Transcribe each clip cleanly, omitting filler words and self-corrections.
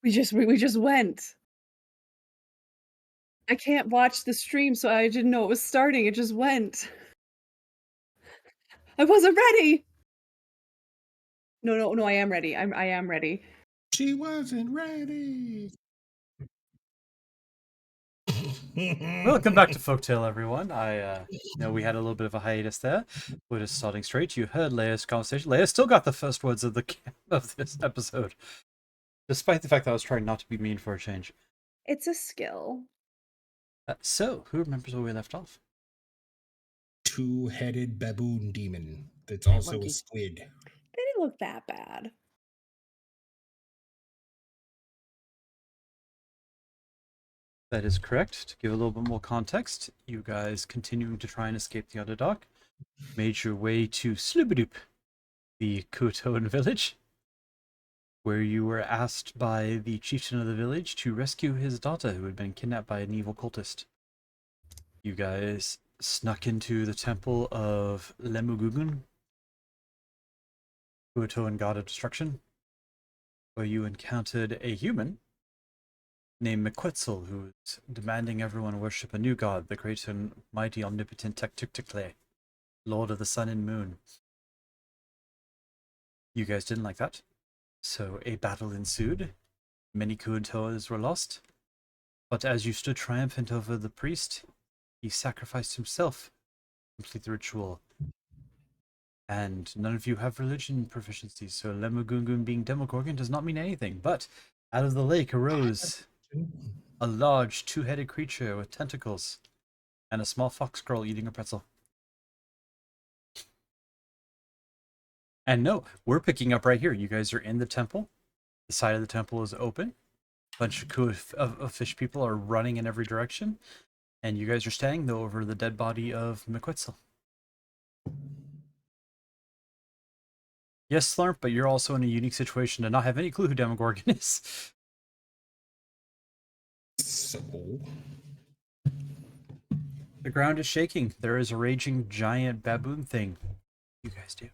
We just went. I can't watch the stream, so I didn't know it was starting, it just went. I wasn't ready! No, no, no, I am ready, I am ready. She wasn't ready. Welcome back to Folktale, everyone. I know we had a little bit of a hiatus there. We're just starting straight. You heard Leia's conversation. Leia still got the first words of of this episode, despite the fact that I was trying not to be mean for a change. It's a skill. So, who remembers where we left off? Two-headed baboon demon that's also Monkey. a squid. They didn't look that bad. That is correct. To give a little bit more context, you guys continuing to try and escape the Underdark, made your way to Sloobadoop, the Kuotoan village, where you were asked by the chieftain of the village to rescue his daughter who had been kidnapped by an evil cultist. You guys snuck into the temple of Lemugugun, Kuotoan god of destruction, where you encountered a human named Mequetzel, who was demanding everyone worship a new god, the great and mighty omnipotent Tektuktukle, lord of the sun and moon. You guys didn't like that, so a battle ensued. Many Kuotoas were lost, but as you stood triumphant over the priest, he sacrificed himself to complete the ritual. And none of you have religion proficiency, so Lemugungun being Demogorgon does not mean anything. But out of the lake arose a large two-headed creature with tentacles and a small fox girl eating a pretzel. And no, we're picking up right here. You guys are in the temple. The side of the temple is open. A bunch of fish people are running in every direction. And you guys are standing, though, over the dead body of Mequetzel. Yes, Slurp, but you're also in a unique situation to not have any clue who Demogorgon is. So, The ground is shaking. There is a raging giant baboon thing. You guys do.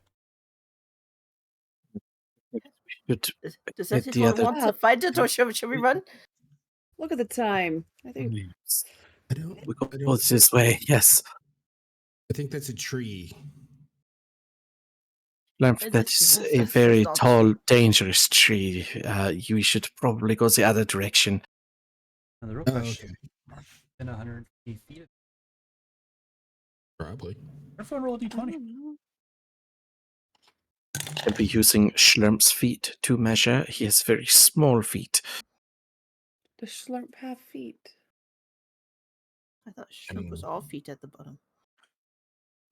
Good. Does Get the anyone other- want to fight it, or should we run? Look at the time. I think I don't. We go I don't- both this way. Yes. I think that's a tree. Lamp, This that is is- a this very is not- tall, dangerous tree. We should probably go the other direction. And the real Oh, question, okay. in 150 feet. Probably. Everyone roll a I d20. don't know. I'll be using Schlurm's feet to measure. He has very small feet. Does Schlurp have feet? I thought Shrimp was all feet at the bottom.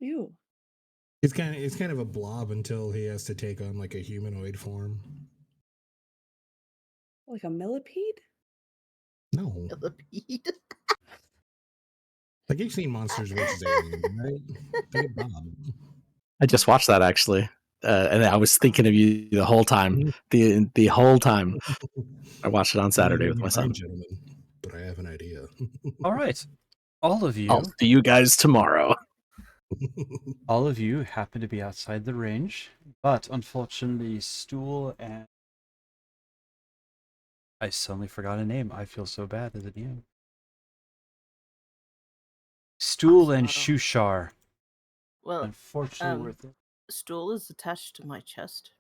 Ew. It's kind of a blob until he has to take on like a humanoid form. Like a millipede? No, Millipede. like you've seen Monsters vs. Aliens, right? Big Bob. I just watched that actually, and I was thinking of you the whole time. The whole time. I watched it on Saturday with my son. Gentlemen, but I have an idea. All right. All of you, I'll see you guys tomorrow. all of you happen to be outside the range, but unfortunately, Stool and I suddenly forgot a name. I feel so bad as a DM. Stool and Sorrow. Shushar. Well, Unfortunately, worth it. stool is attached to my chest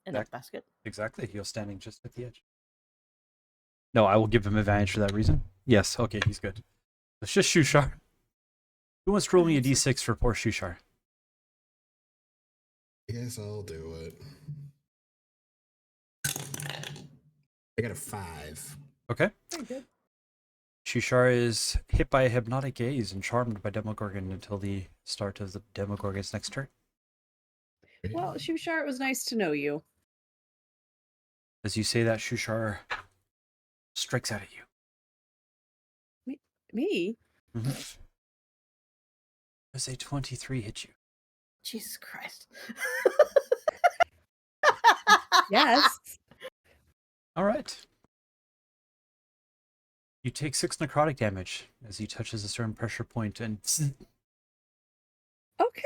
in a Back- basket. Exactly. He was standing just at the edge. No, I will give him advantage for that reason. Yes. Okay, he's good. It's just Shushar. Who wants to roll me a d6 for poor Shushar? Yes, I'll do it. I got a 5. Okay. Very good. Shushar is hit by a hypnotic gaze and charmed by Demogorgon until the start of the Demogorgon's next turn. Well, Shushar, it was nice to know you. As you say that, Shushar strikes out at you. Me? Does a 23 hit you? Jesus Christ. Yes. All right. You take 6 necrotic damage as he touches a certain pressure point and Okay.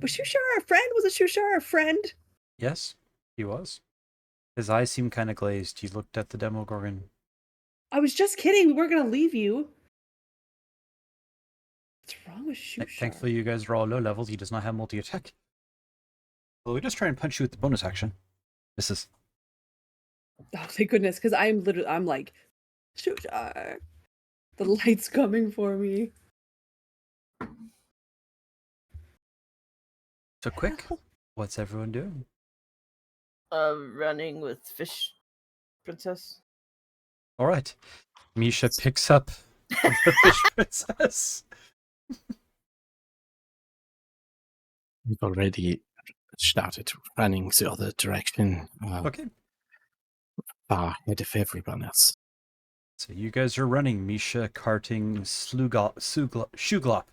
Was Shushar our friend? Was a Shushar our friend? yes, He was. His eyes seemed kind of glazed. He looked at the Demogorgon. I was just kidding. We weren't gonna leave you. What's wrong with Shushar? Thankfully, you guys are all low levels. He does not have multi-attack. Well, we just try and punch you with the bonus action. This is... Oh, thank goodness, because I'm like, Shushar. The light's coming for me. So quick. What's everyone doing? Running with Fish Princess. All right. Misha picks up the fish princess. We've already started running the other direction, Okay. far ahead of everyone else. So you guys are running. Misha carting Shuglop.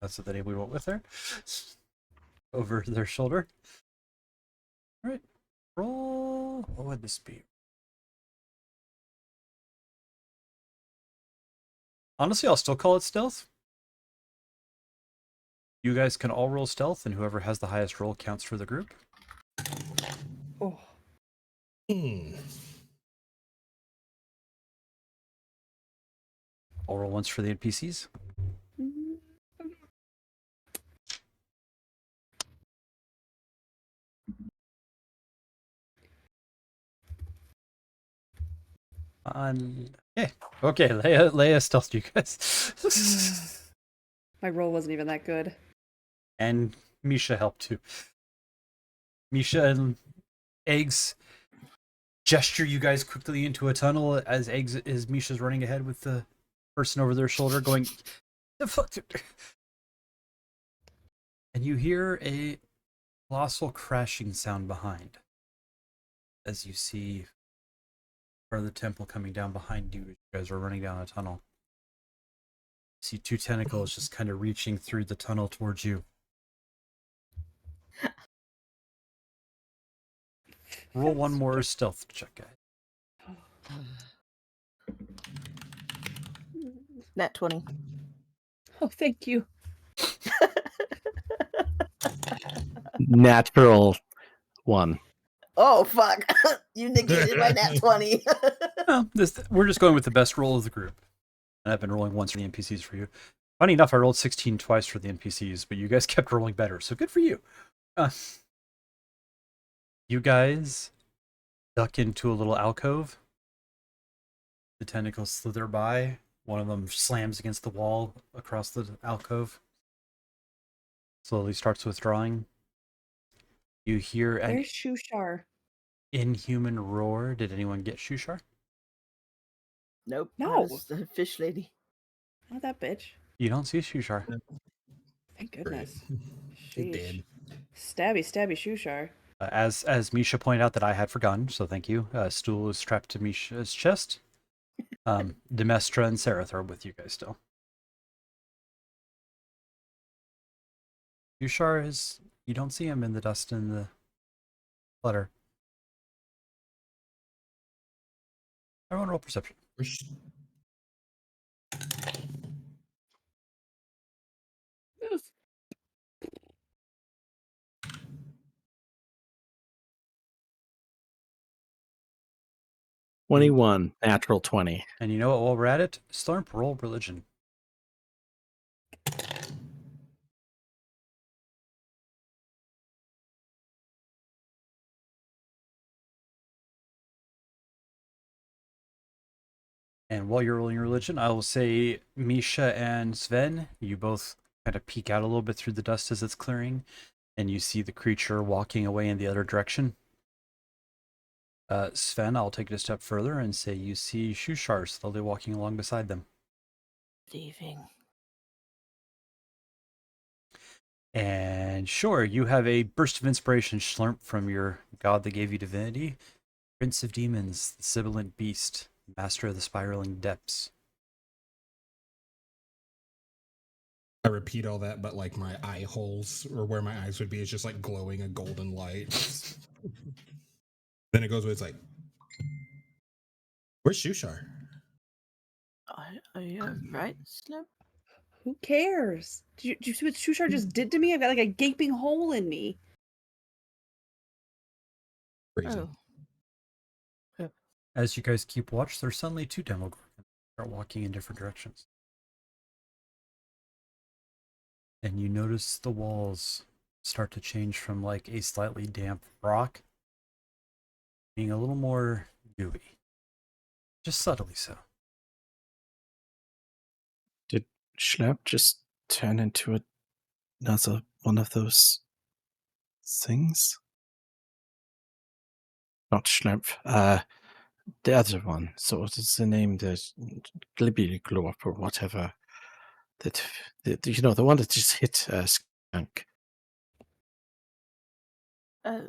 That's what the name we went with there. Over their shoulder. All right. Roll. What would this be? Honestly, I'll still call it stealth. You guys can all roll stealth, and whoever has the highest roll counts for the group. Oh, I'll roll once for the NPCs. Okay. Okay, Leia stealthed you guys. my roll wasn't even that good. And Misha helped too. Misha and Eggs gesture you guys quickly into a tunnel as Misha's running ahead with the person over their shoulder going, the fuck? And you hear a colossal crashing sound behind as you see part of the temple coming down behind you. You guys are running down a tunnel. You see two tentacles just kind of reaching through the tunnel towards you. Roll one more stealth check, guys. Nat 20. Oh, thank you. Natural 1. Oh, fuck. You negated my nat 20. Well, we're just going with the best roll of the group. And I've been rolling once for the NPCs for you. Funny enough, I rolled 16 twice for the NPCs, but you guys kept rolling better, so good for you. You guys duck into a little alcove. The tentacles slither by. One of them slams against the wall across the alcove. Slowly starts withdrawing. You hear an There's Shushar. inhuman roar. Did anyone get Shushar? Nope. No. That was the fish lady. Not that bitch. You don't see Shushar. Thank goodness. It Sheesh. did. Stabby Shushar. As Misha pointed out that I had forgotten, so thank you. Stool is strapped to Misha's chest. Demestra and Sereth are with you guys still. Yushar is... You don't see him in the dust and the clutter. Everyone roll perception. 21, natural 20. And you know what, while we're at it, Slurp, roll religion. And while you're rolling religion, I will say Misha and Sven, you both kind of peek out a little bit through the dust as it's clearing, and you see the creature walking away in the other direction. Sven, I'll take it a step further and say you see Shushar slowly walking along beside them. Leaving. And sure, you have a burst of inspiration slurp from your god that gave you divinity, Prince of Demons, the sibilant beast, master of the spiraling depths. I repeat all that, but like my eye holes or where my eyes would be is just like glowing a golden light. Then it goes where it's like, where's Shushar? Are you right, Slurp? Who cares? Did you see what Shushar just did to me? I've got like a gaping hole in me. Crazy. Oh. As you guys keep watch, there's suddenly two Demogorgons start walking in different directions. And you notice the walls start to change from like a slightly damp rock being a little more gooey. Just subtly so. Did Schlepp just turn into another one of those things? Not Schlepp. The other one. So what is the name? The Glibby or whatever. That the one that just hit Skunk. Oh,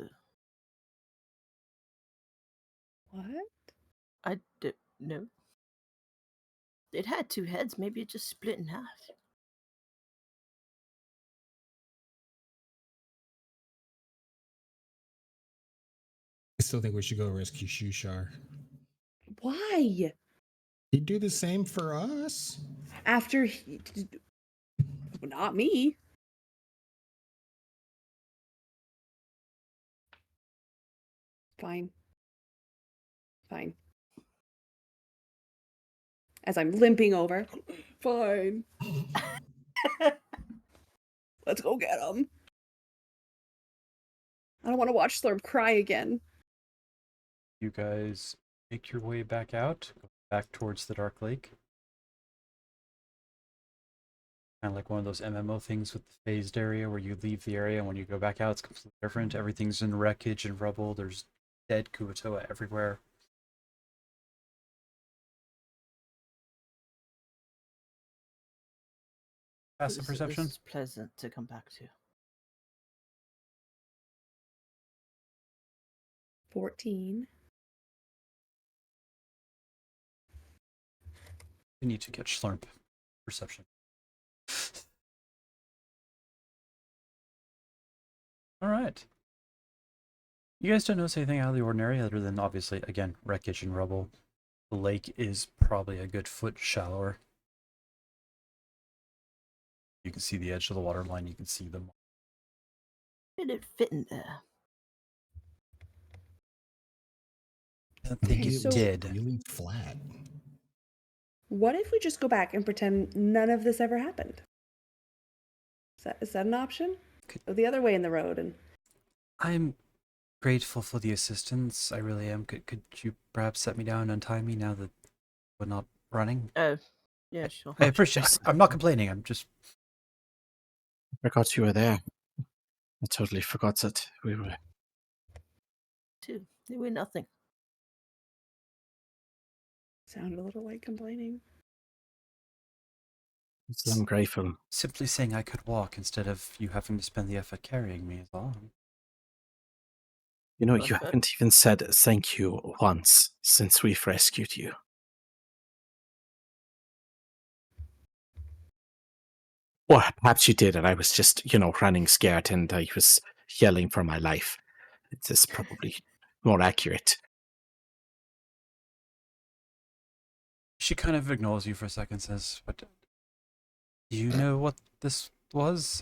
What? I don't know. It had two heads. Maybe it just split in half. I still think we should go rescue Shushar. Why? He'd do the same for us. After he... Not me. Fine. Fine. As I'm limping over. Fine. Let's go get him. I don't want to watch Slurp cry again. You guys make your way back out, go back towards the Dark Lake. Kind of like one of those MMO things with the phased area where you leave the area and when you go back out, it's completely different. Everything's in wreckage and rubble. There's dead Kuatoa everywhere. Passive perception? This is pleasant to come back to. 14. You need to get Slurp perception. Alright. You guys don't notice anything out of the ordinary other than obviously, again, wreckage and rubble. The lake is probably a good foot shallower. You can see the edge of the water line, you can see them. Did it fit in there? I don't think Okay, it so- did. Really flat. What if we just go back and pretend none of this ever happened? Is that an option? Go the other way in the road and... I'm grateful for the assistance. I really am. Could you perhaps set me down and untie me now that we're not running? Oh, yeah, sure. I appreciate I'm not complaining. I'm just... I forgot you were there. I totally forgot that we were. Two. They were nothing. Sounded a little like complaining. I'm grateful. simply saying I could walk instead of you having to spend the effort carrying me is all. You know, you Perfect. haven't even said thank you once since we've rescued you. Or perhaps you did, and I was just, running scared and I was yelling for my life. It is probably more accurate. She kind of ignores you for a second, says, "But do you know what this was?"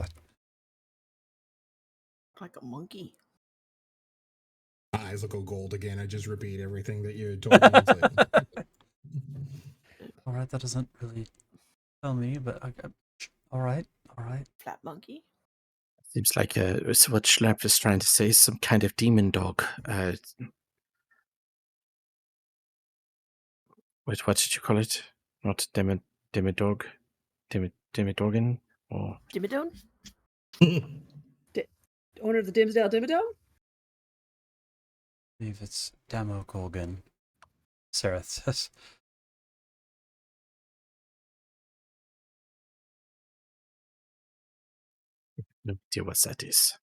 Like a monkey. My eyes will go gold again. I just repeat everything that you told me. It's like, All right, that doesn't really tell me, but all right. Flat monkey. Seems like it's what Schlepp is trying to say, some kind of demon dog. Wait, what did you call it? Not demidog? Demidorgan? Or Dimmadome? Owner of the Dimsdale Dimmadome? I believe it's Demogorgon. Sarah says. no idea what that is.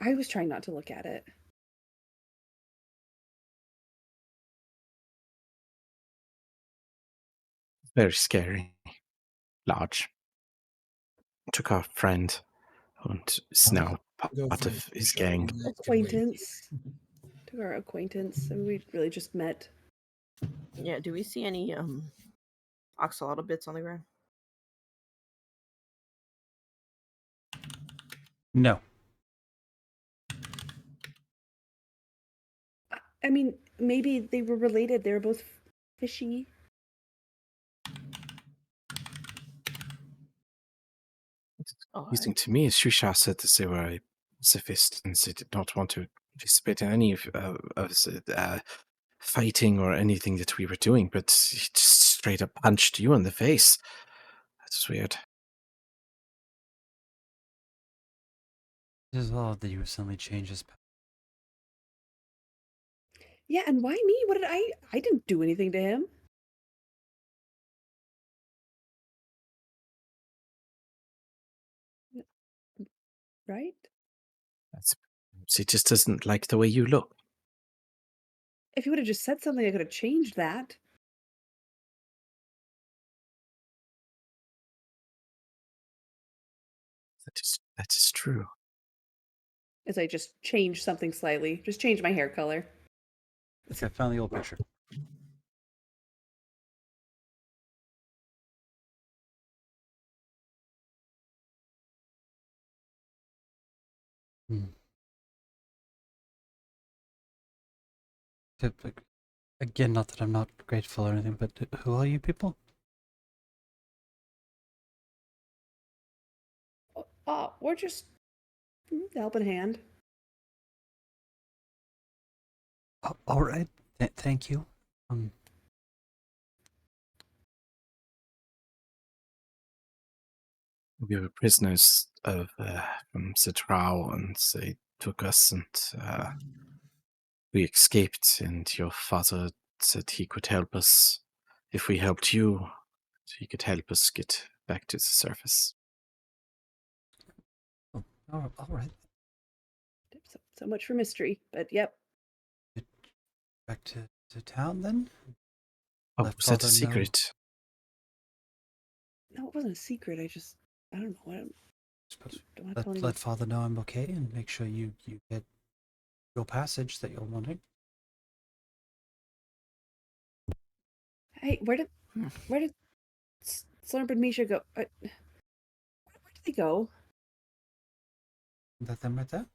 I was trying not to look at it. Very scary. Large. Took our friend and is now go part find of his Shushar. gang. Acquaintance. To our acquaintance. And we really just met. Yeah, do we see any axolotl bits on the ground? No. I mean, maybe they were related. They were both fishy. All Interesting right. to me, Shusha said that they were pacifist and they did not want to participate in any of the fighting or anything that we were doing, but he just straight up punched you in the face. That's weird. It is odd that you would suddenly change his path. Yeah, and why me? What did I didn't do anything to him. Right? That's, he just doesn't like the way you look. If you would have just said something, I could have changed that. That is true. As I just changed something slightly. Just changed my hair color. Okay, I found the old picture. Hmm. Again, not that I'm not grateful or anything, but who are you people? We're just helping hand. All right. Thank you. We were prisoners of from Citrao, and they took us, and we escaped. And your father said he could help us if we helped you. He could help us get back to the surface. Oh, all right. So much for mystery, but yep. Back to town then. Oh, Let was that a father know. secret? No, it wasn't a secret. I don't know what. Suppose Don't want to tell anyone. let father know I'm okay, and make sure you get your passage that you're wanting. Hey, where did Slurp and Misha go? Where did they go? Is that them right there?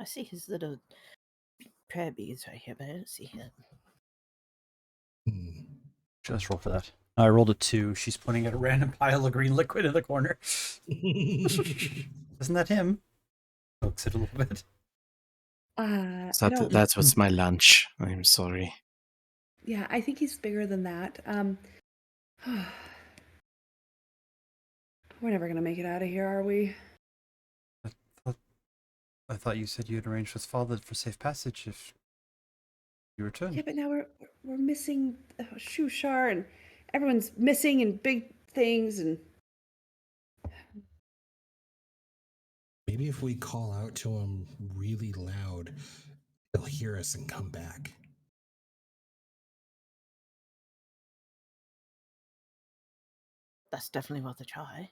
I see his little prayer beads right here, but I don't see him. Hmm. Let's roll for that. I rolled a 2. She's pointing at a random pile of green liquid in the corner. Isn't that him? Pokes it a little bit. I So don't. that was my lunch. I'm sorry. Yeah, I think he's bigger than that. We're never gonna make it out of here, are we? I thought you said you had arranged with father for safe passage if you return. Yeah, but now we're missing Shushar, and everyone's missing and big things, and Maybe if we call out to him really loud, he'll hear us and come back. That's definitely worth a try.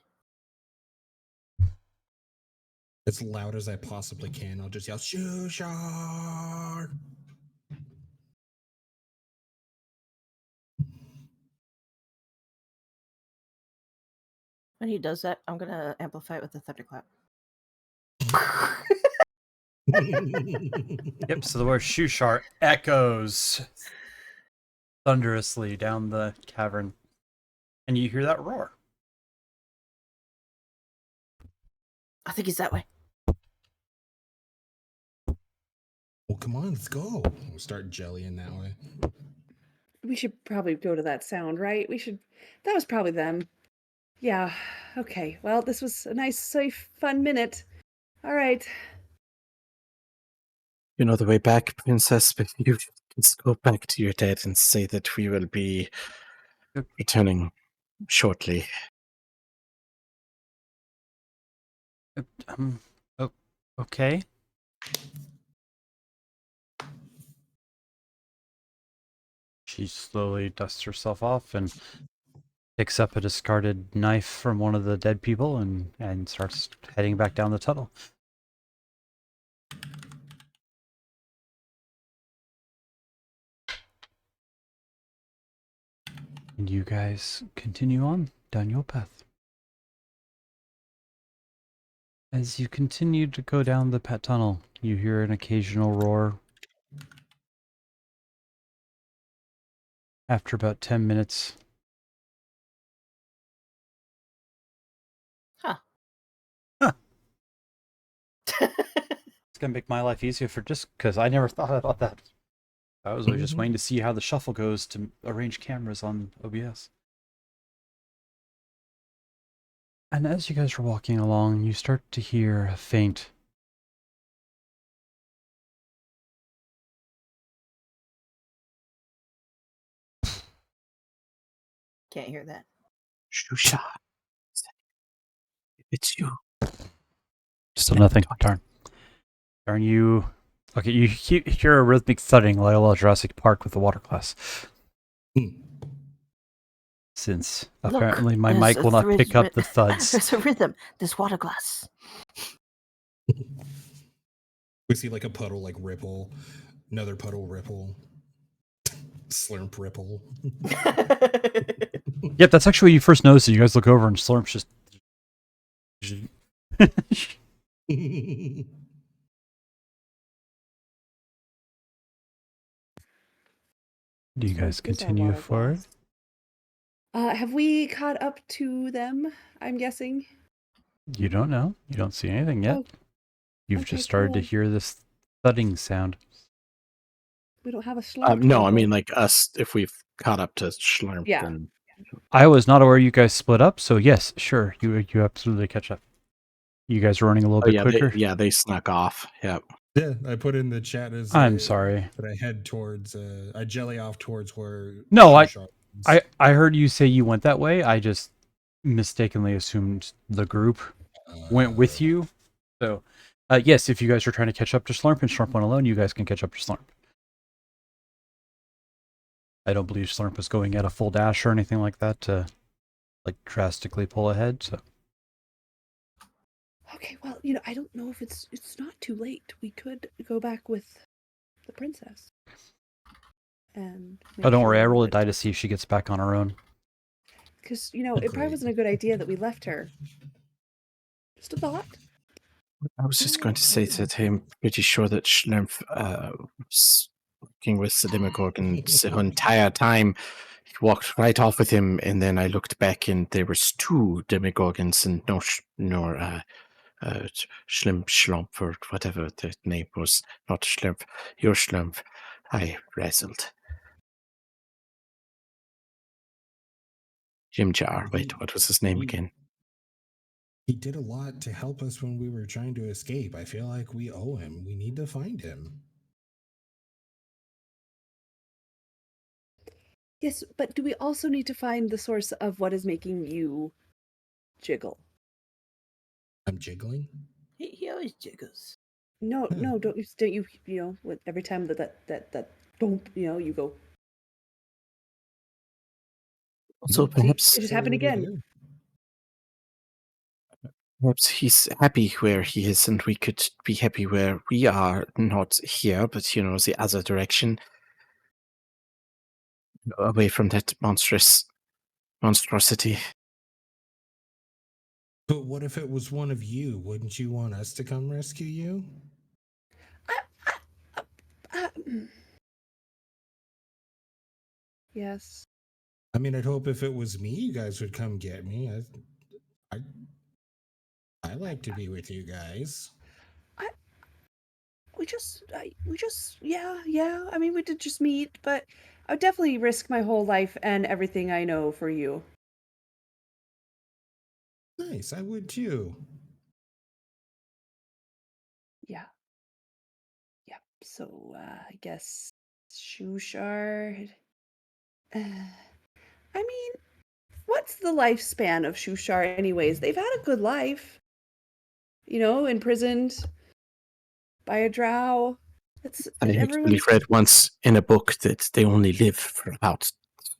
As loud as I possibly can, I'll just yell, Shushar! When he does that, I'm gonna amplify it with a thunderclap. Yep, so the word Shushar echoes thunderously down the cavern. And you hear that roar. I think he's that way. Well, come on, let's go. We'll start jellying that way. we should probably go to that sound, right? We should. That was probably them. Yeah. Okay. Well, this was a nice, safe, fun minute. All right. You know the way back, Princess, but you just go back to your dad and say that we will be Yep. returning shortly. Oh, okay. She slowly dusts herself off and picks up a discarded knife from one of the dead people and starts heading back down the tunnel. And you guys continue on down your path. As you continue to go down the pet tunnel, you hear an occasional roar. After about 10 minutes, Huh. Huh. It's gonna make my life easier for just because I never thought about that. I was always just waiting to see how the shuffle goes to arrange cameras on OBS. And as you guys are walking along, you start to hear a faint Can't hear that. Shusha, it's you. still nothing. Darn. Darn you. Okay, you hear a rhythmic thudding like a la Jurassic Park with the water glass. Since Look, apparently my there's mic a will not pick up rhythm- the thuds. There's a rhythm. This water glass. We see like a puddle like ripple, another puddle ripple, slurp ripple. Yep, that's actually when you first notice it. You guys look over and Slurp's just. Do you Slurp guys is our continue water forward? glass. Have we caught up to them, I'm guessing? You don't know. You don't see anything yet. Oh, You've okay, just started to cool. hear this thudding sound. We don't have a slurp. No, I table. mean like us. If we've caught up to Schlurp, Yeah. then I was not aware you guys split up, so yes, sure, you absolutely catch up. You guys are running a little bit yeah, quicker. they snuck off. Yeah. Yeah, I put in the chat as I'm sorry. that I head towards I jelly off towards where No, Shusha is. I heard you say you went that way. I just mistakenly assumed the group went with you. So, yes, if you guys are trying to catch up to Slurp and Slurp went alone, you guys can catch up to Slurp. I don't believe Slurp was going at a full dash or anything like that to like drastically pull ahead. So Okay, well, I don't know if it's not too late. We could go back with the princess. And oh, don't worry, I rolled a that- die to see if she gets back on her own. Because, it probably Great. wasn't a good idea that we left her. Just a thought. I was just going to say that I'm pretty sure that Schlurp was working with the Demogorgon the entire time. He walked right off with him, and then I looked back, and there was two Demogorgons, and nor Schlump, or whatever the name was. Not Schlump, your Schlump. I wrestled. Jim Jar. Wait, what was his name again? He did a lot to help us when we were trying to escape. I feel like we owe him. We need to find him. Yes, but do we also need to find the source of what is making you jiggle? I'm jiggling. He always jiggles. No, Hmm. no, don't you every time that boom, you go. So See, perhaps it just happened again. perhaps he's happy where he is, and we could be happy where we are, not here, but the other direction, away from that monstrosity. But what if it was one of you? Wouldn't you want us to come rescue you? Yes. I mean, I'd hope if it was me, you guys would come get me. I like to be with you guys. Yeah. I mean, we did just meet, but I would definitely risk my whole life and everything I know for you. Nice, I would too. Yeah. So, I guess Shushard. I mean, what's the lifespan of Shushar anyways? They've had a good life. Imprisoned by a drow. I actually Everyone's read once in a book that they only live for about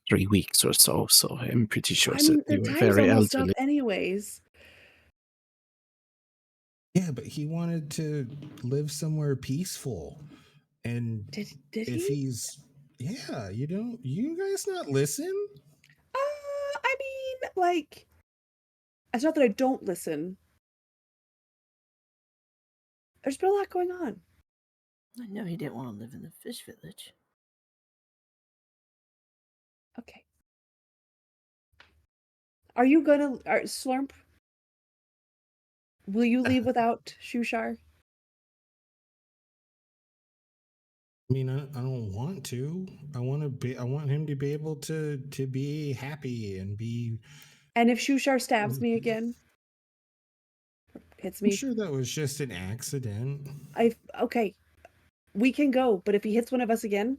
3 weeks or so, so I'm pretty sure I mean, that they their were time's very almost up elderly. anyways. Yeah, but he wanted to live somewhere peaceful. And Did if he? yeah, you guys not listen? I mean, like, it's not that I don't listen. There's been a lot going on. I know he didn't want to live in the fish village. Okay. Are you gonna Slurp? Will you leave without Shushar? I mean, I don't want to. I want to be. I want him to be able to be happy and be. And if Shushar stabs me again, hits I'm me, sure that was just an accident. okay, we can go. But if he hits one of us again,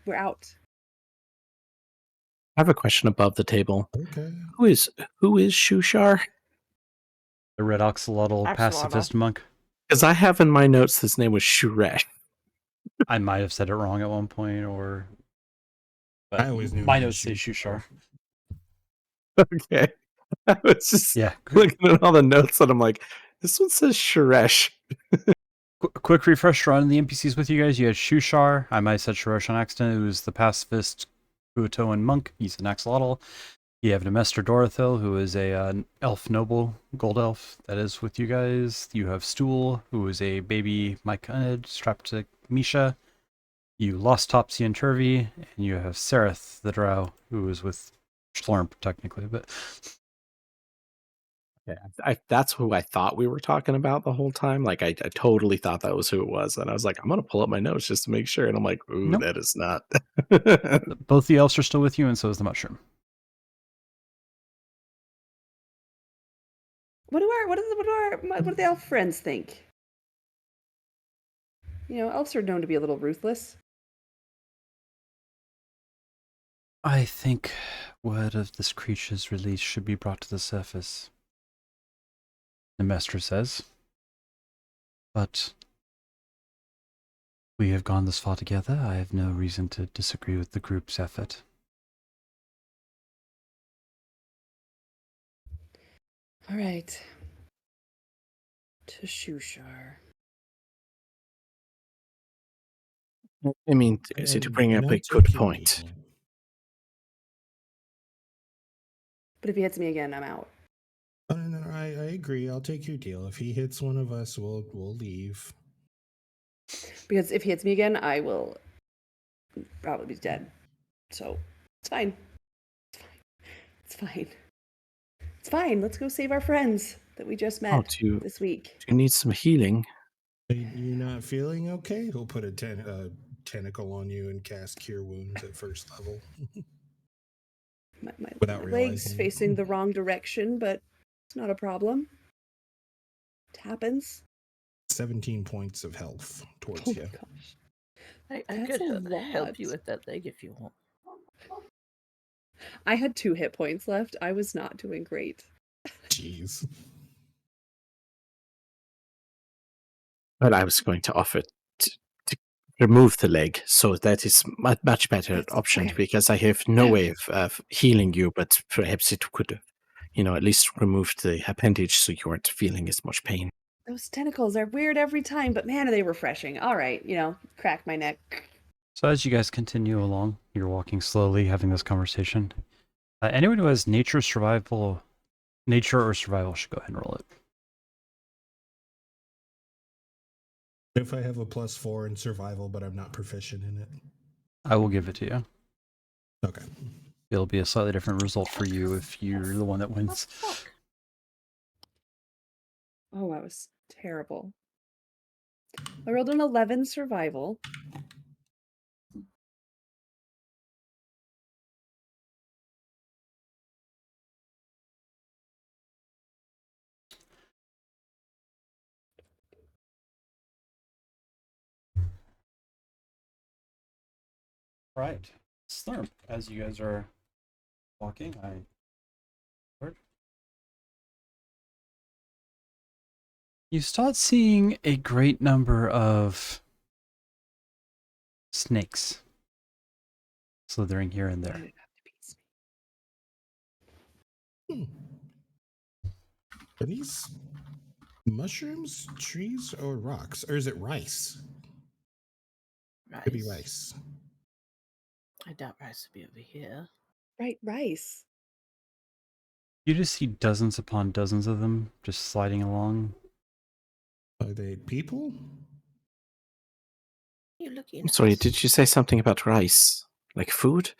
we're out. I have a question above the table. Okay. Who is Shushar? The red axolotl Axolotl. pacifist monk. Because I have in my notes his name was Shuresh. I might have said it wrong at one point, or. But I always knew my him notes as say Shushar. Okay. I was just Yeah. looking at all the notes and I'm like, this one says Shuresh. Quick refresher on the NPCs with you guys. You had Shushar. I might have said Shuresh on accident. Who's the pacifist Kuotoan monk. He's an axolotl. You have Nemester Dorothil, who is a elf noble, gold elf, that is with you guys. You have Stool, who is a baby Myconid strapped to Misha. You lost Topsy and Turvy, and you have Sereth, the drow, who is with Slurp, technically, but Yeah, that's who I thought we were talking about the whole time. Like, I totally thought that was who it was. And I was like, I'm going to pull up my notes just to make sure. And I'm like, ooh, Nope. that is not. both the elves are still with you, and so is the mushroom. What do the elf friends think? You know, elves are known to be a little ruthless. I think word of this creature's release should be brought to the surface, Nemester says. But we have gone this far together. I have no reason to disagree with the group's effort. All right. To Shushar. I mean, so to bring And up I'll a good take your point. deal. But if he hits me again, I'm out. Oh, no, I agree. I'll take your deal. If he hits one of us, we'll leave. Because if he hits me again, I will probably be dead. So it's fine. It's fine. It's fine. Let's go save our friends that we just met this week. Do you need some healing? You're not feeling okay? He'll put a tentacle on you and cast Cure Wounds at first level. My Without legs realizing. facing the wrong direction, but it's not a problem. It happens. 17 points of health towards Oh you. my gosh. I That's could a help you lot. with that leg if you want. I had 2 hit points left. I was not doing great. Jeez. But I was going to offer to remove the leg, so that is much better That's option okay. because I have no way of healing you, but perhaps it could, at least remove the appendage so you weren't feeling as much pain. Those tentacles are weird every time, but man, are they refreshing. All right, crack my neck. So as you guys continue along, you're walking slowly, having this conversation. Anyone who has nature or survival should go ahead and roll it. If I have a +4 in survival, but I'm not proficient in it. I will give it to you. Okay. It'll be a slightly different result for you if you're the one that wins. Oh, that was terrible. I rolled an 11 survival. Right. Slurp, as you guys are walking, you start seeing a great number of snakes slithering here and there. Are these mushrooms, trees, or rocks? Or is it rice? Could be rice. I doubt rice would be over here. Right, rice. You just see dozens upon dozens of them just sliding along. Are they people? You looking I'm at sorry, us? did you say something about rice? Like food?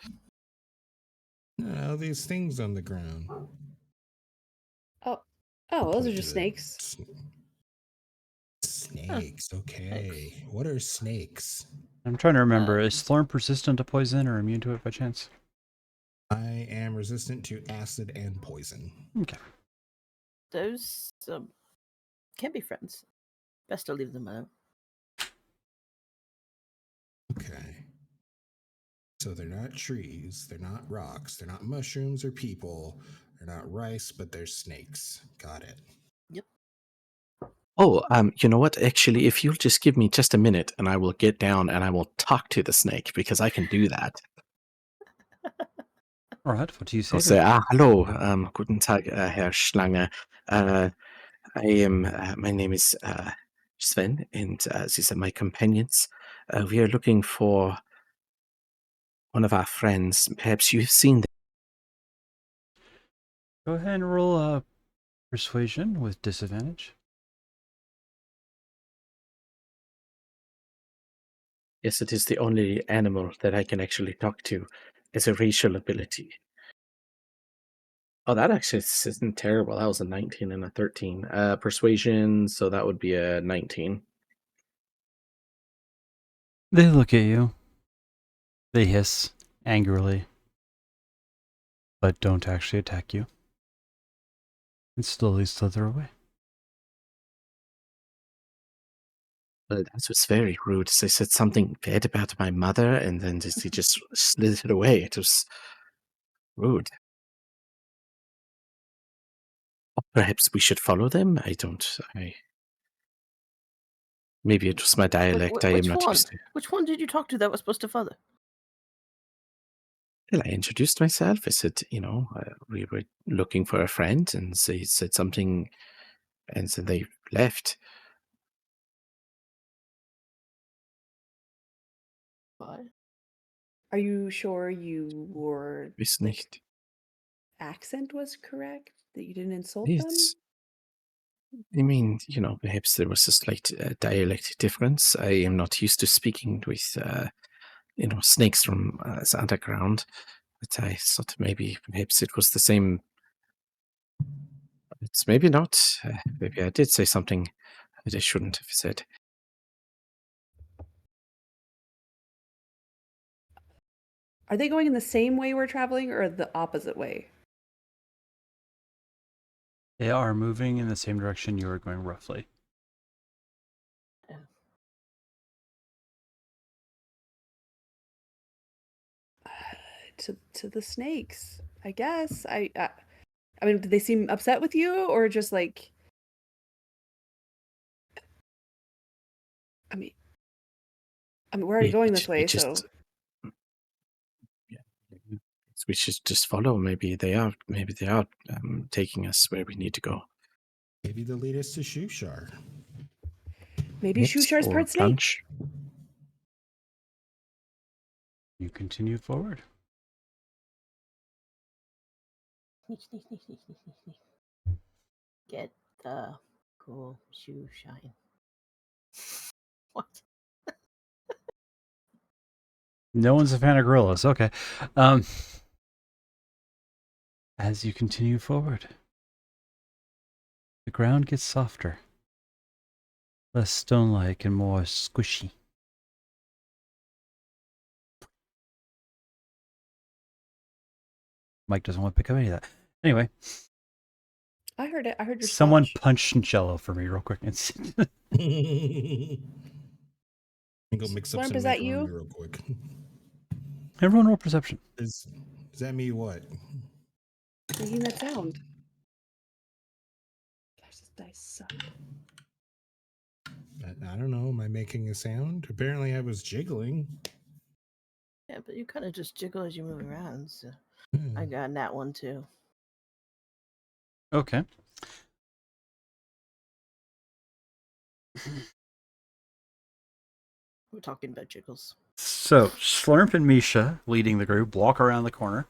No, these things on the ground. Oh, oh, those are Point to just the snakes. Snakes. Okay. What are snakes? I'm trying to remember. Um, Is Thorn persistent to poison or immune to it by chance? I am resistant to acid and poison. Okay. Those can't be friends. Best to leave them alone. Okay. So they're not trees, they're not rocks, they're not mushrooms or people, they're not rice, but they're snakes. Got it. Oh, you know what? Actually, if you'll just give me just a minute and I will get down and I will talk to the snake because I can do that. All right. What do you say I'll to say, it? hallo, guten Tag, Herr Schlange. I am, my name is Sven, and these are my companions. We are looking for one of our friends. Perhaps you've seen them. Go ahead and roll persuasion with disadvantage. Yes, it is the only animal that I can actually talk to as a racial ability. Oh, that actually isn't terrible. That was a 19 and a 13. Persuasion, so that would be a 19. They look at you. They hiss angrily, but don't actually attack you. And slowly slither away. Well, that was very rude. They said something bad about my mother, and then he just slithered away. It was rude. Perhaps we should follow them? Maybe it was my dialect. I am Which not one? used to. Which one did you talk to that was supposed to follow? Well, I introduced myself. I said, we were looking for a friend, and they said something, and so they left. What? Are you sure your Weiß like nicht. accent was correct? That you didn't insult them? It's, I mean, perhaps there was a slight dialect difference. I am not used to speaking with, snakes from the underground, but I thought perhaps it was the same. It's maybe not. Maybe I did say something that I shouldn't have said. Are they going in the same way we're traveling or the opposite way? They are moving in the same direction you are going roughly. To the snakes, I guess. I mean, did they seem upset with you or just like? I mean, we're already going this way, so Yeah, we should just follow. Maybe they are taking us where we need to go. Maybe they'll lead us to Shushar. maybe Yes, Shushar's or part snake. lunch. You continue forward. Sneak, sneak, sneak, sneak, sneak, sneak, sneak. Get the cool shoe shine. What? No one's a fan of gorillas. Okay. As you continue forward, the ground gets softer, less stone-like and more squishy. Mike doesn't want to pick up any of that. Anyway, I heard it. I heard your someone squelch. punch Jello for me real quick. It's And go mix up Slurp, some is that macaroni you? real quick. Everyone roll perception. Is that me? What? Making that sound. Gosh, this dice suck. I don't know. Am I making a sound? Apparently, I was jiggling. Yeah, but you kind of just jiggle as you move around. So Hmm. I got that one too. Okay. We're talking about jiggles. So, Slurp and Misha, leading the group, walk around the corner.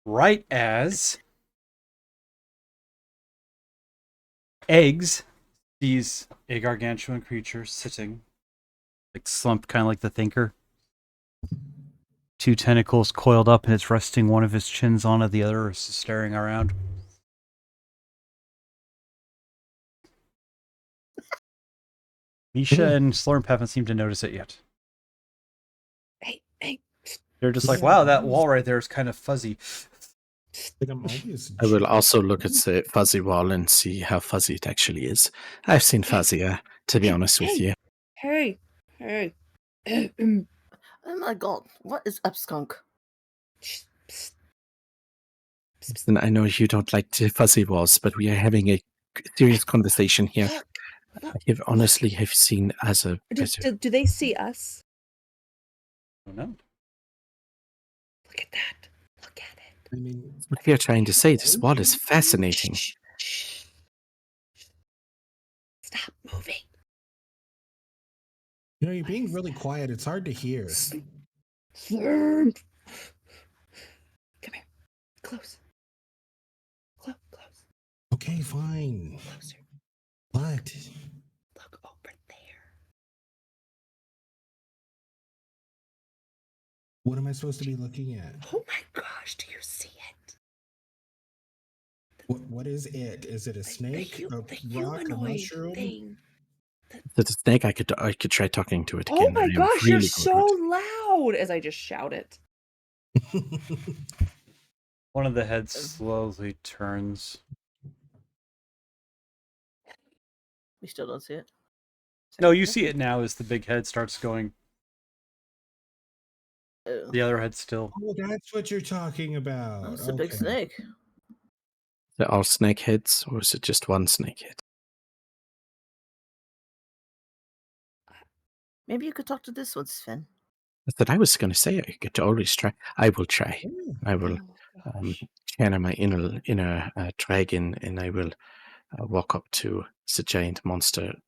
Right as eggs sees a gargantuan creature sitting, like slumped, kind of like the thinker. Two tentacles coiled up, and it's resting one of his chins on it, the other is staring around. Misha and Slurp haven't seemed to notice it yet. Hey, hey. They're just like, Yeah. wow, that wall right there is kind of fuzzy. Like I'm always I will also look at the fuzzy wall and see how fuzzy it actually is. I've seen fuzzier, to be honest with you. Hey, hey. Oh my god, what is up, skunk? Shh, psst. And I know you don't like the fuzzy walls, but we are having a serious conversation here. Look, I have honestly have seen as a do they see us? Oh no. Look at that. Look at it. I mean, what we are trying to say. This wall is fascinating. Shh, shh. Stop moving. you're being really quiet. It's hard to hear. Slurp. Come here. Close. Close. Okay, fine. Closer. What? Look over there. What am I supposed to be looking at? Oh my gosh, do you see it? What is it? Is it a snake? The A rock? A humanoid mushroom? thing. The snake, I could try talking to it again. Oh my I am gosh, really you're good so with loud as I just shout it. One of the heads slowly turns. We still don't see it. No, you see it now as the big head starts going. Oh, The other head still. Oh, that's what you're talking about. oh, it's a big Okay. snake. They're all snake heads, or is it just one snake head? Maybe you could talk to this one, Sven. That I was going to say I could always try. I will try. Ooh. I will Oh, gosh. channel my inner dragon, and I will walk up to the giant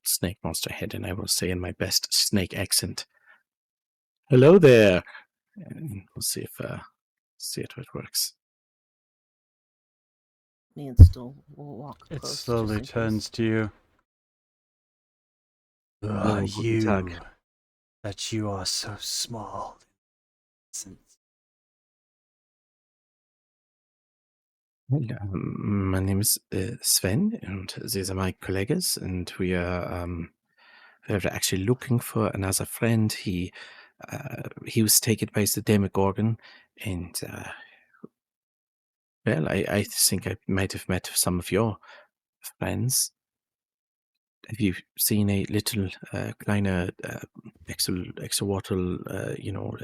snake monster head, and I will say in my best snake accent, "Hello there," and we'll see if it works. Me and Still will walk It close. slowly just in turns to you. Hello, guten Tag. That you are so small. Well, my name is Sven, and these are my colleagues, and we're actually looking for another friend. He was taken by the Demogorgon, and well, I think I might have met some of your friends. Have you seen a little kleiner extrawater, little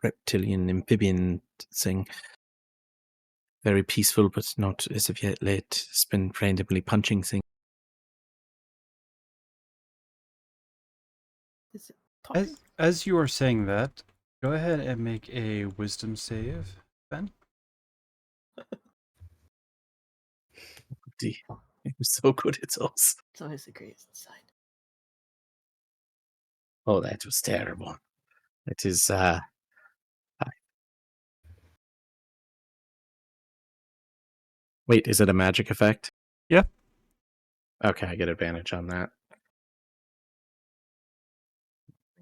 reptilian amphibian thing? Very peaceful, but not as of yet late. It's been randomly punching things. Is it talking? As you are saying that, go ahead and make a wisdom save, Ben. It was so good at those. It's always the greatest inside. Oh, that was terrible. It is wait, is it a magic effect? Yeah. Okay, I get advantage on that.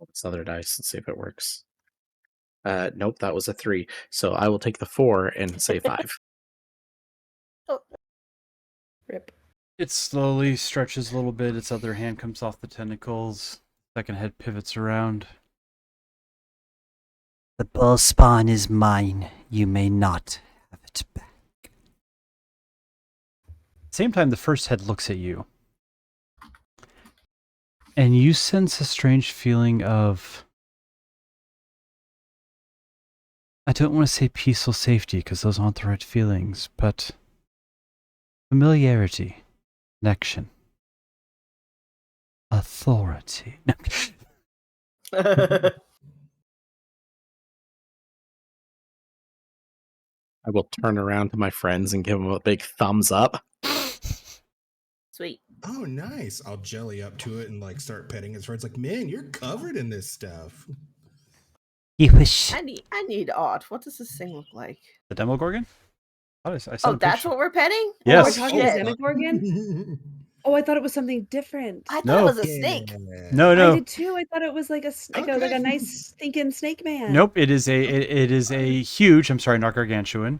This other dice and see if it works. Nope, that was a 3. So I will take the 4 and say 5. Rip. It slowly stretches a little bit. Its other hand comes off the tentacles. Second head pivots around. The bull spawn is mine. You may not have it back. Same time, the first head looks at you. And you sense a strange feeling of... I don't want to say peaceful safety, because those aren't the right feelings, but... familiarity. Connection. Authority. No. I will turn around to my friends and give them a big thumbs up. Sweet. Oh, nice. I'll jelly up to it and like start petting its friends. Like, man, you're covered in this stuff. You wish. I need art. What does this thing look like? The Demogorgon? I saw Oh, a that's picture. what we're petting? Yes. Oh, we're talking to shit. Demogorgon? Oh, I thought it was something different. I thought No. it was a snake. No, I no. did too. I thought it was like like a Okay. nice thinking snake man. Nope. It is a huge. I'm sorry, not gargantuan.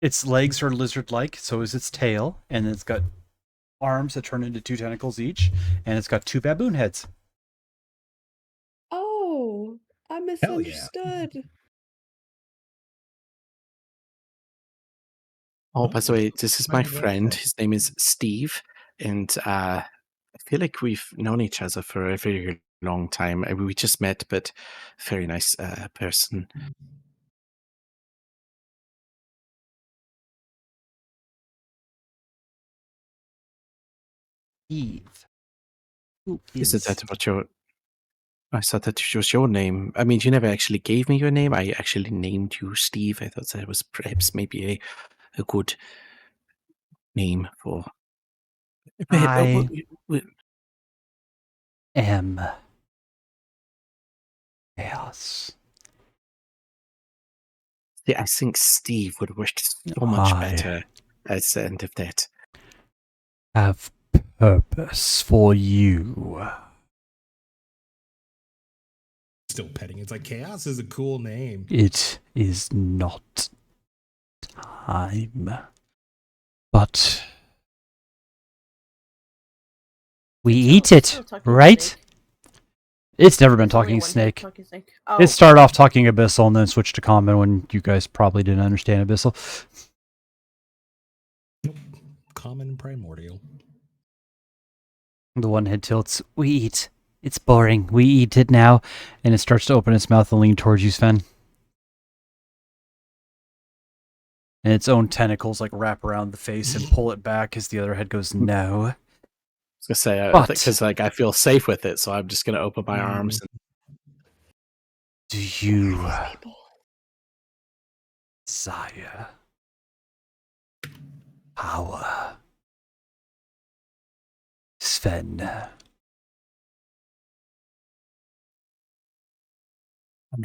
Its legs are lizard-like. So is its tail, and it's got arms that turn into 2 tentacles each, and it's got 2 baboon heads. Oh, I Hell yeah. misunderstood. Oh, by the way, this is my Might as well friend. say. His name is Steve, and I feel like we've known each other for a very long time. We just met, but very nice person. Eve. Who Isn't that what your? I thought that was your name. I mean, you never actually gave me your name. I actually named you Steve. I thought that was perhaps maybe a good name for. I am chaos. Yeah, I think Steve would work so much better at the end of that. Have purpose for you. Still petting. It's like Chaos is a cool name. It is not time. But we eat it, Still talking right? snake. It's never been There's only talking one head snake. talking snake. Oh, It started off talking abyssal and then switched to common when you guys probably didn't understand abyssal. Nope. Common and primordial. The one head tilts. We eat. It's boring. We eat it now. And it starts to open its mouth and lean towards you, Sven. And its own tentacles like wrap around the face and pull it back as the other head goes, no. I was gonna say But- because like I feel safe with it, so I'm just gonna open my arms. And Do you People. desire power? Sven.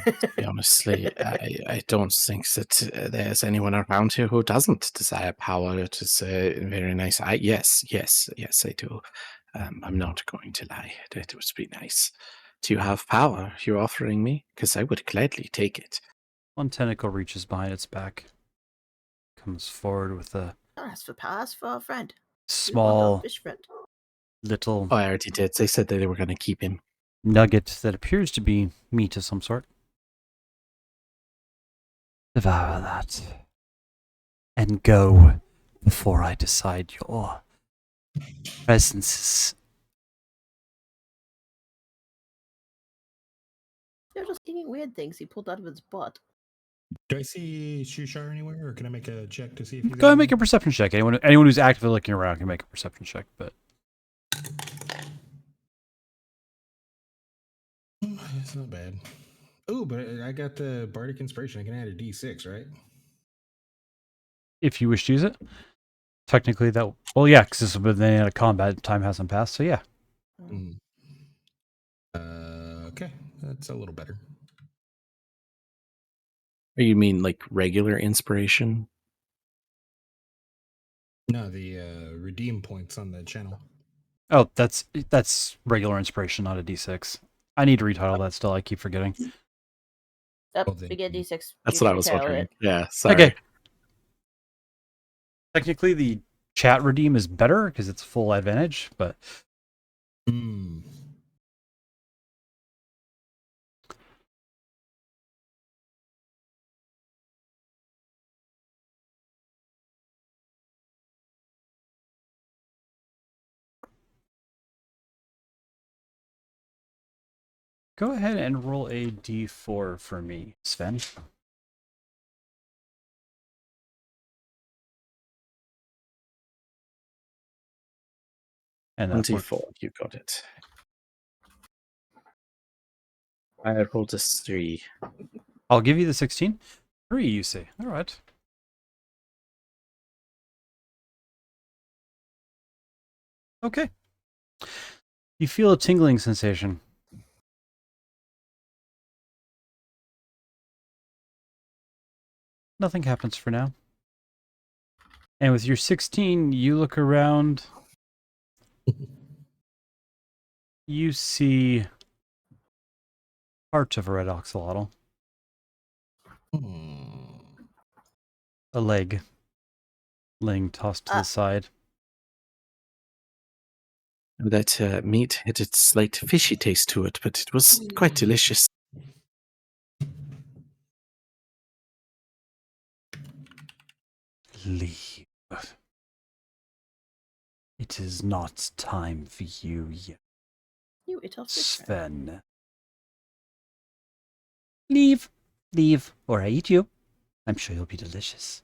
to be honestly, I don't think that there's anyone around here who doesn't desire power. It is very nice. Yes, I do. I'm not going to lie. That would be nice. Do you have power you're offering me? Because I would gladly take it. One tentacle reaches behind its back, comes forward with a don't ask for power, ask for a friend. We want small our fish friend. little Oh, I already did. They said that they were going to keep him. nugget that appears to be meat of some sort. Devour that. And go before I decide your presence is They're just eating weird things he pulled out of his butt. Do I see Shushar anywhere, or can I make a check to see if he's Go ahead and make a perception check. Anyone who's actively looking around can make a perception check, but It's not bad. Oh, but I got the Bardic Inspiration. I can add a D6, right? if you wish to use it, technically that well, yeah, because this will be the end of combat. Time hasn't passed, so yeah. Mm. Okay, that's a little better. You mean like regular inspiration? No, the redeem points on the channel. Oh, that's regular inspiration, not a D6. I need to retitle that still. I keep forgetting. Yep, Well, then- we get D6. That's You what I can was tell wondering. it. Yeah, sorry. Okay. Technically, the chat redeem is better because it's full advantage, but Hmm. go ahead and roll a D4 for me, Sven. And that 24, you got it. I rolled a 3. I'll give you the 16. 3, you say. All right. Okay. You feel a tingling sensation. Nothing happens for now. And with your 16, you look around. You see part of a red axolotl. A leg laying tossed to the side. That meat had its slight fishy taste to it, but it was quite delicious. Leave. It is not time for you yet, You ate off fish. Sven. Leave. Leave, or I eat you. I'm sure you'll be delicious.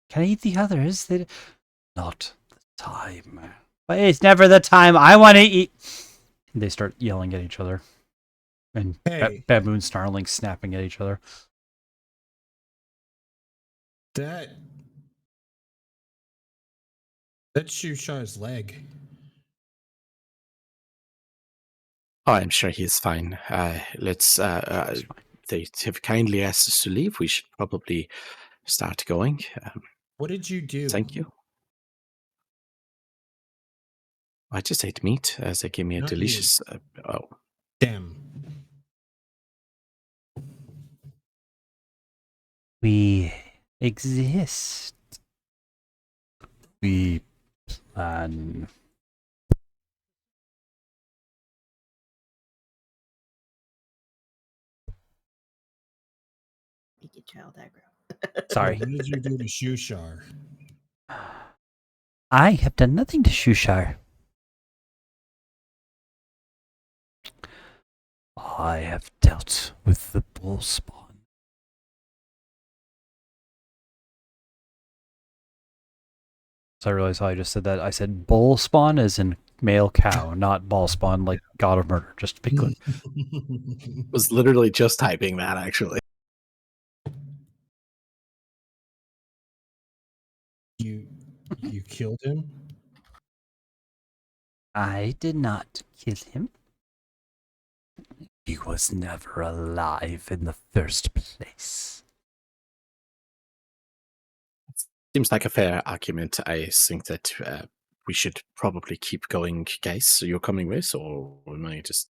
Can I eat the others? Not the time. But it's never the time. I want to eat. They start yelling at each other. And Hey. baboon snarling, snapping at each other. That's Shushar's leg. Oh, I'm sure he is fine. Let's. It's fine. They have kindly asked us to leave. We should probably start going. What did you do? Thank you. I just ate meat as they gave me a Not you. delicious. Oh, Damn. We exist. We plan. You get child aggro. Sorry. What did you do to Shushar? I have done nothing to Shushar. I have dealt with the bull spawn. So I realized how I just said that. I said bull spawn as in male cow, not ball spawn like God of Murder, just to be clear. was literally just typing that actually. You killed him? I did not kill him. He was never alive in the first place. Seems like a fair argument. I think that we should probably keep going, guys. So you're coming with, or am I just?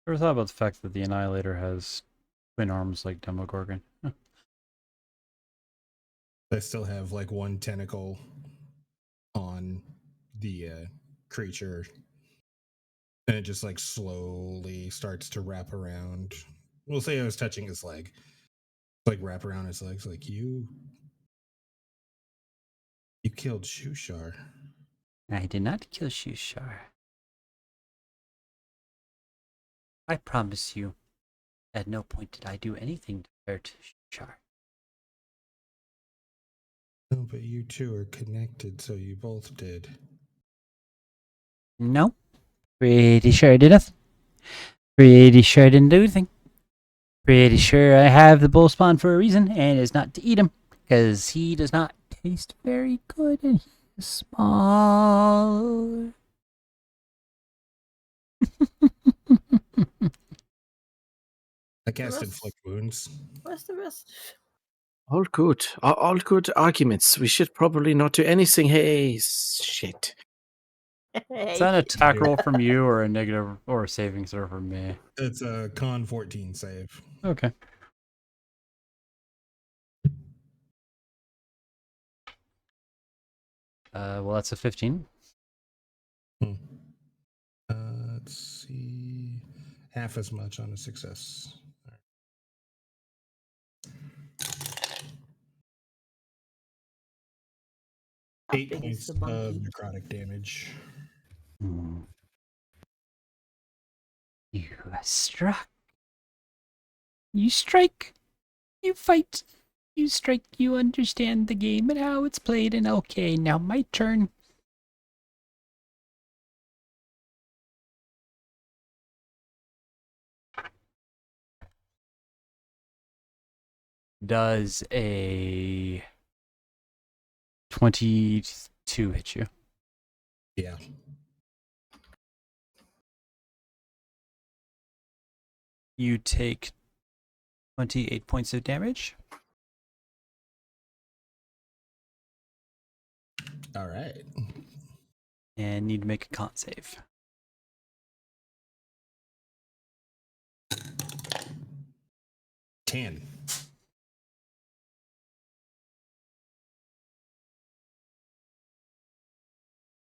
Ever thought about the fact that the Annihilator has twin arms like Demogorgon? Huh. I still have like one tentacle on the creature, and it just like slowly starts to wrap around. We'll say I was touching his leg, like wrap around his legs, like you killed Shushar. I did not kill Shushar. I promise you, at no point did I do anything to hurt Shushar. No, but you two are connected, so you both did. No. Pretty sure I did nothing. Pretty sure I didn't do anything. Pretty sure I have the bull spawn for a reason, and it's not to eat him, because he does not taste very good, and he is small. I cast Yes. inflict wounds. Where's the rest? All good. All good arguments. We should probably not do anything. Hey, shit. Is that an attack roll from you or a negative or a saving throw from me? It's a con 14 save. Okay. Well, that's a 15. Let's see. Half as much on a success. How 8 big is points the of monkey? necrotic damage. Hmm. You are struck. You strike. You fight. You strike. You understand the game and how it's played, and okay, now my turn. Does a 22 hit you? Yeah. You take 28 points of damage. All right. And need to make a con save. Ten.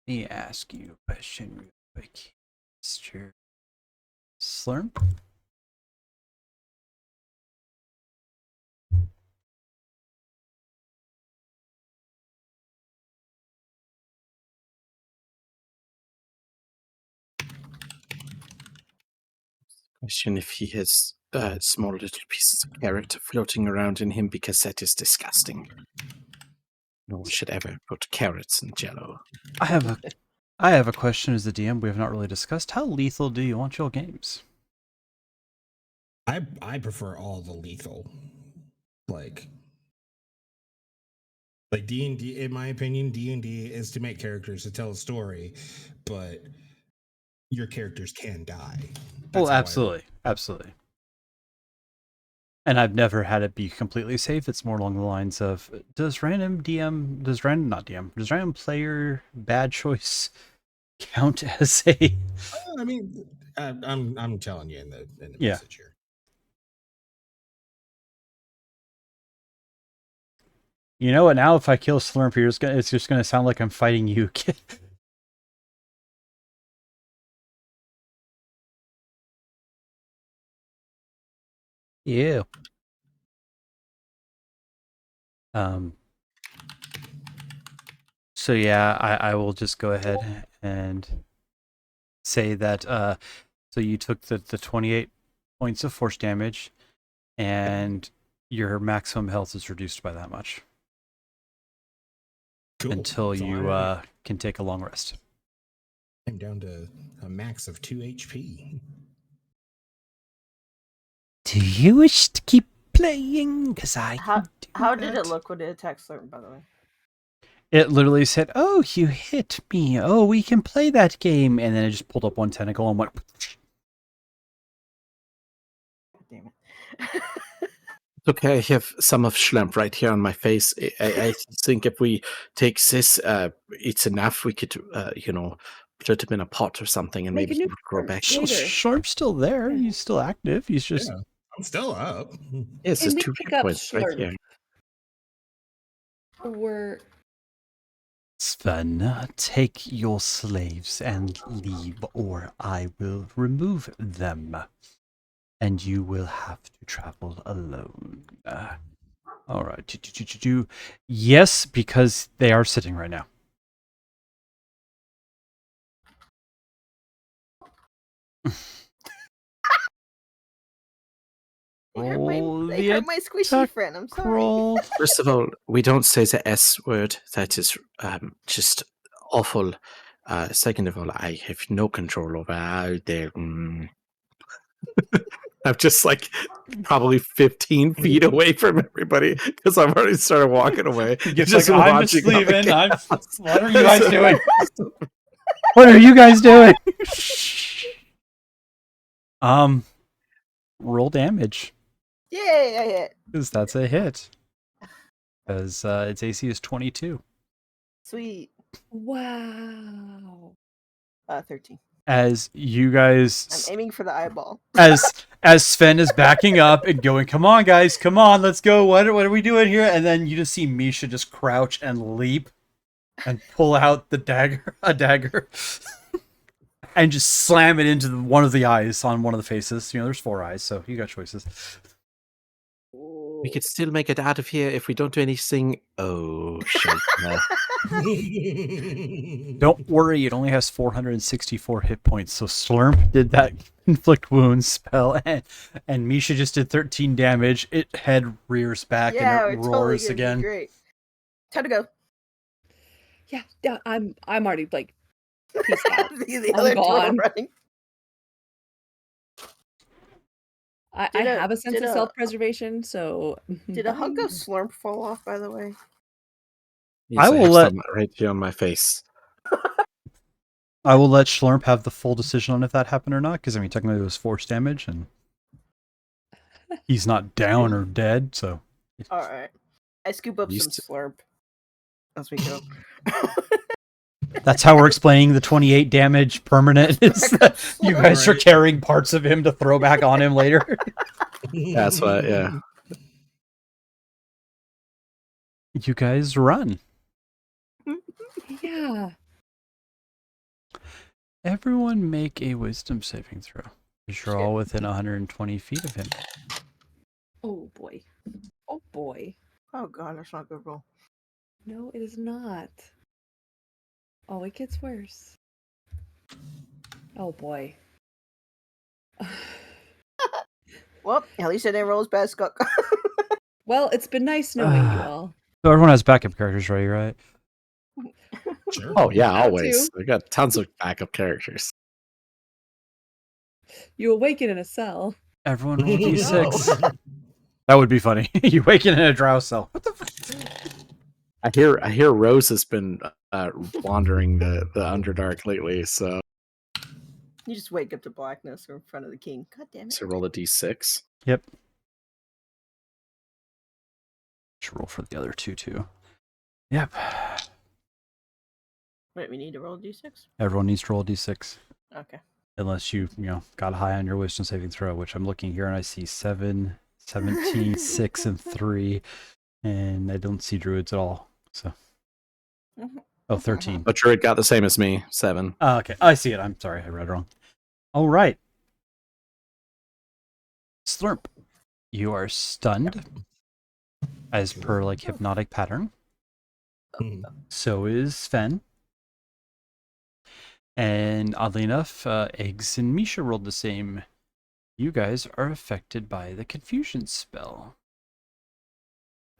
Let me ask you a question real quick. Mr. Slurm? Question if he has small little pieces of carrot floating around in him, because that is disgusting. No one should ever put carrots in jello. I have a question as the DM we have not really discussed. How lethal do you want your games? I prefer all the lethal, like D&D. In my opinion, D&D is to make characters to tell a story, but your characters can die. That's Oh, how I- absolutely, absolutely. And I've never had it be completely safe. It's more along the lines of does random player bad choice count as a I mean, I'm telling you in the Yeah. message here. You know what? Now, if I kill Slurm here, it's just gonna sound like I'm fighting you. Ew. So yeah, I will just go ahead and say that. So you took the 28 points of force damage, and your maximum health is reduced by that much Cool. until So you can take a long rest. I'm down to a max of 2 HP. Do you wish to keep playing? Because I How can do how did it that. look when it attacked Slurm, by the way? It literally said, "Oh, you hit me. Oh, we can play that game," and then it just pulled up one tentacle and went. Damn it. It's okay, I have some of Schlemp right here on my face. I think if we take this, it's enough. We could, put him in a pot or something, and Make a maybe he new would grow Slurp. back. Later. Sharp's still there. Yeah. He's still active. He's just Yeah, I'm still up. Yes, Can there's we 2 pick hit up points right Slurp? here. We're Sven, take your slaves and leave, or I will remove them, and you will have to travel alone. All right. Yes, because they are sitting right now. Roll They the hurt my squishy attack friend. I'm sorry. roll. First of all, we don't say the S word. That is just awful. Second of all, I have no control over how they're. I'm just like probably 15 feet away from everybody because I've already started walking away. It's Just like, I'm watching just on the leaving. chaos. What are you guys doing? What are you guys doing? Roll damage. Yay, I hit. Because that's a hit. Because its AC is 22. Sweet. wow. 13. As you guys, I'm aiming for the eyeball. as Sven is backing up and going, "Come on, guys, come on, let's go. What are we doing here?" And then you just see Misha just crouch and leap and pull out a dagger, and just slam it into one of the eyes on one of the faces. You know, there's 4 eyes, so you got choices. We could still make it out of here if we don't do anything. Oh, shit. No. Don't worry, it only has 464 hit points. So Slurm did that inflict wounds spell, and Misha just did 13 damage. It head rears back Yeah, and it we're totally roars gonna be again. great. Time to go. Yeah, I'm already like peace out. the I'm other two are gone. running. I Did a- have a sense did of a- self-preservation, so Did a hunk bye. of Slurp fall off, by the way? Yes, I will have let- some right here on my face. I will let Schlurp have the full decision on if that happened or not, because I mean technically it was force damage, and He's not down or dead, so All right. I scoop up some Used to- slurp as we go. that's how we're explaining the 28 damage permanent. Is that you guys are Right. carrying parts of him to throw back on him later. That's what, yeah. You guys run. Yeah. Everyone make a wisdom saving throw. Because you're Shit. all within 120 feet of him. Oh boy. Oh boy. Oh god, that's not a good roll. No, it is not. Oh, it gets worse. Oh boy. Well, at least I didn't roll as bad as Skunk. Well, it's been nice knowing you all. So everyone has backup characters ready, right? Sure. Oh yeah, Have always. to. We got tons of backup characters. You awaken in a cell. Everyone roll d6. That would be funny. You waken in a drow cell. What the fuck? I hear Rose has been wandering the Underdark lately, so You just wake up to blackness in front of the king. God damn it. so roll a d6. Yep. Should roll for the other two too. Yep. Wait, we need to roll a d6? Everyone needs to roll a d6. Okay. Unless you got high on your wisdom saving throw, which I'm looking here and I see 7, 17, 6, and 3. And I don't see druids at all. So. Mhm. Oh, 13. But Druid got the same as me, 7. Oh, okay. I see it. I'm sorry. I read wrong. All right. Slurp. You are stunned as per like hypnotic pattern. Mhm. So is Sven. And oddly enough, Eggs and Misha rolled the same. You guys are affected by the confusion spell.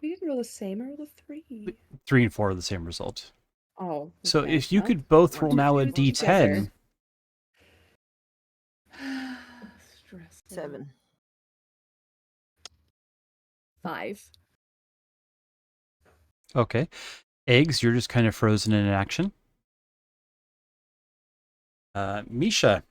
We didn't roll the same. I rolled a 3. 3 and 4 are the same result. Oh. So okay. if you Well, could both we're roll now a confused d10, together. Stressful. 7. 5. okay. Eggs, you're just kind of frozen in action. Misha,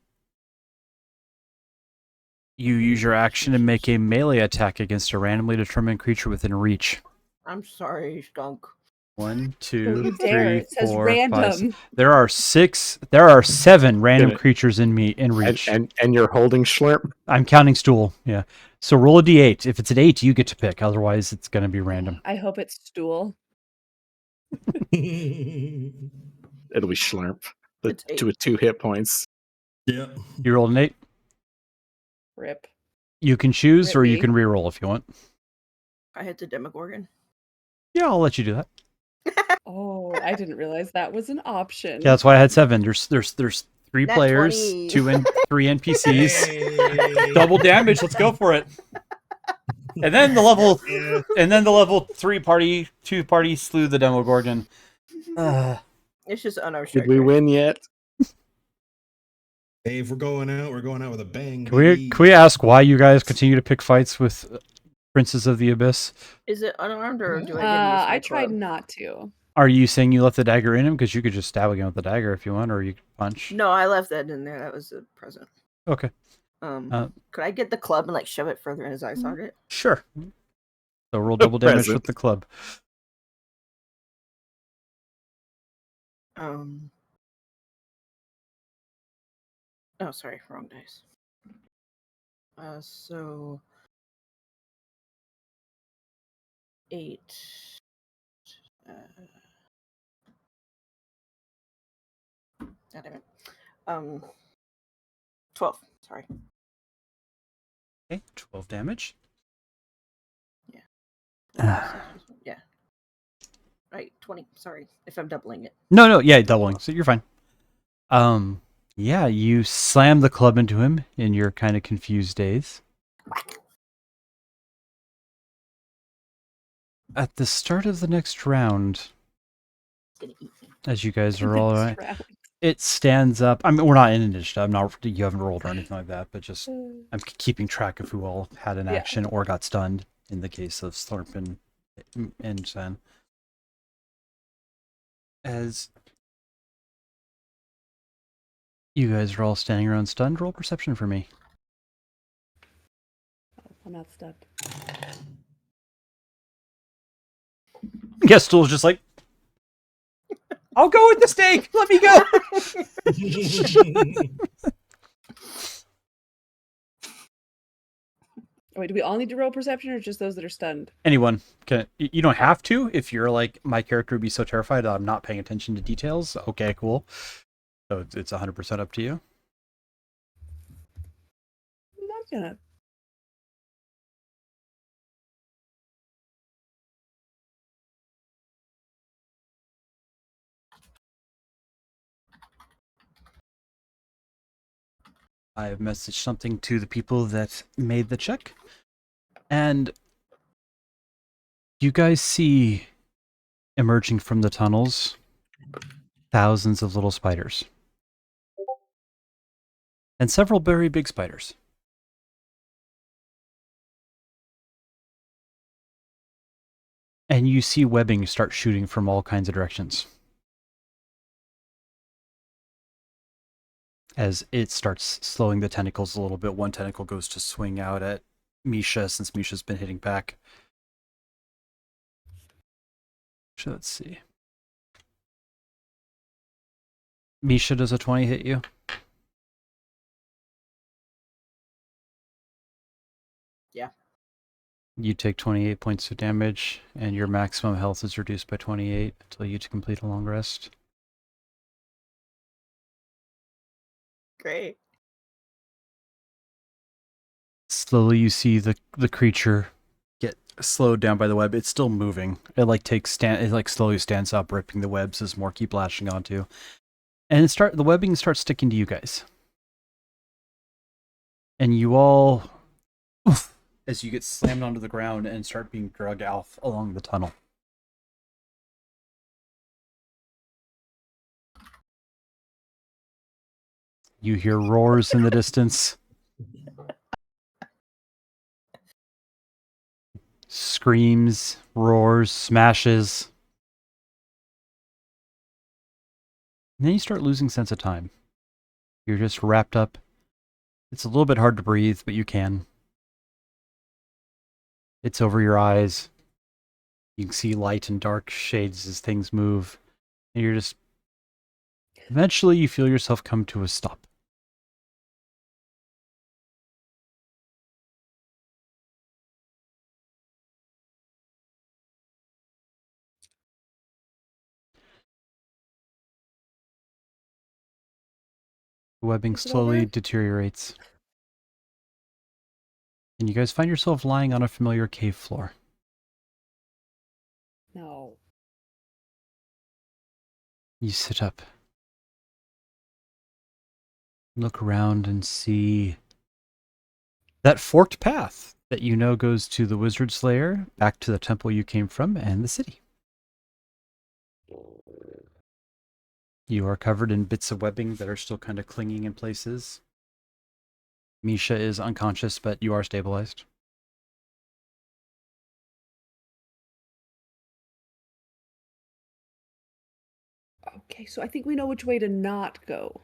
you use your action to make a melee attack against a randomly determined creature within reach. I'm sorry, Skunk. 1, Don't 2, you dare. 3, It says 4, 5. random. There are 7 random Good. creatures in reach. And you're holding Schlurp? I'm counting stool. Yeah. So roll a d8. If it's an 8, you get to pick. Otherwise, it's going to be random. I hope it's stool. It'll be Schlurp. It's 8. With 2 hit points. Yep. You rolled an 8. Rip. You can choose, or you Rippy. can re-roll if you want. I hit the Demogorgon. Yeah, I'll let you do that. Oh, I didn't realize that was an option. Yeah, that's why I had 7. There's 3 Nat players, 20. 3 NPCs. Hey. Double damage. Let's go for it. And then the level, Yeah. and then the level 2 party slew the Demogorgon. It's just on our Did we win yet? Hey, if we're going out with a bang. Can we ask why you guys continue to pick fights with Princes of the Abyss? Is it unarmed or do I get I used tried not to. Are you saying you left the dagger in him? Because you could just stab again with the dagger if you want, or you could punch. No, I left that in there. That was a present. Okay, Could I get the club and like shove it further in his eye socket? sure. So roll double damage Present. with the club. Oh, sorry, wrong dice. So 8. God damn it. 12. Sorry. Okay, 12 damage. Yeah. Right, 20. Sorry if I'm doubling it. No, yeah, doubling. So you're fine. Yeah, you slam the club into him in your kind of confused daze. At the start of the next round, It's gonna eat me. as you guys are all Next right, round. it stands up. I mean, we're not in initiative. I'm not. You haven't rolled or anything like that. But just I'm keeping track of who all had an Yeah. action or got stunned in the case of Slurp and Sen. As you guys are all standing around stunned, roll perception for me. I'm not stunned. Gestel's just like, I'll go with the stake. Let me go. Oh, wait, do we all need to roll perception or just those that are stunned? Anyone can. You don't have to if you're like, my character would be so terrified that I'm not paying attention to details. Okay, cool. So it's 100% up to you. I'm not gonna. I have messaged something to the people that made the check. And you guys see emerging from the tunnels thousands of little spiders. And several very big spiders. And you see webbing start shooting from all kinds of directions. As it starts slowing the tentacles a little bit, one tentacle goes to swing out at Misha since Misha's been hitting back. So let's see. Misha, does a 20 hit you? Yeah. You take 28 points of damage, and your maximum health is reduced by 28 until you complete a long rest. Great. Slowly you see the creature get slowed down by the web. It's still moving. It like slowly stands up, ripping the webs as more keep lashing onto. And the webbing starts sticking to you guys. And you all, as you get slammed onto the ground and start being dragged out along the tunnel. You hear roars in the distance. Screams, roars, smashes. And then you start losing sense of time. You're just wrapped up. It's a little bit hard to breathe, but you can. It's over your eyes. You can see light and dark shades as things move. And you're just... Eventually you feel yourself come to a stop. The webbing Is it slowly over? deteriorates. And you guys find yourself lying on a familiar cave floor. No. You sit up. Look around and see that forked path that you know goes to the Wizard's Lair, back to the temple you came from, and the city. You are covered in bits of webbing that are still kind of clinging in places. Misha is unconscious, but you are stabilized. Okay, so I think we know which way to not go.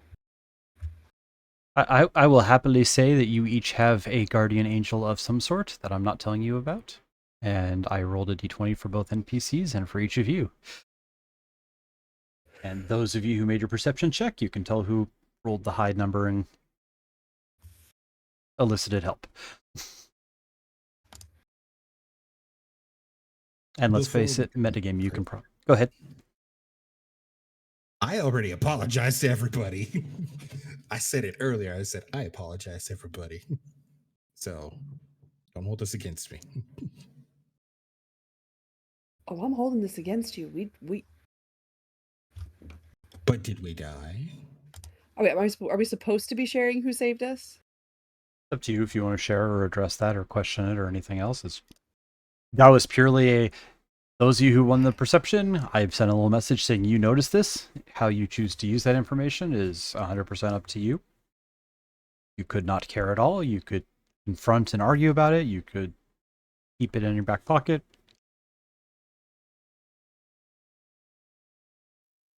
I will happily say that you each have a guardian angel of some sort that I'm not telling you about. And I rolled a d20 for both NPCs and for each of you. And those of you who made your perception check, you can tell who rolled the high number and elicited help. And let's face it, metagame, you can go ahead. I already apologized to everybody. I said it earlier. I said, I apologize to everybody. So don't hold this against me. Oh, I'm holding this against you. We. But did we die? Are we supposed to be sharing who saved us? Up to you if you want to share or address that or question it or anything else. That was purely those of you who won the perception, I've sent a little message saying you noticed this. How you choose to use that information is 100% up to you. You could not care at all. You could confront and argue about it. You could keep it in your back pocket.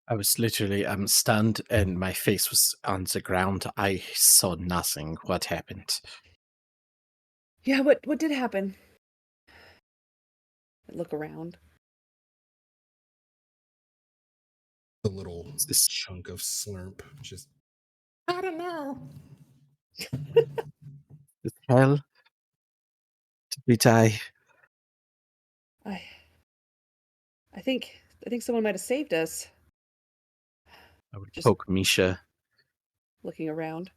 I was literally stunned and my face was on the ground. I saw nothing. What happened? Yeah, what did happen? I look around. The little This- chunk of slurp just I don't know. The hell did we die? I I think someone might have saved us. I would Just poke Misha. looking around.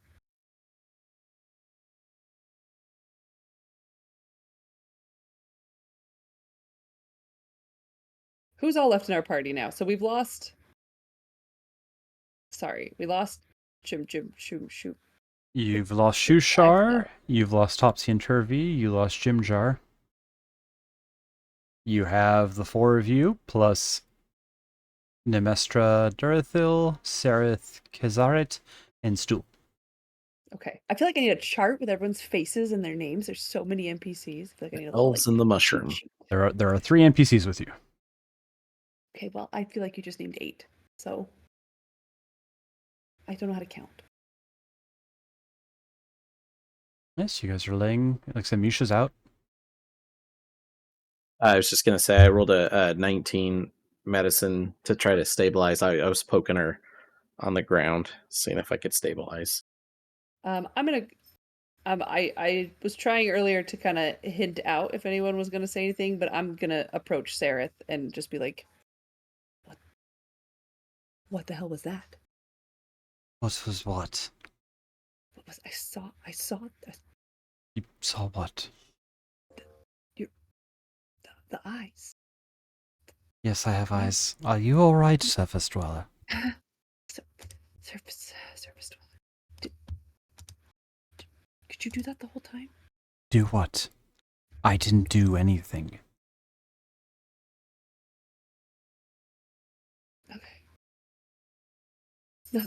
Who's all left in our party now? So we've lost. Sorry, we lost Jim Shoot. You've lost Five Shushar, now. you've lost Topsy and Turvy, you lost Jim Jar. You have the four of you, plus Nemestra Durathil, Sereth Kezaret, and Stool. Okay, I feel like I need a chart with everyone's faces and their names. There's so many NPCs. I feel like I need a little Elves and the cheat mushroom. sheet. There are 3 NPCs with you. Okay, well, I feel like you just named 8, so I don't know how to count. Yes, you guys are laying. Like I said, Misha's out. I was just gonna say I rolled a 19 medicine to try to stabilize. I was poking her on the ground, seeing if I could stabilize. I'm gonna. I was trying earlier to kind of hint out if anyone was gonna say anything, but I'm gonna approach Sareth and just be like, "What the hell was that? What was what? What was I saw? You saw what? The eyes. Yes, I have eyes. Are you alright, Surface Dweller? Surface dweller. Could you do that the whole time? Do what? I didn't do anything. Okay. No,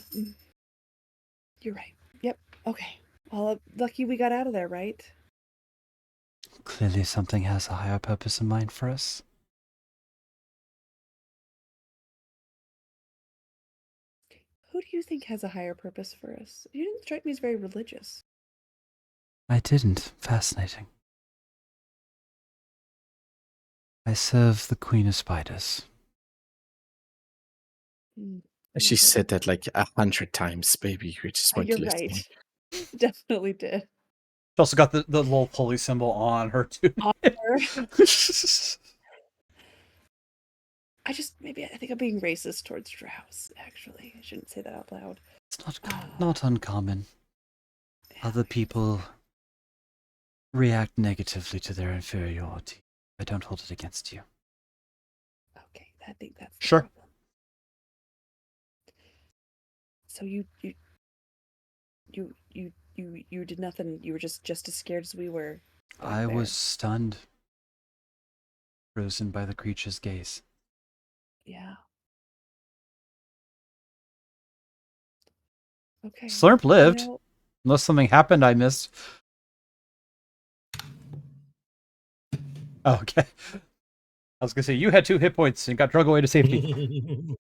you're right. Yep. Okay. Well, lucky we got out of there, right? Clearly something has a higher purpose in mind for us. Who do you think has a higher purpose for us? You didn't strike me as very religious. I didn't. Fascinating. I serve the Queen of Spiders. She said that like 100 times, baby. You just weren't You're listening. right. Definitely did. She also got the little pulley symbol on her too. On her. I think I'm being racist towards Strauss, actually. I shouldn't say that out loud. It's not uncommon. Other people react negatively to their inferiority. I don't hold it against you. Okay, I think that's the Sure. problem. So you did nothing. You were just as scared as we were. I was stunned, frozen by the creature's gaze. Yeah. Okay. Slurp lived, You know, unless something happened I missed. Oh, okay. I was gonna say you had 2 hit points and got drug away to safety.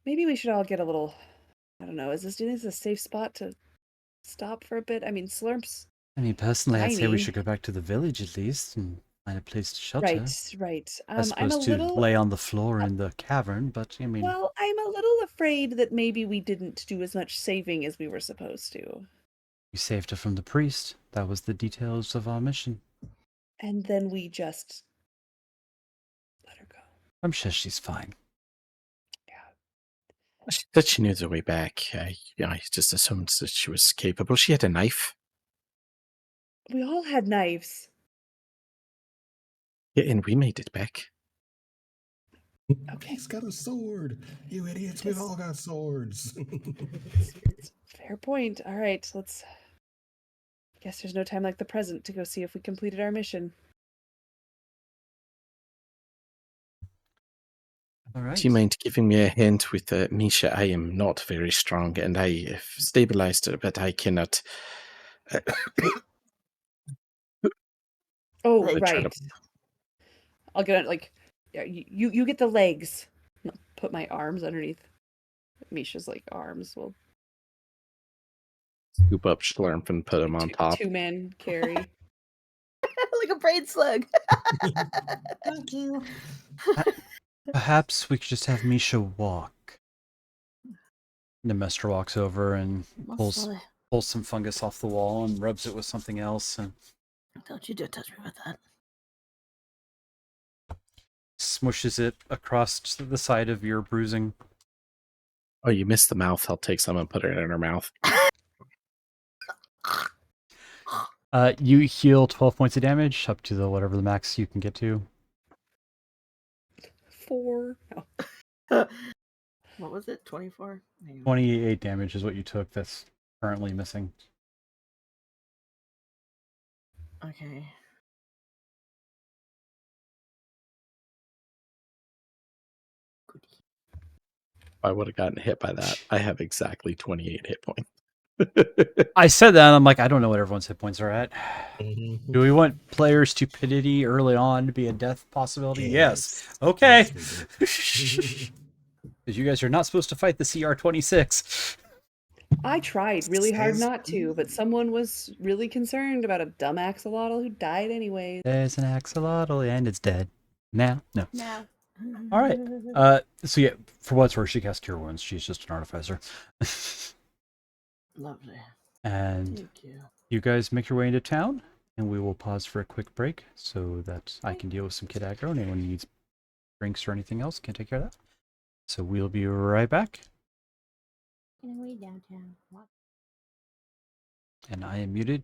maybe we should all get a little. I don't know. Do you think this is a safe spot to stop for a bit? I mean, Slurp's I mean, personally, I'd say we tiny. should go back to the village at least and find a place to shelter. Right. As I'm a opposed to little. lay on the floor in the cavern, but I mean, Well, I'm a little afraid that maybe we didn't do as much saving as we were supposed to. we saved her from the priest. That was the details of our mission. And then we just let her go. I'm sure she's fine. Yeah. She said she knew the way back. I just assumed that she was capable. She had a knife. We all had knives. Yeah, and we made it back. Okay. He's got a sword. You idiots, we've all got swords. It's a fair point. All right, let's. Guess there's no time like the present to go see if we completed our mission. All right. Do you mind giving me a hint with Misha? I am not very strong, and I have stabilized her, but I cannot. Oh, I try to- right. I'll get it. Like, yeah, you get the legs. I'll put my arms underneath Misha's like arms. We'll Scoop up Schlurp and put him on top. Two-man carry. Like a brain slug. Thank you. Perhaps we could just have Misha walk. Nemestra walks over and pulls Mostly. pulls some fungus off the wall and rubs it with something else and Don't you dare touch me with that. smushes it across to the side of your bruising. Oh, you missed the mouth. I'll take some and put it in her mouth. You heal 12 points of damage up to the whatever the max you can get to. 4. No. What was it? 24? 28 damage is what you took. That's currently missing. Okay. Goody. I would have gotten hit by that. I have exactly 28 hit points. I said that and I'm like, I don't know what everyone's hit points are at. Mhm. Do we want player stupidity early on to be a death possibility? Yes. Okay. Yes, we do. Because you guys are not supposed to fight the CR26. I tried really hard Says not to, but someone was really concerned about a dumb axolotl who died anyway. There's an axolotl and it's dead. Now? No. No. All right. So yeah, for what's worth, she casts Cure Wounds. She's just an artificer. Lovely. And Thank you. you guys make your way into town, and we will pause for a quick break so that I can deal with some kid aggro. And anyone who needs drinks or anything else can take care of that. So we'll be right back. Getting way downtown. What? And I am muted.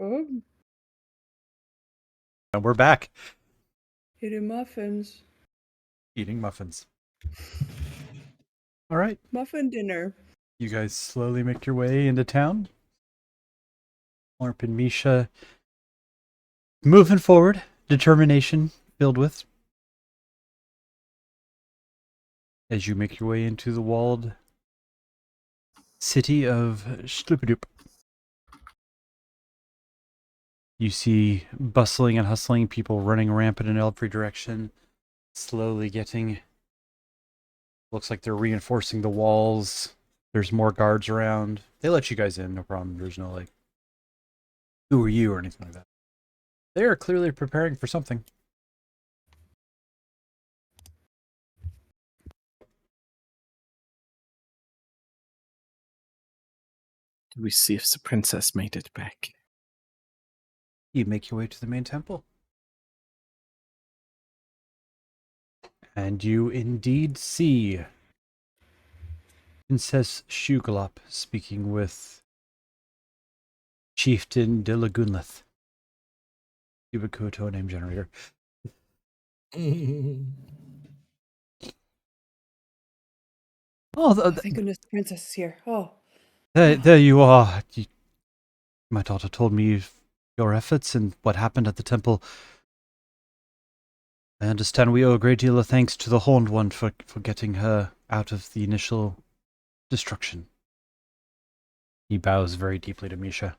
Oh, And we're back eating muffins. eating muffins. All right, Muffin dinner. you guys slowly make your way into town. Orp and Misha moving forward, determination filled with. As you make your way into the walled city of Shloopadoop. You see bustling and hustling people running rampant in every direction, slowly getting. Looks like they're reinforcing the walls. There's more guards around. They let you guys in, no problem. There's no like, who are you or anything like that. They are clearly preparing for something. Do we see if the princess made it back? You make your way to the main temple. And you indeed see Princess Shugalop speaking with Chieftain Dilagunlith. Ubiquito name generator. Oh, Oh, thank goodness the princess is here. Oh. there you are. My daughter told me your efforts and what happened at the temple. I understand we owe a great deal of thanks to the Horned One for getting her out of the initial destruction. He bows very deeply to Misha.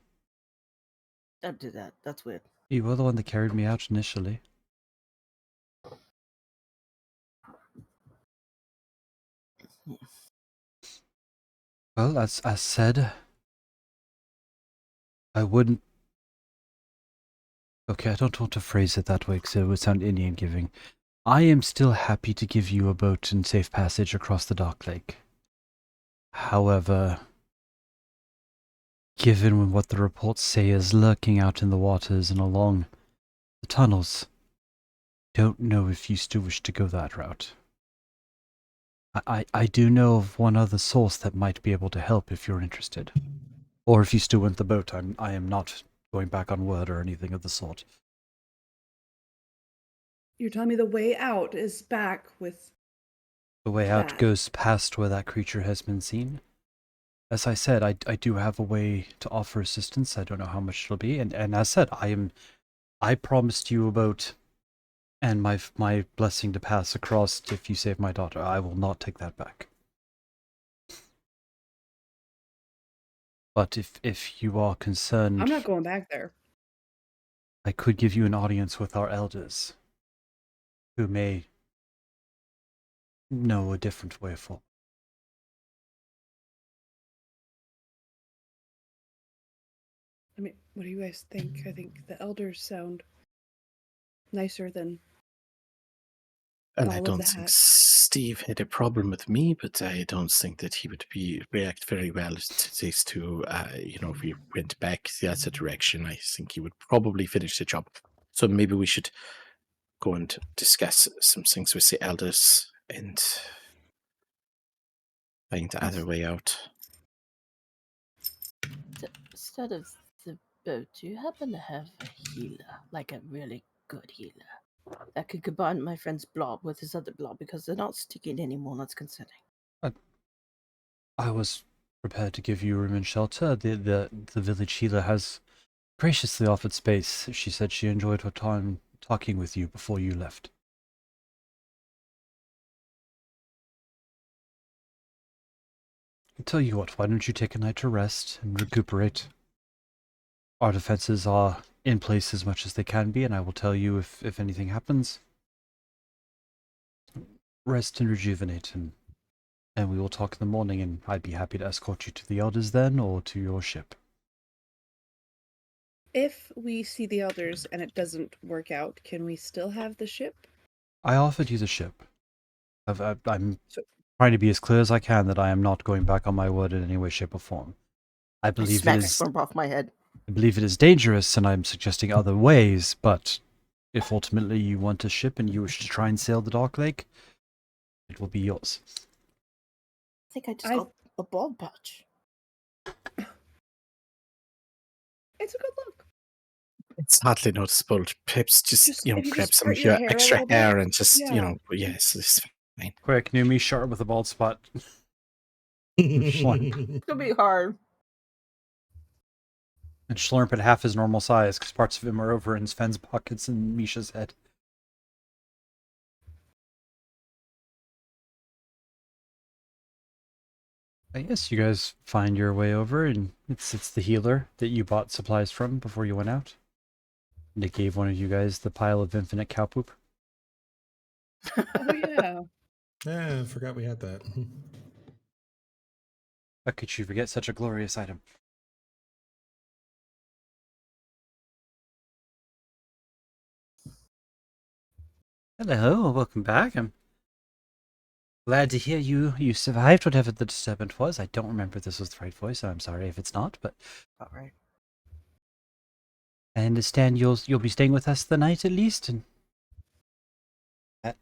Don't do that. That's weird. You were the one that carried me out initially. Well, as said, I wouldn't... Okay, I don't want to phrase it that way because it would sound Indian giving. I am still happy to give you a boat and safe passage across the Dark Lake. However, given what the reports say is lurking out in the waters and along the tunnels, don't know if you still wish to go that route. I do know of one other source that might be able to help if you're interested. Or if you still want the boat, I am not going back on word or anything of the sort. You're telling me the way out is back with The way out that. goes past where that creature has been seen. As I said, I do have a way to offer assistance. I don't know how much it'll be, and as said, I promised you a boat and my blessing to pass across if you save my daughter. I will not take that back. But if you are concerned, I'm not going back there. I could give you an audience with our elders, who may know a different way forward. I mean, what do you guys think? I think the elders sound nicer than And I all of don't think that. Steve had a problem with me, but I don't think that he would react very well to this. If we went back the other direction, I think he would probably finish the job. So maybe we should go and discuss some things with the elders and find the other way out. Instead of the boat, do you happen to have a healer? Like a really good healer? That could combine my friend's blob with his other blob because they're not sticking anymore, that's concerning. I was prepared to give you room and shelter. The village healer has graciously offered space. She said she enjoyed her time talking with you before you left. I tell you what, why don't you take a night to rest and recuperate? Our defenses are in place as much as they can be, and I will tell you if anything happens. Rest and rejuvenate, and we will talk in the morning, and I'd be happy to escort you to the elders then, or to your ship. If we see the elders and it doesn't work out, can we still have the ship? I offered you the ship. I'm So- trying to be as clear as I can that I am not going back on my word in any way, shape, or form. I believe Smack it a is. swimp off my head. I believe it is dangerous, and I'm suggesting other ways. But if ultimately you want a ship and you wish to try and sail the Dark Lake, it will be yours. I think I just I- got a bald patch. It's a good look. It's hardly noticeable. Perhaps just, Just you know, if you grab just some part of your your hair a extra little bit. hair and just, you Yeah. know, yes, it's fine. Quick, new me Sharp with a bald spot. Schlump. It's gonna be hard. And Schlurp at half his normal size because parts of him are over in Sven's pockets and Misha's head. I guess you guys find your way over, and it's the healer that you bought supplies from before you went out. And it gave one of you guys the pile of infinite cow poop. Oh yeah. Yeah, I forgot we had that. How could you forget such a glorious item? Hello, welcome back. I'm glad to hear you survived whatever the disturbance was. I don't remember if this was the right voice, so I'm sorry if it's not, but All right. I understand you'll be staying with us the night at least, and that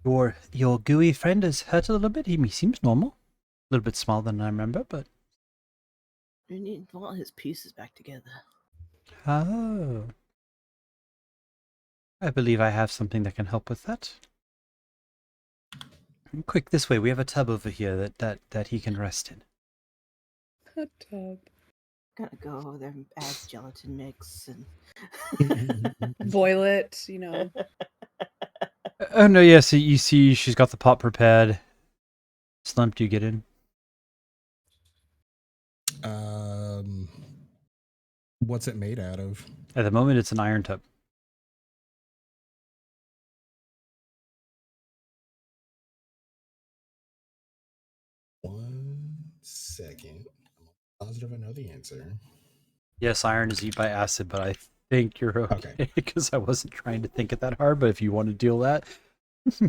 your gooey friend is hurt a little bit. He seems normal, a little bit smaller than I remember, but We need all his pieces back together. oh, I believe I have something that can help with that. Quick, this way. We have a tub over here that he can rest in. A tub. Gotta go over there and add gelatin mix and Boil it, you know. Oh no, yeah. So you see, she's got the pot prepared. Slump, do you get in? What's it made out of? At the moment, it's an iron tub. One second. I'm positive I know the answer. Yes, iron is heat by acid, but I think you're okay Okay. because I wasn't trying to think it that hard. But if you want to deal that,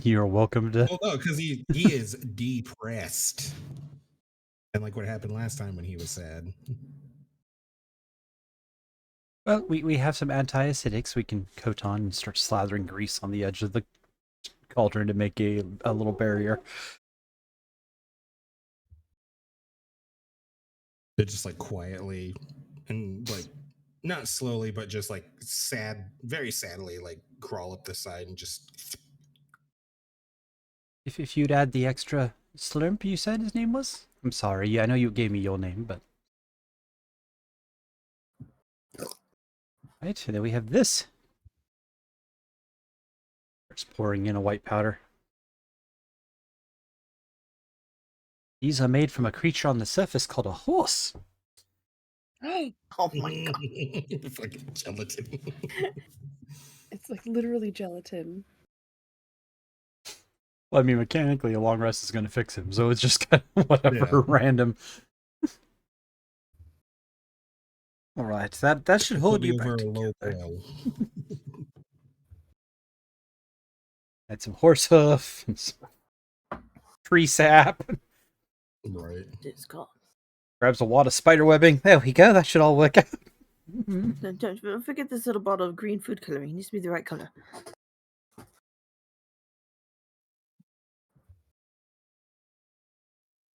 you're welcome to. Well, no, because he is depressed. And like what happened last time when he was sad. Well, we have some anti-acidics we can coat on and start slathering grease on the edge of the cauldron to make a little barrier. They just like quietly and like not slowly, but just like very sadly, like crawl up the side and just. If you'd add the extra slurp, you said his name was? I'm sorry. Yeah, I know you gave me your name, but right. And then we have this. It's pouring in a white powder. These are made from a creature on the surface called a horse. oh my god. Fucking gelatin. It's like literally gelatin. Well, I mean, mechanically, a long rest is going to fix him, so it's just kind of whatever, Yeah. random. All right, that should hold Put you me back over a low together. boil. Add some horse hoof and some tree sap. Right. It's gone. Grabs a wad of spider webbing. There we go. That should all work out. Don't forget this little bottle of green food coloring. It needs to be the right color.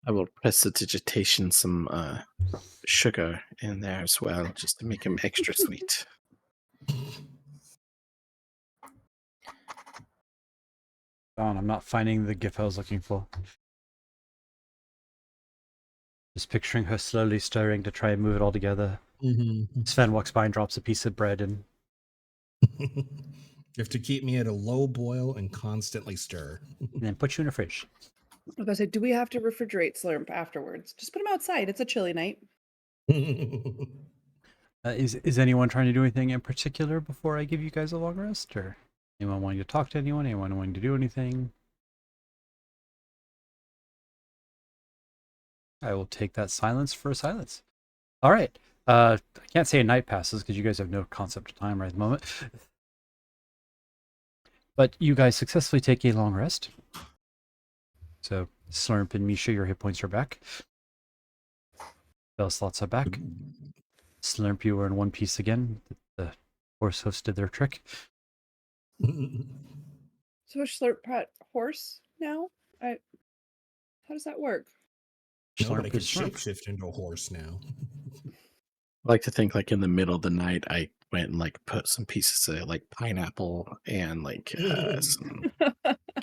I will prestidigitation some sugar in there as well, just to make him extra sweet. Don, I'm not finding the gif I was looking for. Just picturing her slowly stirring to try and move it all together. Mm-hmm. Sven walks by and drops a piece of bread and You have to keep me at a low boil and constantly stir. then puts you in a fridge. I was gonna say, do we have to refrigerate Slurp afterwards? Just put him outside. It's a chilly night. Is anyone trying to do anything in particular before I give you guys a long rest? Or anyone wanting to talk to anyone? Anyone wanting to do anything? I will take that silence for a silence. All right. I can't say a night passes because you guys have no concept of time right at the moment. But you guys successfully take a long rest. So Slurp and Misha, your hit points are back. Spell slots are back. Slurp, you were in one piece again. The horse hoofs did their trick. So a Slurp pet horse now? How does that work? No, but I Slurp could is Slurp. shapeshift into a horse now. I like to think, like in the middle of the night, I went and like put some pieces of like pineapple and like some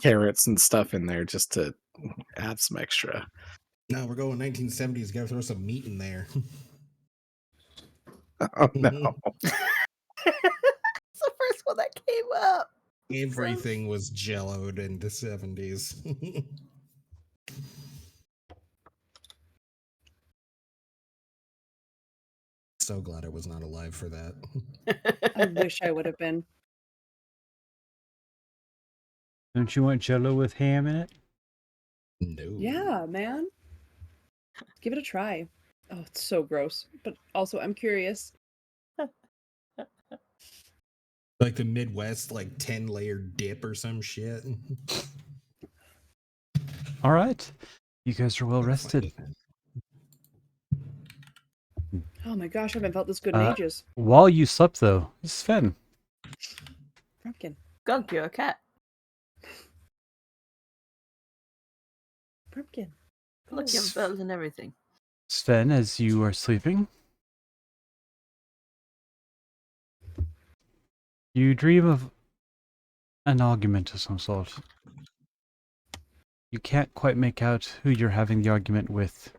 carrots and stuff in there just to add some extra. No, we're going 1970s. Gotta throw some meat in there. Oh no. It's the first one that came up. Everything was jelloed in the 70s. So glad I was not alive for that. I wish I would have been. Don't you want Jello with ham in it? No. Yeah, man. Give it a try. Oh, it's so gross. But also, I'm curious. Like the Midwest, like 10-layer dip or some shit. All right. You guys are well rested. Oh my gosh, I haven't felt this good in ages. While you slept, though, Sven, Pumpkin. Gunk, you're a cat. Pumpkin. Look, you have bells and everything. Sven, as you are sleeping, you dream of an argument of some sort. You can't quite make out who you're having the argument with.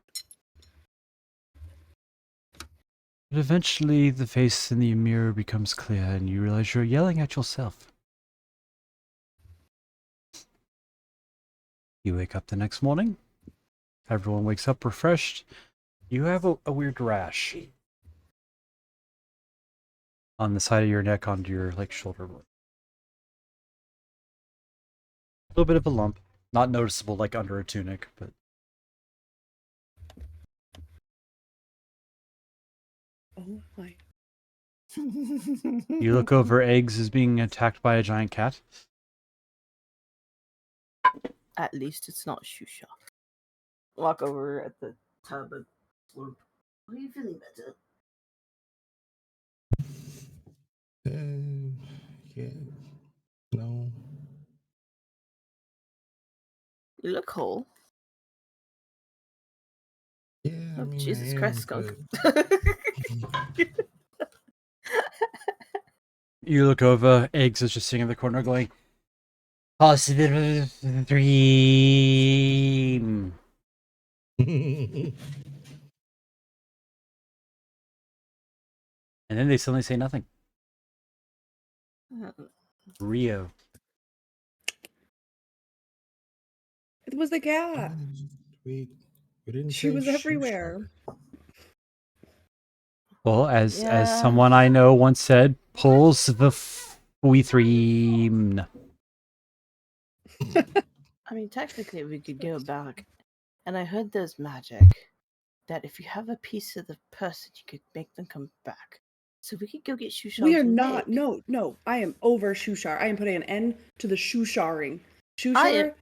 But eventually, the face in the mirror becomes clear, and you realize you're yelling at yourself. You wake up the next morning. Everyone wakes up refreshed. You have a weird rash on the side of your neck, onto your shoulder. A little bit of a lump, not noticeable like under a tunic, but Oh my. you look over. Eggs is being attacked by a giant cat. At least it's not Shusha. Walk over at the tub and slurp. Are you feeling better? Yeah. No. You look whole. Yeah, I Oh, mean, Jesus I am, Christ, Skunk. but- You look over. Eggs is just sitting in the corner, going, "Possible dream." And then they suddenly say nothing. Rio. It was the cat. we didn't. She say was shoe everywhere. shop. Well, as Yeah. someone I know once said, pulls the we three. I mean, technically, we could go back. And I heard there's magic that if you have a piece of the person, you could make them come back. So we could go get Shushar's We are not. leg. No. I am over Shushar. I am putting an end to the Shusharing. Shushar.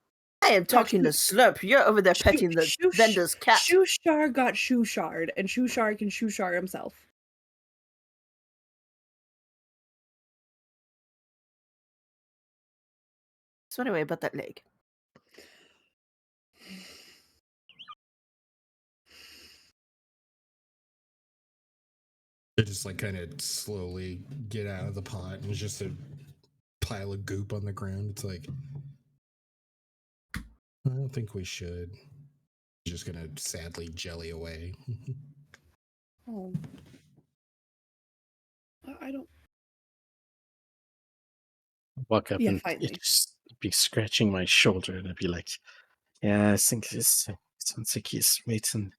I am talking to Slurp. You're over there petting the vendor's cat. Shushar got Shushared, and Shushar can Shushar himself. So anyway, about that leg. They just kind of slowly get out of the pot, and it's just a pile of goop on the ground. It's like, I don't think we should. Just gonna sadly jelly away. Oh. I don't. Walk up Yeah, and finally. just be scratching my shoulder, and I'd be like, "Yeah, I think this sounds like he's waiting.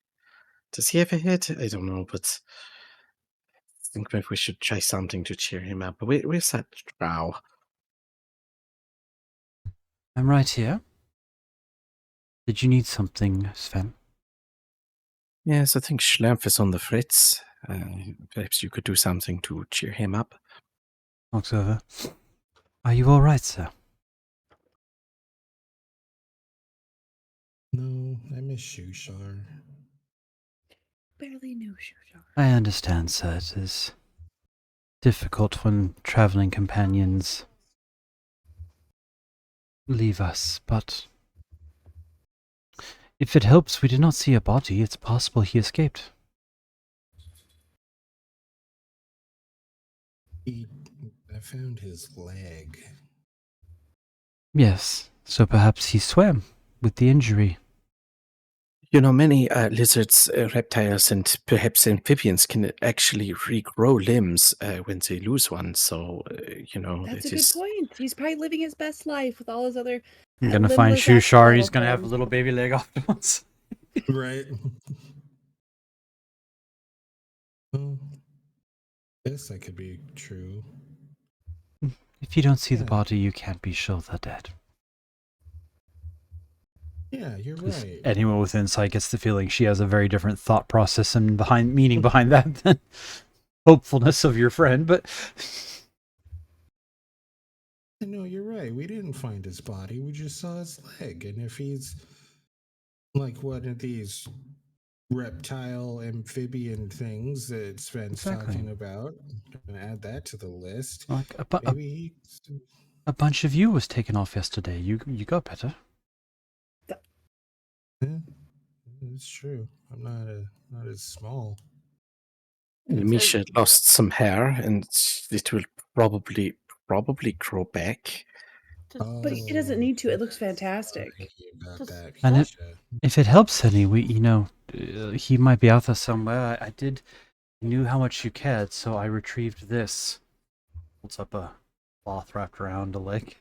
Does he have a head? I don't know, but I think maybe we should try something to cheer him up. But where's that drow?" I'm right here. Did you need something, Sven? Yes, I think Schlemf is on the fritz. Perhaps you could do something to cheer him up. Walks over. Are you all right, sir? No, I miss Shushar. Barely knew Shushar. I understand, sir. It is difficult when traveling companions leave us, but if it helps, we did not see a body. It's possible he escaped. found his leg. Yes, so perhaps he swam with the injury. You know, many lizards, reptiles, and perhaps amphibians can actually regrow limbs when they lose one. So, That's it a good is. point. He's probably living his best life with all his other I'm gonna find limbless Shushar. He's axolotl gonna have a friends. little baby leg afterwards. Right. Well, this that could be true. If you don't see the Yeah. body, you can't be sure they're dead. Yeah, you're 'Cause right. anyone with insight gets the feeling she has a very different thought process and meaning behind that than hopefulness of your friend. But No, you're right. We didn't find his body. We just saw his leg. And if he's like one of these reptile amphibian things that Sven's Exactly. talking about, gonna add that to the list. Like Maybe a bunch of you was taken off yesterday. You got better. yeah, it's true. I'm not as small. Misha lost some hair, and it will probably grow back. But it doesn't need to. It looks Sorry fantastic. about Does that. And that- Misha. If it helps any, he might be out there somewhere. I knew how much you cared, so I retrieved this. Holds up a cloth wrapped around a leg.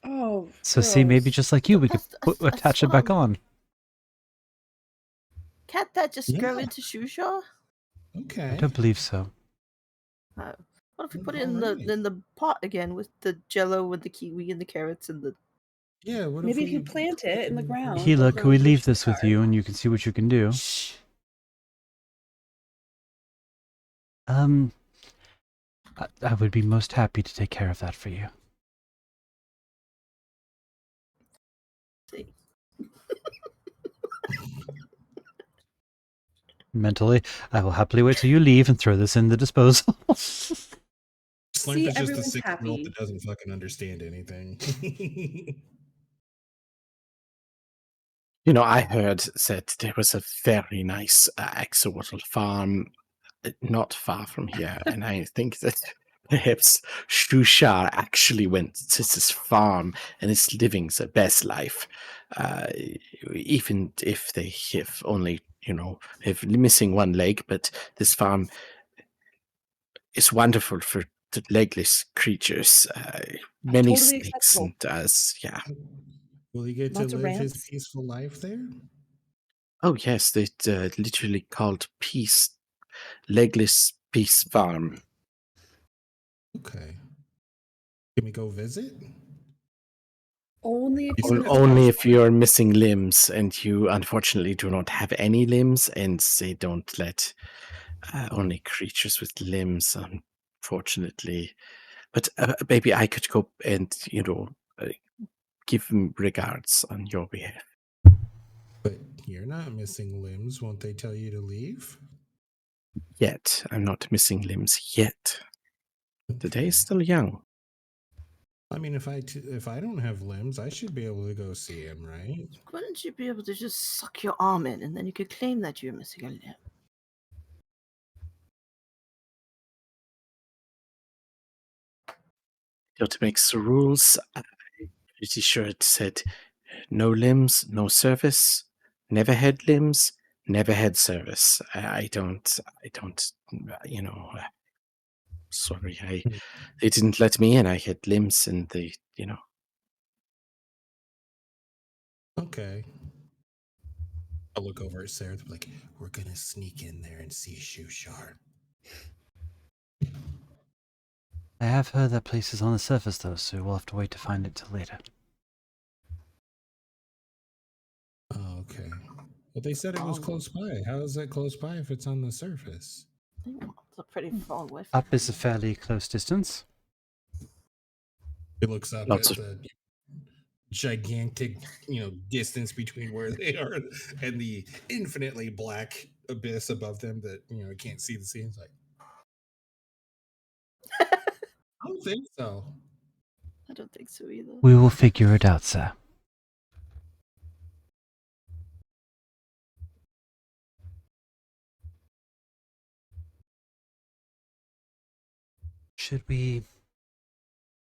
Oh, So see, maybe gross. just like you, we could That's attach it what back I'm- on. Can't that just grow Yeah. into Shushar? Okay. I don't believe so. What if we put it Alright. in the pot again with the jello, with the kiwi and the carrots and the? Yeah, what Maybe if if you plant it in the ground. Gila, it'll can we grow leave into this with Shushar. you and you can see what you can do? Shh. I would be most happy to take care of that for you. See. Mentally, I will happily wait till you leave and throw this in the disposal. Slurp See, is just a everyone's 6-year-old happy. that doesn't fucking understand anything. You know, I heard that there was a very nice axolotl farm not far from here, and I think that perhaps Shushar actually went to this farm and is living the best life, even if they have only, have missing one leg. But this farm is wonderful for the legless creatures, many Totally snakes, acceptable. and yeah. Will he get Lots to of live his rants. peaceful life there? Oh yes, they literally called Legless Peace Farm. Okay. Can we go visit? Only if He's you gonna- Only if you're missing limbs, and you unfortunately do not have any limbs, and they don't let only creatures with limbs, unfortunately. But maybe I could go and give him regards on your behalf. But you're not missing limbs. Won't they tell you to leave? Yet I'm not missing limbs yet. The day is still young. I mean, if I don't have limbs, I should be able to go see him, right? Wouldn't you be able to just suck your arm in and then you could claim that you're missing a limb? To make the rules, I'm pretty sure it said no limbs, no service. Never had limbs, never had service. I don't. Sorry, they didn't let me in. I had limbs, and Okay. I'll look over at Sarah. They're like, we're gonna sneak in there and see Shushar. I have heard that place is on the surface, though, so we'll have to wait to find it till later. Oh, okay. But they said it was close by. How is that close by if it's on the surface? It's a pretty far away. Up is a fairly close distance. It looks up Lots at the gigantic, distance between where they are and the infinitely black abyss above them that, can't see the scenes. Like, I don't think so. I don't think so either. We will figure it out, sir. Should we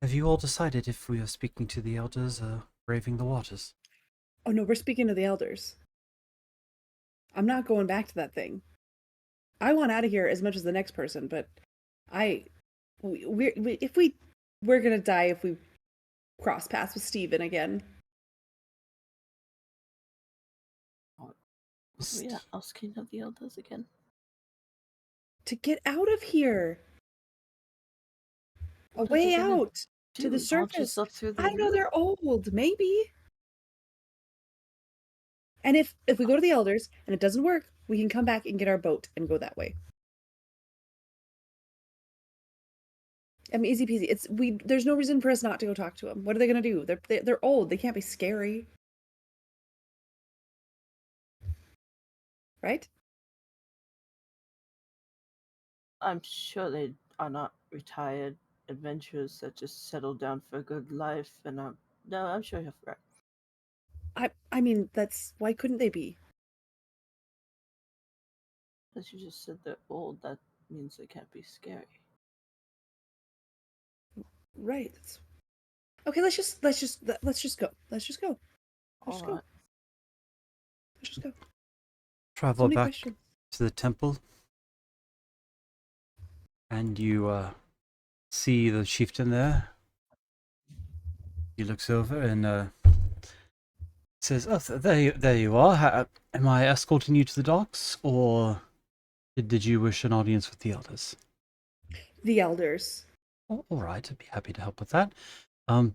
Have you all decided if we are speaking to the elders or braving the waters? Oh no, we're speaking to the elders. I'm not going back to that thing. I want out of here as much as the next person, but we're gonna die if we cross paths with Steven again. We are asking of the elders again. To get out of here. A What are way they gonna out to the do, launch us surface. up through the I don't know, roof? they're old, maybe. And if we go to the elders and it doesn't work, we can come back and get our boat and go that way. I mean, easy peasy. There's no reason for us not to go talk to them. What are they gonna do? They're old. They can't be scary, right? I'm sure they are not retired adventurers that just settled down for a good life. And no, I'm sure you're right. I mean, that's why couldn't they be? As you just said, they're old. That means they can't be scary. Right. Okay, let's just go. Let's just go. Let's just go. All right. Let's just go. Travel many back questions. to the temple, and you see the chieftain there. He looks over and says, "Oh, there you are. Am I escorting you to the docks, or did you wish an audience with the elders?" The elders. Oh, all right, I'd be happy to help with that. And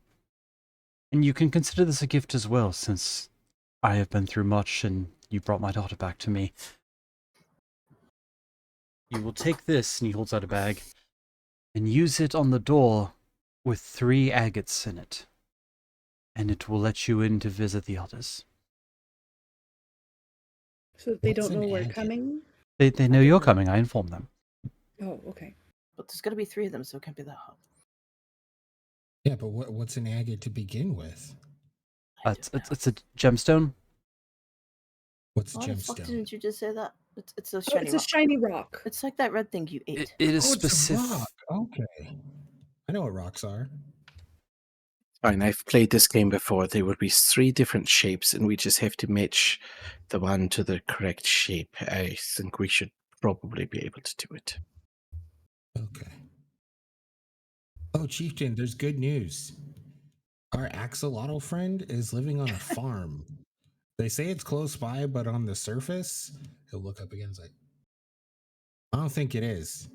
you can consider this a gift as well, since I have been through much, and you brought my daughter back to me. You will take this, and he holds out a bag, and use it on the door with 3 agates in it, and it will let you in to visit the elders. So they What's don't know an we're agate? coming? They know you're know. coming. I informed them. Oh, okay. But there's gonna be 3 of them, so it can't be that hard. Yeah, but what's an agate to begin with? I It's don't know. it's a gemstone. What's a Why the fuck gemstone? didn't you just say that? It's a Oh, shiny it's a rock. shiny rock. It's like that red thing you ate. It is Oh, it's a specific. rock. Okay. I know what rocks are. Fine, I've played this game before. There would be 3 different shapes, and we just have to match the one to the correct shape. I think we should probably be able to do it. Okay. Oh, Chieftain, there's good news. Our axolotl friend is living on a farm. They say it's close by, but on the surface, he'll look up again and is like, I don't think it is.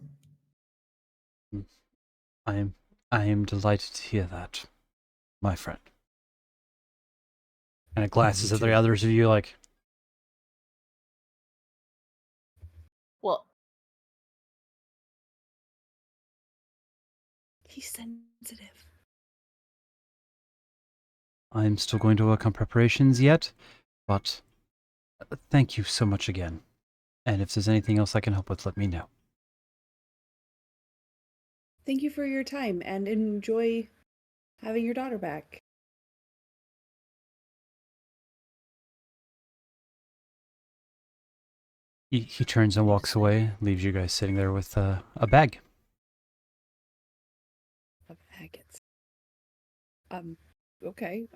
I am delighted to hear that, my friend. And it glances me at the too. others of you like, Well, He's sensitive. I'm still going to work on preparations yet, but thank you so much again. And if there's anything else I can help with, let me know. Thank you for your time and enjoy having your daughter back. He turns and walks away, leaves you guys sitting there with a bag. Of agates. Okay.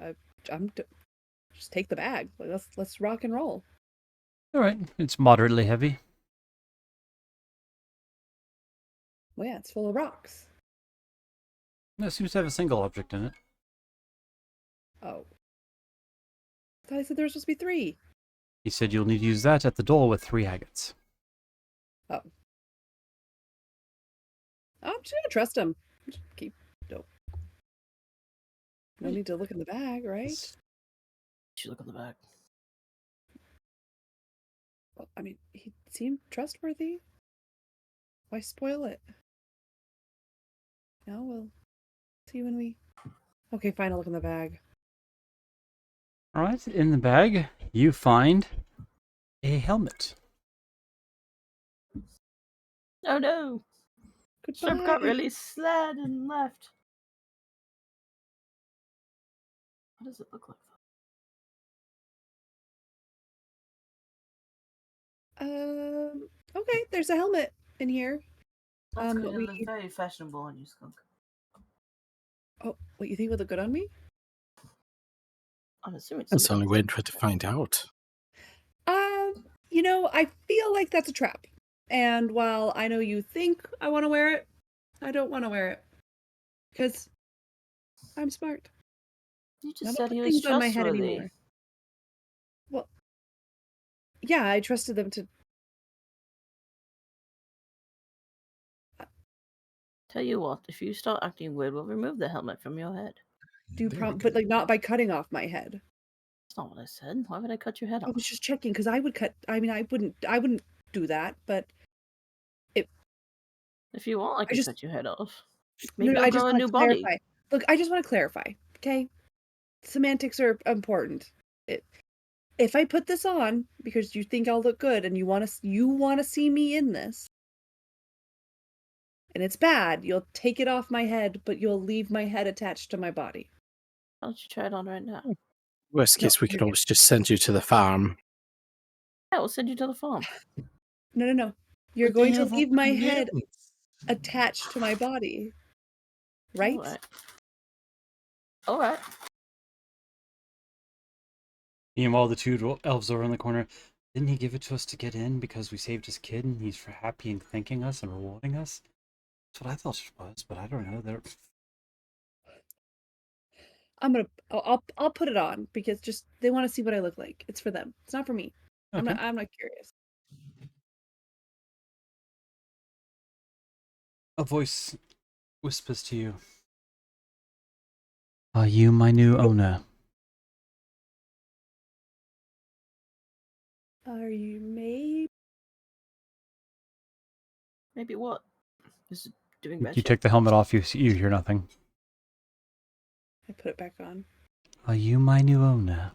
Just take the bag. Let's rock and roll. All right, it's moderately heavy. Well, yeah, it's full of rocks. It seems to have a single object in it. Oh. I thought I said there was supposed to be 3. He said you'll need to use that at the door with 3 agates. Oh. I'm just gonna trust him. Just keep no need to look in the bag, right? It's- you should look on the back. Well, I mean, he seemed trustworthy. Why spoil it? No, we'll see when we. Okay, fine. I'll look in the bag. All right, in the bag, you find a helmet. Oh no! Goodbye. Shrimp got really sad and left. What does it look like? Okay. There's a helmet in here. That's good. It we looks very fashionable on you, Skunk. Oh, what, you think would look good on me? I'm assuming That's the somebody only else way to find out. You know, I feel like that's a trap. And while I know you think I want to wear it, I don't want to wear it. Because I'm smart. You I just don't said he put was things on my head trustworthy. anymore. Well, yeah, I trusted them to. Tell you what, if you start acting weird, we'll remove the helmet from your head. But like not by cutting off my head. That's not what I said. Why would I cut your head I off? was just checking because I would cut. I mean, I wouldn't do that. But If you want, I can just- cut your head off. no, Maybe no, you'll I just grow a want new to body. clarify. Look, I just want to clarify. Okay, semantics are important. If I put this on because you think I'll look good and you want to see me in this, and it's bad, you'll take it off my head, but you'll leave my head attached to my body. Why don't you try it on right now? Worst No, case, we could you're good. always just send you to the farm. Yeah, we'll send you to the farm. No. You're But they going to have all leave the my head limbs. attached to my body. Right? All right. Meanwhile, the two elves over in the corner. Didn't he give it to us to get in because we saved his kid and he's for happy and thanking us and rewarding us? That's what I thought it was, but I don't know. They're... I'll put it on because just they want to see what I look like. It's for them. It's not for me. Okay. I'm not curious. A voice whispers to you. Are you my new owner? Are you maybe? Maybe what? Is it doing You bad shit? take the helmet off, you hear nothing. I put it back on. Are you my new owner?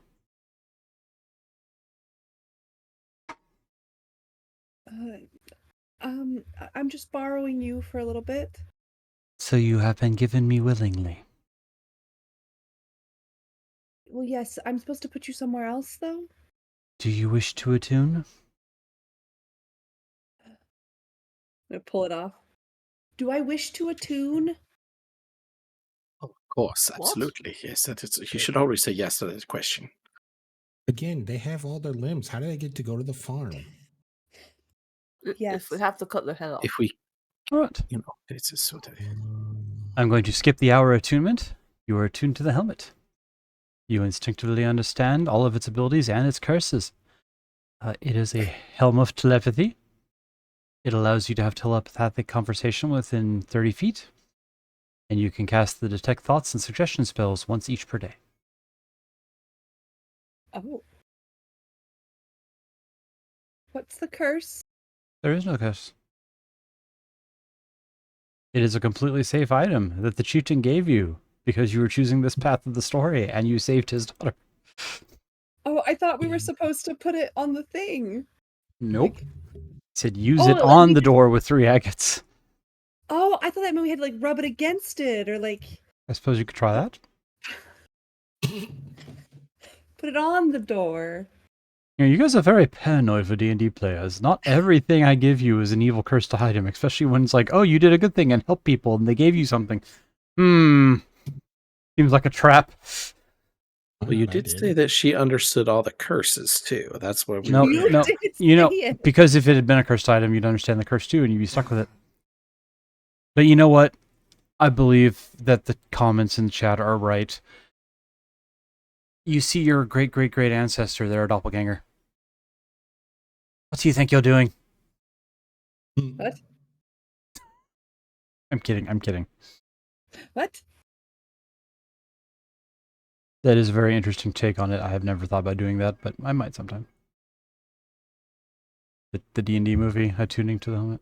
I'm just borrowing you for a little bit. So you have been given me willingly. Well, yes, I'm supposed to put you somewhere else, though. Do you wish to attune? I'm gonna pull it off. Do I wish to attune? Of course, What? absolutely. Yes, that is, you should always say yes to that question. Again, they have all their limbs. How did I get to go to the farm? Yes. If we have to cut their head off. If we, Alright. it's just sort of. I'm going to skip the hour attunement. You are attuned to the helmet. You instinctively understand all of its abilities and its curses. It is a helm of telepathy. It allows you to have telepathic conversation within 30 feet. And you can cast the detect thoughts and suggestion spells once each per day. Oh. What's the curse? There is no curse. It is a completely safe item that the chieftain gave you because you were choosing this path of the story and you saved his daughter. Oh, I thought we were supposed to put it on the thing. Nope. Like, It said use Oh, it like on we the just- door with 3 agates. oh, I thought that meant we had to like rub it against it or like I suppose you could try that. put it on the door. You know, you guys are very paranoid for D&D players. Not everything I give you is an evil cursed item, especially when it's like, oh, you did a good thing and helped people and they gave you something. Seems like a trap. Well, you did say that she understood all the curses too. That's where we. No, You no, did you know, say it. because if it had been a cursed item, you'd understand the curse too and you'd be stuck with it. But you know what? I believe that the comments in the chat are right. You see your great-great-great ancestor there, doppelganger. What do you think you're doing? What? I'm kidding. What? That is a very interesting take on it. I have never thought about doing that, but I might sometime. The D&D movie, attuning to the helmet.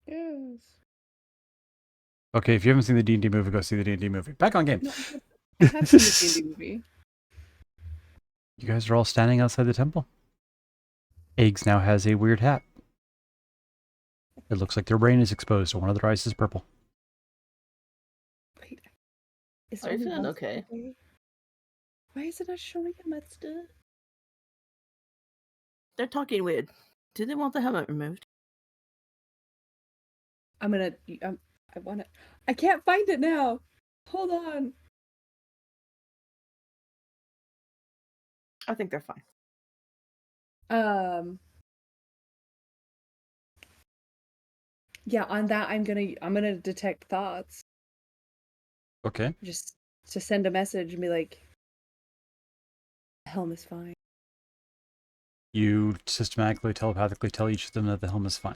Yes. Okay, if you haven't seen the D&D movie, go see the D&D movie. Back on game. No, I have seen the D&D movie. You guys are all standing outside the temple. Eggs now has a weird hat. It looks like their brain is exposed, and one of their eyes is purple. Wait. Is Are you there feeling else okay? way? Why is it not showing him that stuff? They're talking weird. Do they want the helmet removed? I'm I can't find it now. Hold on. I think they're fine. Yeah, on that I'm gonna detect thoughts. Okay. Just to send a message and be like, the helm is fine. You systematically, telepathically tell each of them that the helm is fine.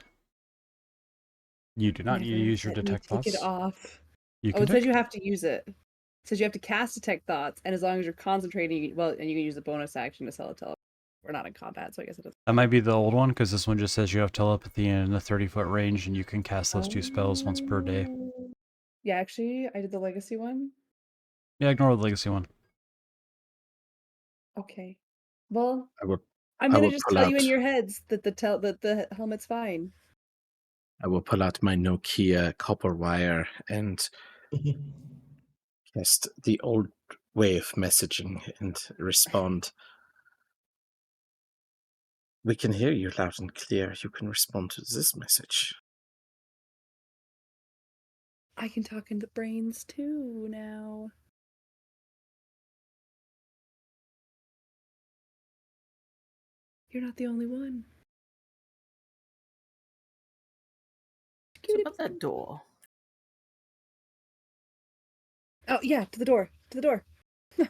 You do not need to Never use your let me detect take it thoughts. off. You Oh, can it says take you have to use it. It says you have to cast detect thoughts, and as long as you're concentrating, well, and you can use the bonus action to sell it. We're not in combat, so I guess it doesn't. That might be the old one, because this one just says you have telepathy in a 30-foot range, and you can cast those 2 spells once per day. Yeah, actually, I did the legacy one. Yeah, ignore the legacy one. Okay. Well, I will I'm I gonna will just pull tell you in out your heads that the helmet's fine. I will pull out my Nokia copper wire and cast the old way of messaging and respond. We can hear you loud and clear. You can respond to this message. I can talk into brains too now. You're not the only one. So about that door. Oh yeah, to the door. To the door. Does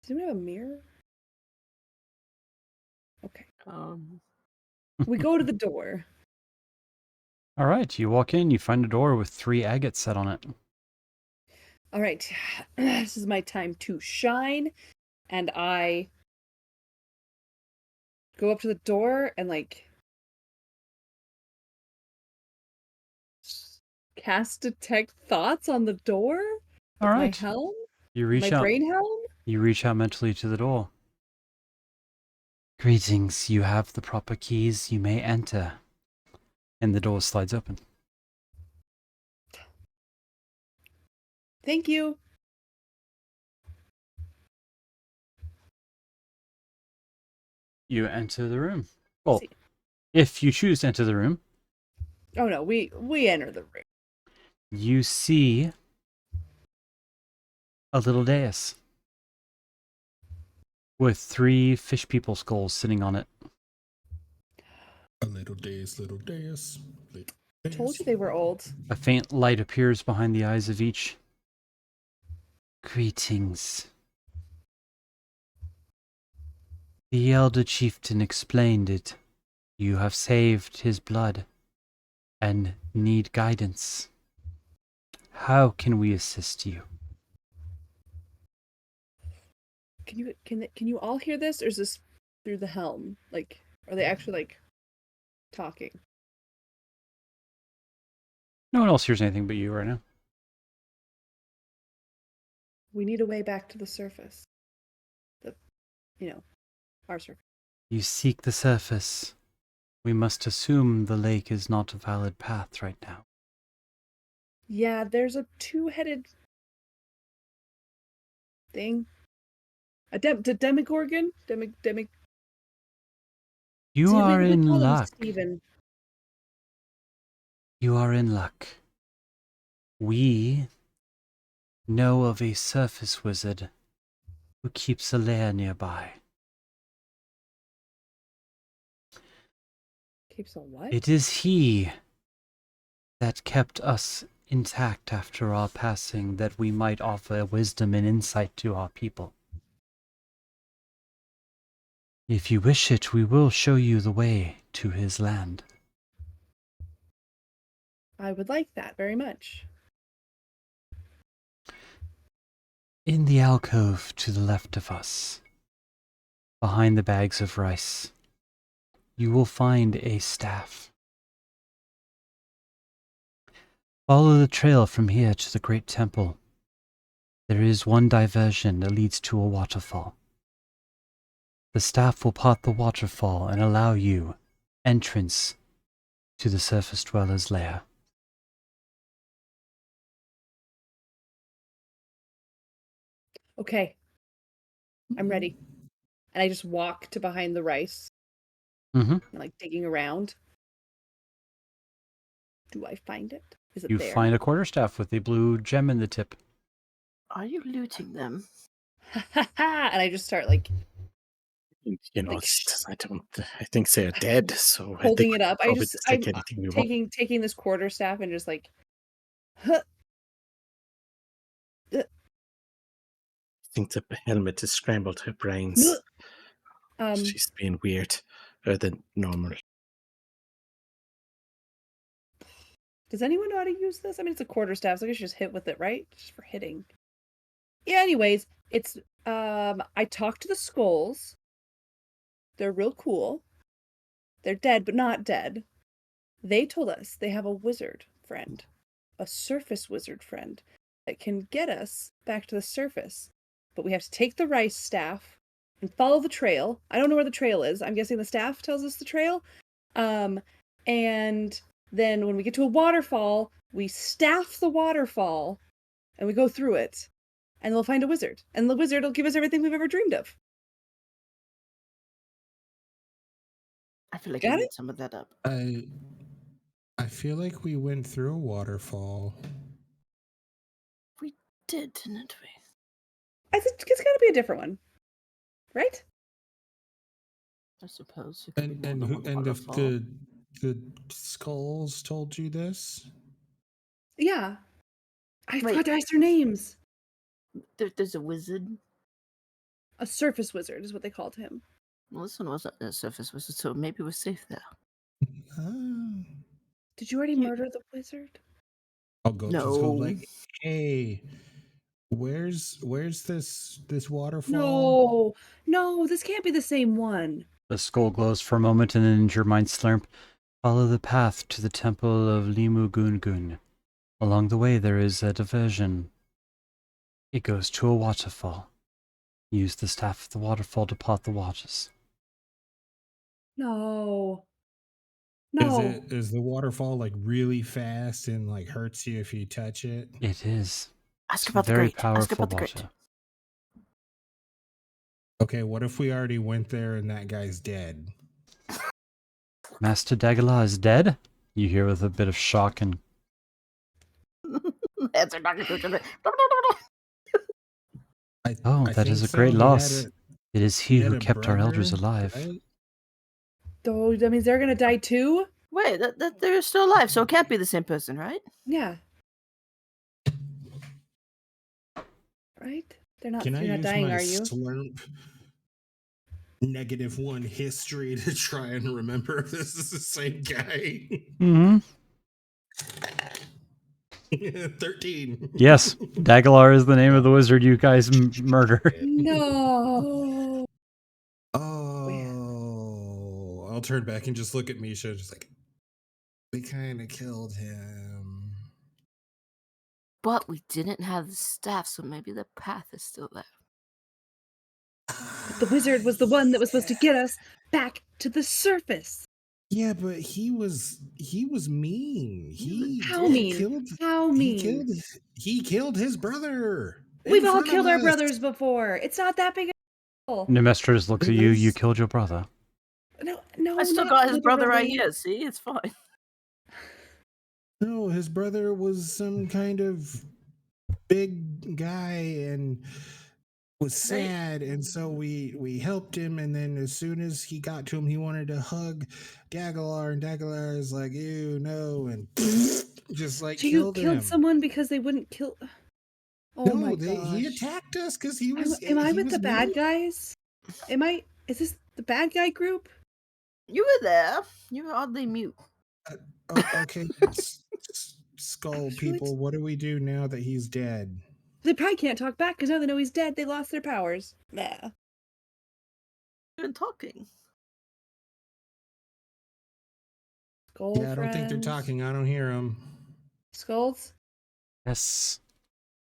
anyone have a mirror? Okay. We go to the door. All right, you walk in, you find a door with 3 agates set on it. All right. This is my time to shine, and I go up to the door and like cast detect thoughts on the door. All With my right. helm. You My reach out. brain helm. You reach out mentally to the door. Greetings, you have the proper keys, you may enter. And the door slides open. Thank you. You enter the room. Well, See. if you choose to enter the room, Oh no, we enter the room. you see a little dais with 3 fish people skulls sitting on it. A little dais, little dais. Little Told dais. you they were old. A faint light appears behind the eyes of each. Greetings. The elder chieftain explained it. You have saved his blood and need guidance. How can we assist you? Can you all hear this, or is this through the helm? Like, are they actually like talking? No one else hears anything but you right now. We need a way back to the surface. Our surface. You seek the surface. We must assume the lake is not a valid path right now. Yeah, there's a 2-headed thing. A demigorgon? You See, are we in call him luck. Steven. You are in luck. We know of a surface wizard who keeps a lair nearby. Keeps a what? It is he that kept us intact after our passing, that we might offer wisdom and insight to our people. If you wish it, we will show you the way to his land. I would like that very much. In the alcove to the left of us, behind the bags of rice, you will find a staff. Follow the trail from here to the great temple. There is one diversion that leads to a waterfall. The staff will part the waterfall and allow you entrance to the surface dweller's lair. Okay. I'm ready. And I just walk to behind the rice. Mm-hmm. And like digging around. Do I find it? Is it You there? find a quarterstaff with a blue gem in the tip. Are you looting them? And I just start like You know, Like, I think they're dead, so I holding think we it up. can probably just take I'm anything we want. taking this quarterstaff and just like, huh, I think the helmet has scrambled her brains. She's being weird, than normal. does anyone know how to use this? I mean, it's a quarterstaff, so I guess you just hit with it, right? Just for hitting. Yeah, anyways, it's I talked to the skulls. They're real cool. They're dead, but not dead. They told us they have a wizard friend, a surface wizard friend that can get us back to the surface. But we have to take the rice staff and follow the trail. I don't know where the trail is. I'm guessing the staff tells us the trail. And then when we get to a waterfall, we staff the waterfall and we go through it. And we'll find a wizard. And the wizard will give us everything we've ever dreamed of. I feel like Got I it? made some of that up. I feel like we went through a waterfall. We did, didn't we? I think it's got to be a different one. Right? I suppose it could And be and more who, than one and if waterfall. the skulls told you this? Yeah. I Wait. forgot to ask their names. There's a wizard. A surface wizard is what they called him. Well, this one wasn't a surface wizard, so maybe we're safe there. Ah. Did you already You- murder the wizard? I'll go to school No. like, hey, where's this waterfall? No, this can't be the same one. The skull glows for a moment, and then in your mind slurp, follow the path to the temple of Limu Gungun. Along the way there is a diversion. It goes to a waterfall. Use the staff of the waterfall to part the waters. No. Is the waterfall like really fast and like hurts you if you touch it? It is. Ask It's about the very grate. Ask powerful about the grate. water. Okay, what if we already went there and that guy's dead? Master Dagala is dead? You hear with a bit of shock and Heads are not gonna Oh, that think is a so. great He had loss. It is he had who a kept our elders brother, alive. right? Though that means they're gonna die too? Wait, they're still alive, so it can't be the same person, right? Yeah. Right? You're Can I not use dying, my are you? slurp -1 history to try and remember if this is the same guy? Mm-hmm. 13. Yes, Dagalar is the name of the wizard you guys murdered. No. Oh, I'll turn back and just look at Misha, just like, we kind of killed him. But we didn't have the staff, so maybe the path is still there. The wizard was the one that was supposed to get us back to the surface. Yeah, but he was mean. How mean? Killed, How mean? he killed his brother. We've in all front of killed our us. brothers before. It's not that big a deal. Nemestris looks at you. You Yes. killed your brother. No, I still not got his brother right literally. here. See, it's fine. No, his brother was some kind of big guy and was sad, and so we helped him. And then as soon as he got to him, he wanted to hug Dagalar, and Dagalar is like, "Ew, no," and just like So you killed killed him. someone because they wouldn't kill. Oh my No, gosh. he attacked us because he was. Am I he with was the bad mean. guys? Is this the bad guy group? You were there. You were oddly mute. Okay, skull was really people. What do we do now that he's dead? They probably can't talk back because now they know he's dead. They lost their powers. Yeah. You've been talking. Skull Yeah, I don't think they're friends. talking. I don't hear them. Skulls. Yes.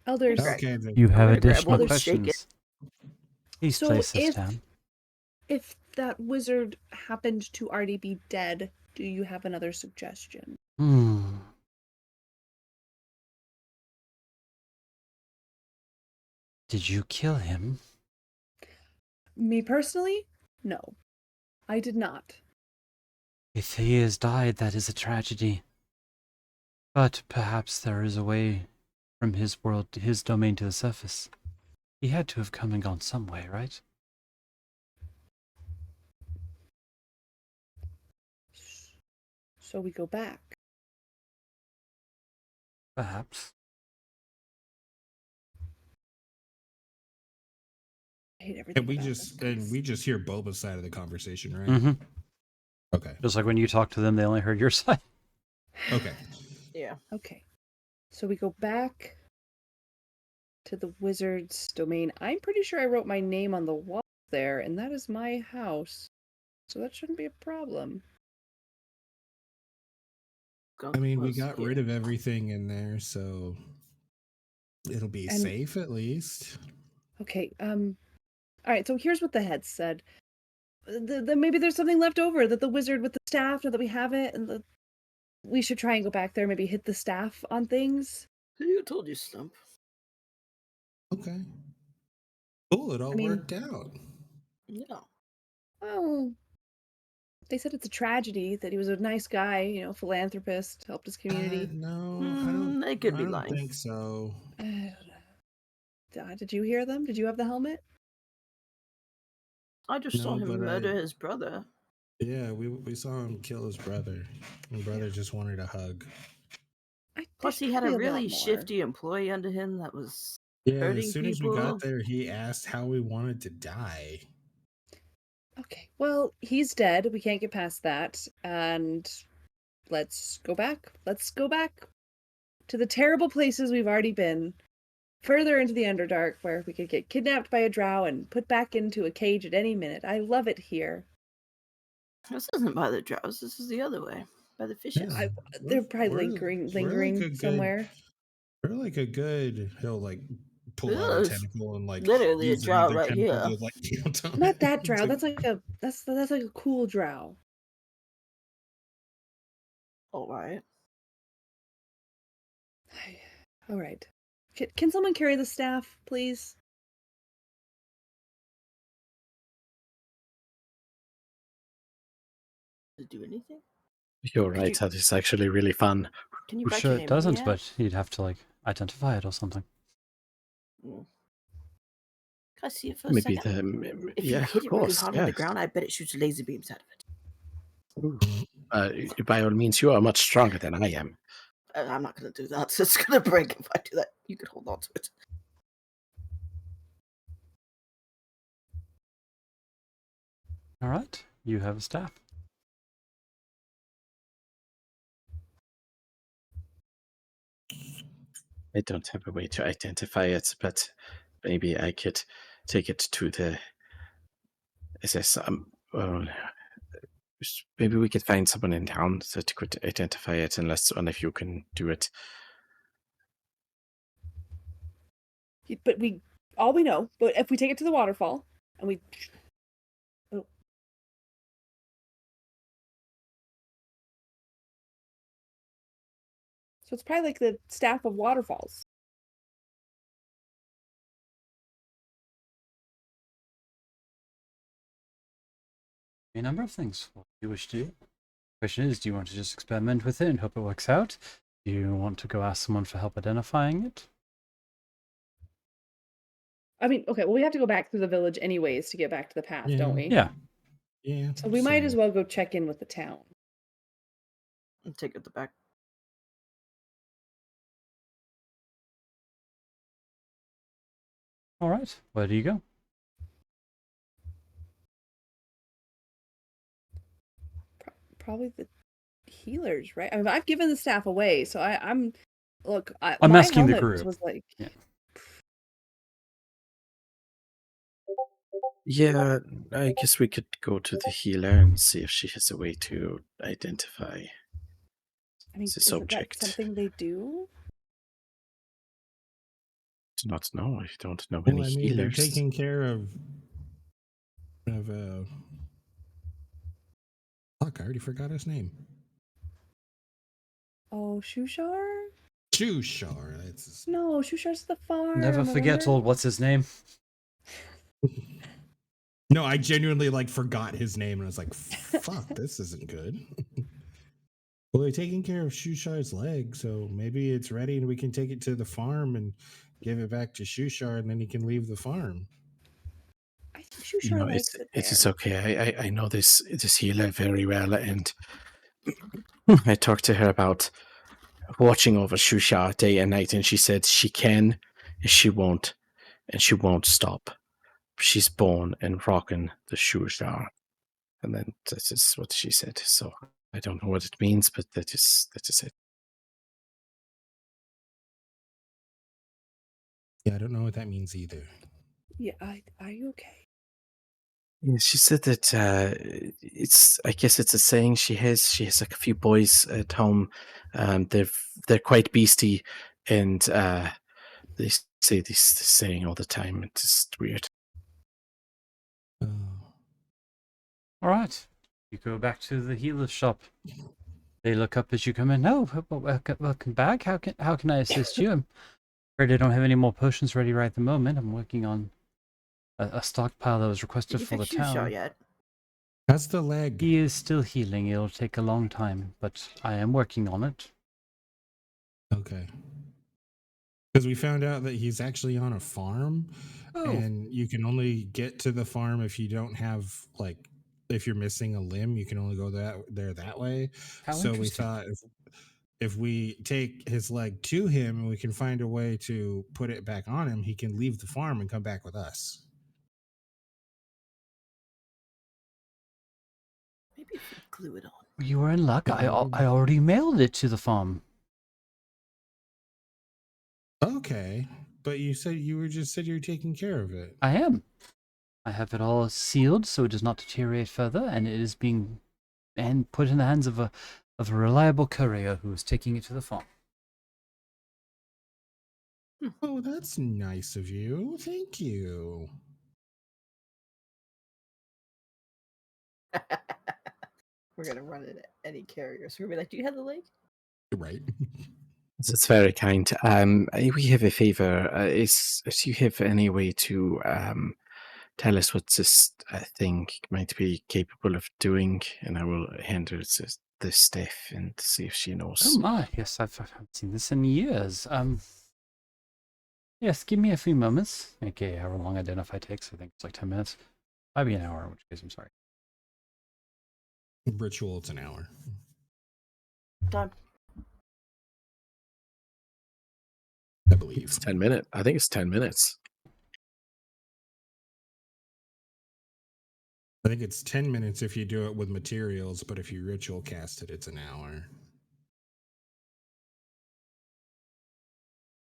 Elders. Okay, then. You have gonna grab additional one and shake it. questions. Please So place this if- down. If that wizard happened to already be dead, do you have another suggestion? Did you kill him? Me personally? No. I did not. If he has died, that is a tragedy. But perhaps there is a way from his world, his domain to the surface. He had to have come and gone some way, right? So we go back. Perhaps. I hate everything. And we about just this and we just hear Boba's side of the conversation, right? Mm-hmm. Okay. Just like when you talked to them, they only heard your side. Okay. Yeah. Okay. So we go back to the wizard's domain. I'm pretty sure I wrote my name on the wall there, and that is my house. So that shouldn't be a problem. I mean, we got rid of everything in there, so it'll be And- safe at least. Okay, all right, so here's what the head said. Maybe there's something left over that the wizard with the staff, now that we have it, and we should try and go back there, maybe hit the staff on things. You told you, Slump. Okay. Cool, it all mean- worked out. Yeah. Well, they said it's a tragedy that he was a nice guy, you know, philanthropist, helped his community. No, I don't. They could I be don't lying. think so. Did you hear them? Did you have the helmet? I just saw No, him but murder his brother. Yeah, we saw him kill his brother. My brother just wanted a hug. Plus, There's he had a probably lot really more. shifty employee under him that was Yeah, hurting as soon as we people. got there, he asked how we wanted to die. Okay, well, he's dead. We can't get past that. And let's go back. Let's go back to the terrible places we've already been. Further into the Underdark, where we could get kidnapped by a drow and put back into a cage at any minute. I love it here. This isn't by the drows. This is the other way, by the fishes. Yeah. They're probably We're- lingering we're like a good- somewhere. We're like a good. He'll like pull out a Yes. tentacle and like Literally a use drow another right tentacle here. to, like, count on Not it. that It's drow. like- That's like a cool drow. All right. All right. Can someone carry the staff, please? Does it do anything? You're right. That is actually really fun. Can you I'm write sure your it name doesn't, here? but you'd have to like identify it or something. Can I see it for a Maybe second? If yeah, you hit of it really course. hard on the Yes. ground, I bet it shoots laser beams out of it. By all means, you are much stronger than I am. I'm not going to do that. So it's going to break if I do that. You could hold on to it. All right, you have a staff. I don't have a way to identify it, but maybe I could take it to the. Is there some? Maybe we could find someone in town that could identify it, unless one of you can do it. But all we know, but if we take it to the waterfall and we So it's probably like the staff of waterfalls. A number of things. What do you wish to do? Question is, do you want to just experiment with it and hope it works out? Do you want to go ask someone for help identifying it? I mean, okay, well we have to go back through the village anyways to get back to the path, don't we? Yeah. Yeah. So we might as well go check in with the town. And take it the back. All right. Where do you go? Probably the healers, right? I mean, I've given the staff away, so I'm look. I'm my asking the helmet group. Was like, Yeah. Yeah, I guess we could go to the healer and see if she has a way to identify I mean, the isn't that subject. something they do? Do not know. I don't know Well, any I mean, healers. they're taking care of. Fuck, I already forgot his name. Oh, Shushar? Chushar. That's his... No, Shushar's the farm. Never forget, remember? old what's his name? No, I genuinely like forgot his name and I was like, fuck, this isn't good. Well, they're taking care of Shushar's leg, so maybe it's ready and we can take it to the farm and give it back to Shushar, and then he can leave the farm. I think You know, Shushar likes it it is there. okay. I know this healer very well, and I talked to her about watching over Shusha day and night, and she said she can, and she won't, stop. She's born and rocking the Shusha, and then that is what she said. So I don't know what it means, but that is it. Yeah, I don't know what that means either. Yeah, are you okay? Yeah, she said that it's. I guess it's a saying she has. She has like a few boys at home. They're quite beastie, and they say this saying all the time. It's just weird. Oh. All right. You go back to the healer's shop. They look up as you come in. Oh, welcome back. How can I assist you? I'm afraid I don't have any more potions ready right at the moment. I'm working on a stockpile that was Did requested you for the fix Shusha town. yet? How's the leg? He is still healing. It'll take a long time, but I am working on it. Okay. Because we found out that he's actually on a farm, Oh, and you can only get to the farm if you don't have, like, if you're missing a limb, you can only go there that way. how So we interesting. thought if we take his leg to him and we can find a way to put it back on him, he can leave the farm and come back with us. Maybe if we glue it on. You were in luck. I already mailed it to the farm. Okay. But you said you were taking care of it. I am. I have it all sealed so it does not deteriorate further, and it is being put in the hands of a reliable courier who is taking it to the farm. Oh, that's nice of you. Thank you. We're gonna run it at any carrier. So we're gonna be like, "Do you have the link?" Right. That's very kind. We have a favor. If you have any way to tell us what this thing might be capable of doing, and I will hand her the staff and see if she Oh knows. my, yes, I haven't seen this in years. Yes, give me a few moments. Okay, however long identify takes, I think it's like 10 minutes. Might be an hour, in which case I'm sorry. Ritual, it's an hour. Done. I believe. It's 10 minutes. I think it's 10 minutes. I think it's 10 minutes if you do it with materials, but if you ritual cast it, it's an hour.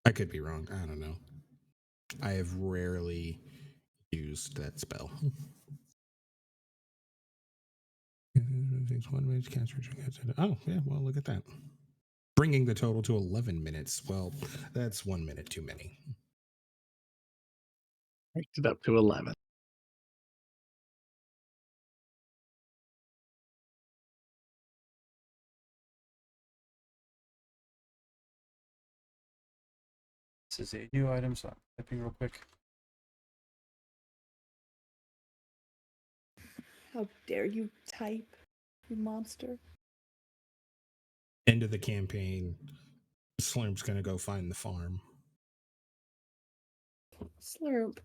I could be wrong. I don't know. I have rarely used that spell. Takes 1 minute to cast ritual cast. Oh, yeah, well, look at that. Bringing the total to 11 minutes. Well, that's 1 minute too many. Ranked it up to 11. This is a new item, so I'm typing real quick. How dare you type, you monster? End of the campaign. Slurp's gonna go find the farm. Slurp.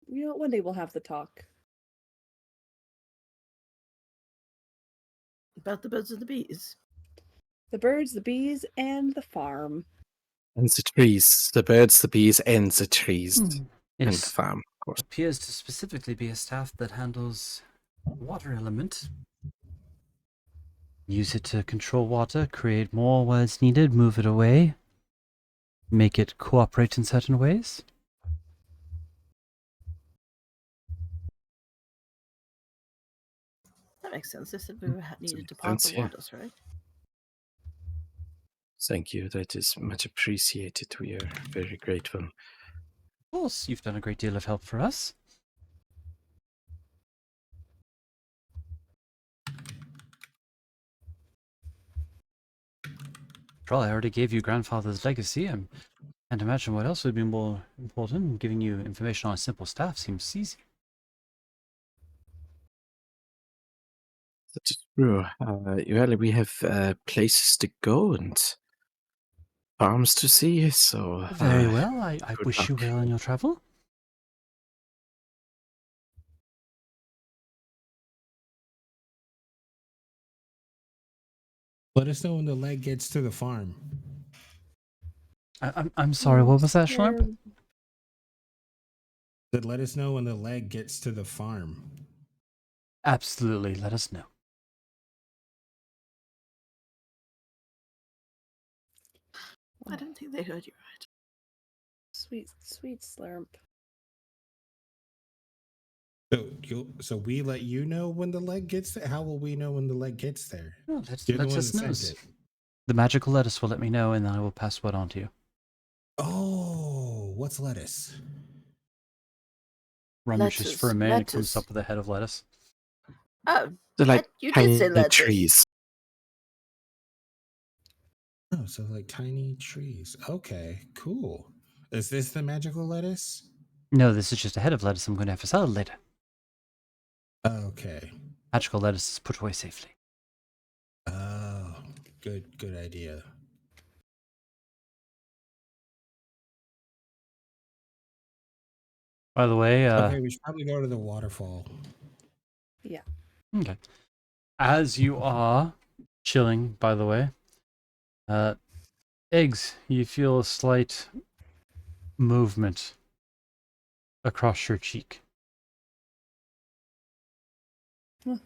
You know, one day we'll have the talk. About the birds and the bees. The birds, the bees, and the farm. And the trees. The birds, the bees, and the trees. It And the farm, of course. appears to specifically be a staff that handles water element. Use it to control water, create more where it's needed, move it away, make it cooperate in certain ways. That makes sense. They said we needed to makes pop sense, the yeah. waters, right? Thank you. That is much appreciated. We are very grateful. Of course, you've done a great deal of help for us. Probably already gave you grandfather's legacy. I can't imagine what else would be more important. Giving you information on a simple staff seems easy. That is true. Well, we have places to go and farms to see, so Very well. I good wish you luck. well in your travel. Let us know when the leg gets to the farm. I'm sorry. What was that, Schlarp? Said let us know when the leg gets to the farm. Absolutely. Let us know. I don't think they heard you right. Sweet, sweet slurp. So we let you know when the leg gets there. How will we know when the leg gets there? No, You're the let one us that know. sent it. The magical lettuce will let me know, and then I will pass what on to you. Oh, what's lettuce? Rummages for a minute and comes Lettuce. up with a head of lettuce. Oh, They're like you did tiny say lettuce. trees. Oh, so like tiny trees. Okay, cool. Is this the magical lettuce? No, this is just a head of lettuce I'm going to have for salad later. Okay. Magical lettuce is put away safely. Oh, good idea. By the way, Okay, we should probably go to the waterfall. okay. As you are chilling, by the way, Eggs, you feel a slight movement across your cheek. Huh.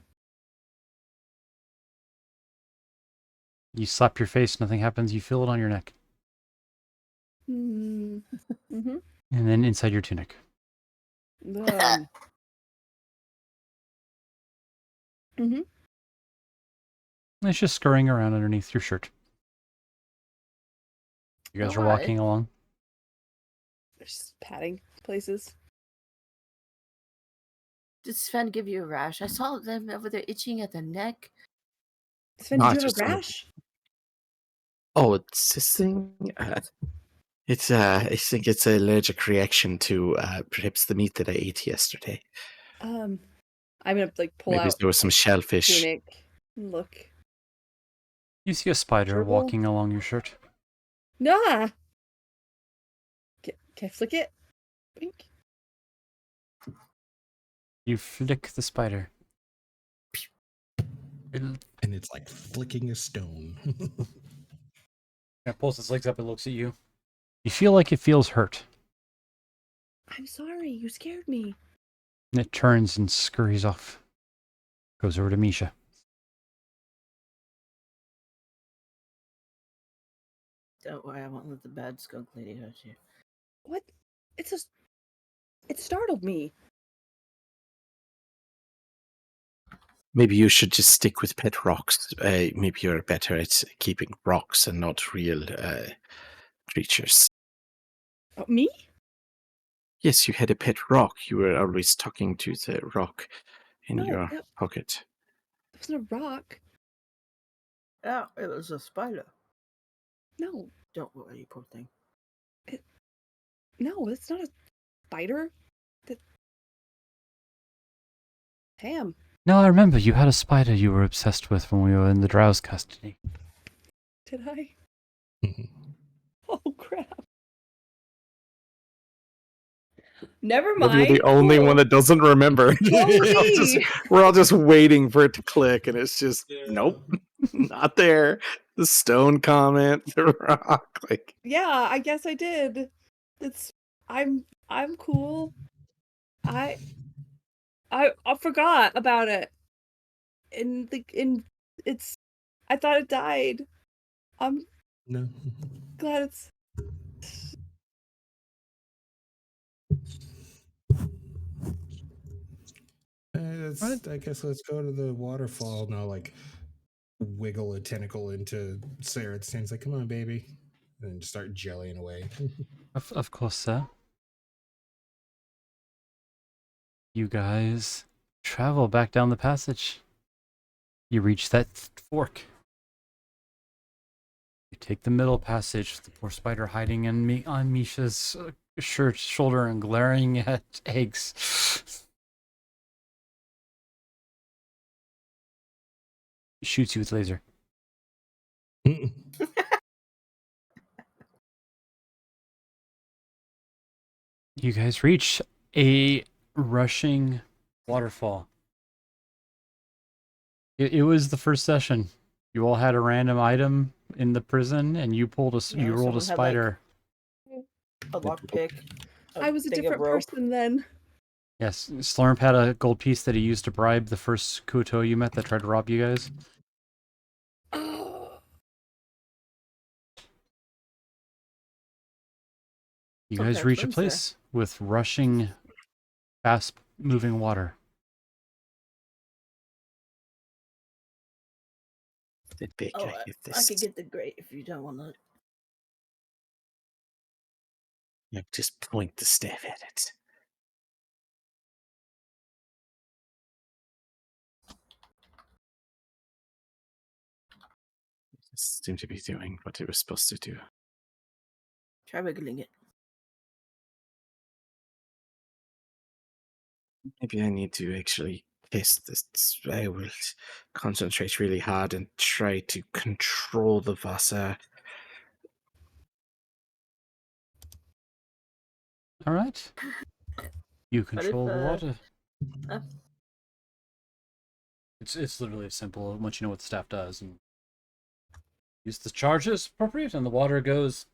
You slap your face, nothing happens. You feel it on your neck, Mm-hmm. and then inside your tunic. Mm-hmm. It's just scurrying around underneath your shirt. You guys are Alright. walking along. Just patting places. Did Sven give you a rash? I saw them over there itching at the neck. Sven, No, did you have just a like- rash? Oh, it's this thing. It's I think it's an allergic reaction to perhaps the meat that I ate yesterday. I'm gonna like pull Maybe out there was some shellfish. tunic and look. You see a spider Gerbil? walking along your shirt. Nah. Can I flick it? Bink. You flick the spider. It And it's like flicking a stone. pulls its legs up and looks at you. You feel like it feels hurt. I'm sorry. You scared me. And it turns and scurries off. Goes over to Misha. Don't worry, I won't let the bad skunk lady hurt you. What? It's just. It startled me. Maybe you should just stick with pet rocks. Maybe you're better at keeping rocks and not real creatures. Oh, me? Yes, you had a pet rock. You were always talking to the rock in No, your that pocket. wasn't a rock. Oh, it was a spider. No, Don't worry, you poor thing. no, it's not a spider. That. Damn. No, I remember you had a spider you were obsessed with when we were in the Drow's custody. Did I? Oh crap. Never mind. You're the only Cool. one that doesn't remember. Totally. We're all just waiting for it to click, and it's just nope, not there. The stone comment, the rock, like Yeah, I guess I did. It's. I'm cool. I forgot about it. It's. I thought it died. I'm No. glad it's. I guess let's go to the waterfall now. Like, wiggle a tentacle into Sarah's hands. Like, come on, baby, and then just start jellying away. Of course, sir. You guys travel back down the passage. You reach that fork. You take the middle passage, the poor spider hiding on Misha's shirt, shoulder, and glaring at Eggs. shoots you with laser. You guys reach a rushing waterfall. It was the first session. You all had a random item in the prison, and you pulled you No, rolled a someone had, like, spider. A lockpick. I was a thing of different rope. person then. Yes, Slurmp had a gold piece that he used to bribe the first Kuto you met that tried to rob you guys. Oh, You So guys they're reach a friends there. place with rushing, fast-moving water. The big Oh, I get I this. could get the grate if you don't want to. Yeah, just point the staff at it. It seemed to be doing what it was supposed to do. Try wiggling it. Maybe I need to actually test this. I will concentrate really hard and try to control the Wasser. All right. You But if, control the water. uh, It's literally simple once you know what the staff does, and use the charges appropriate, and the water goes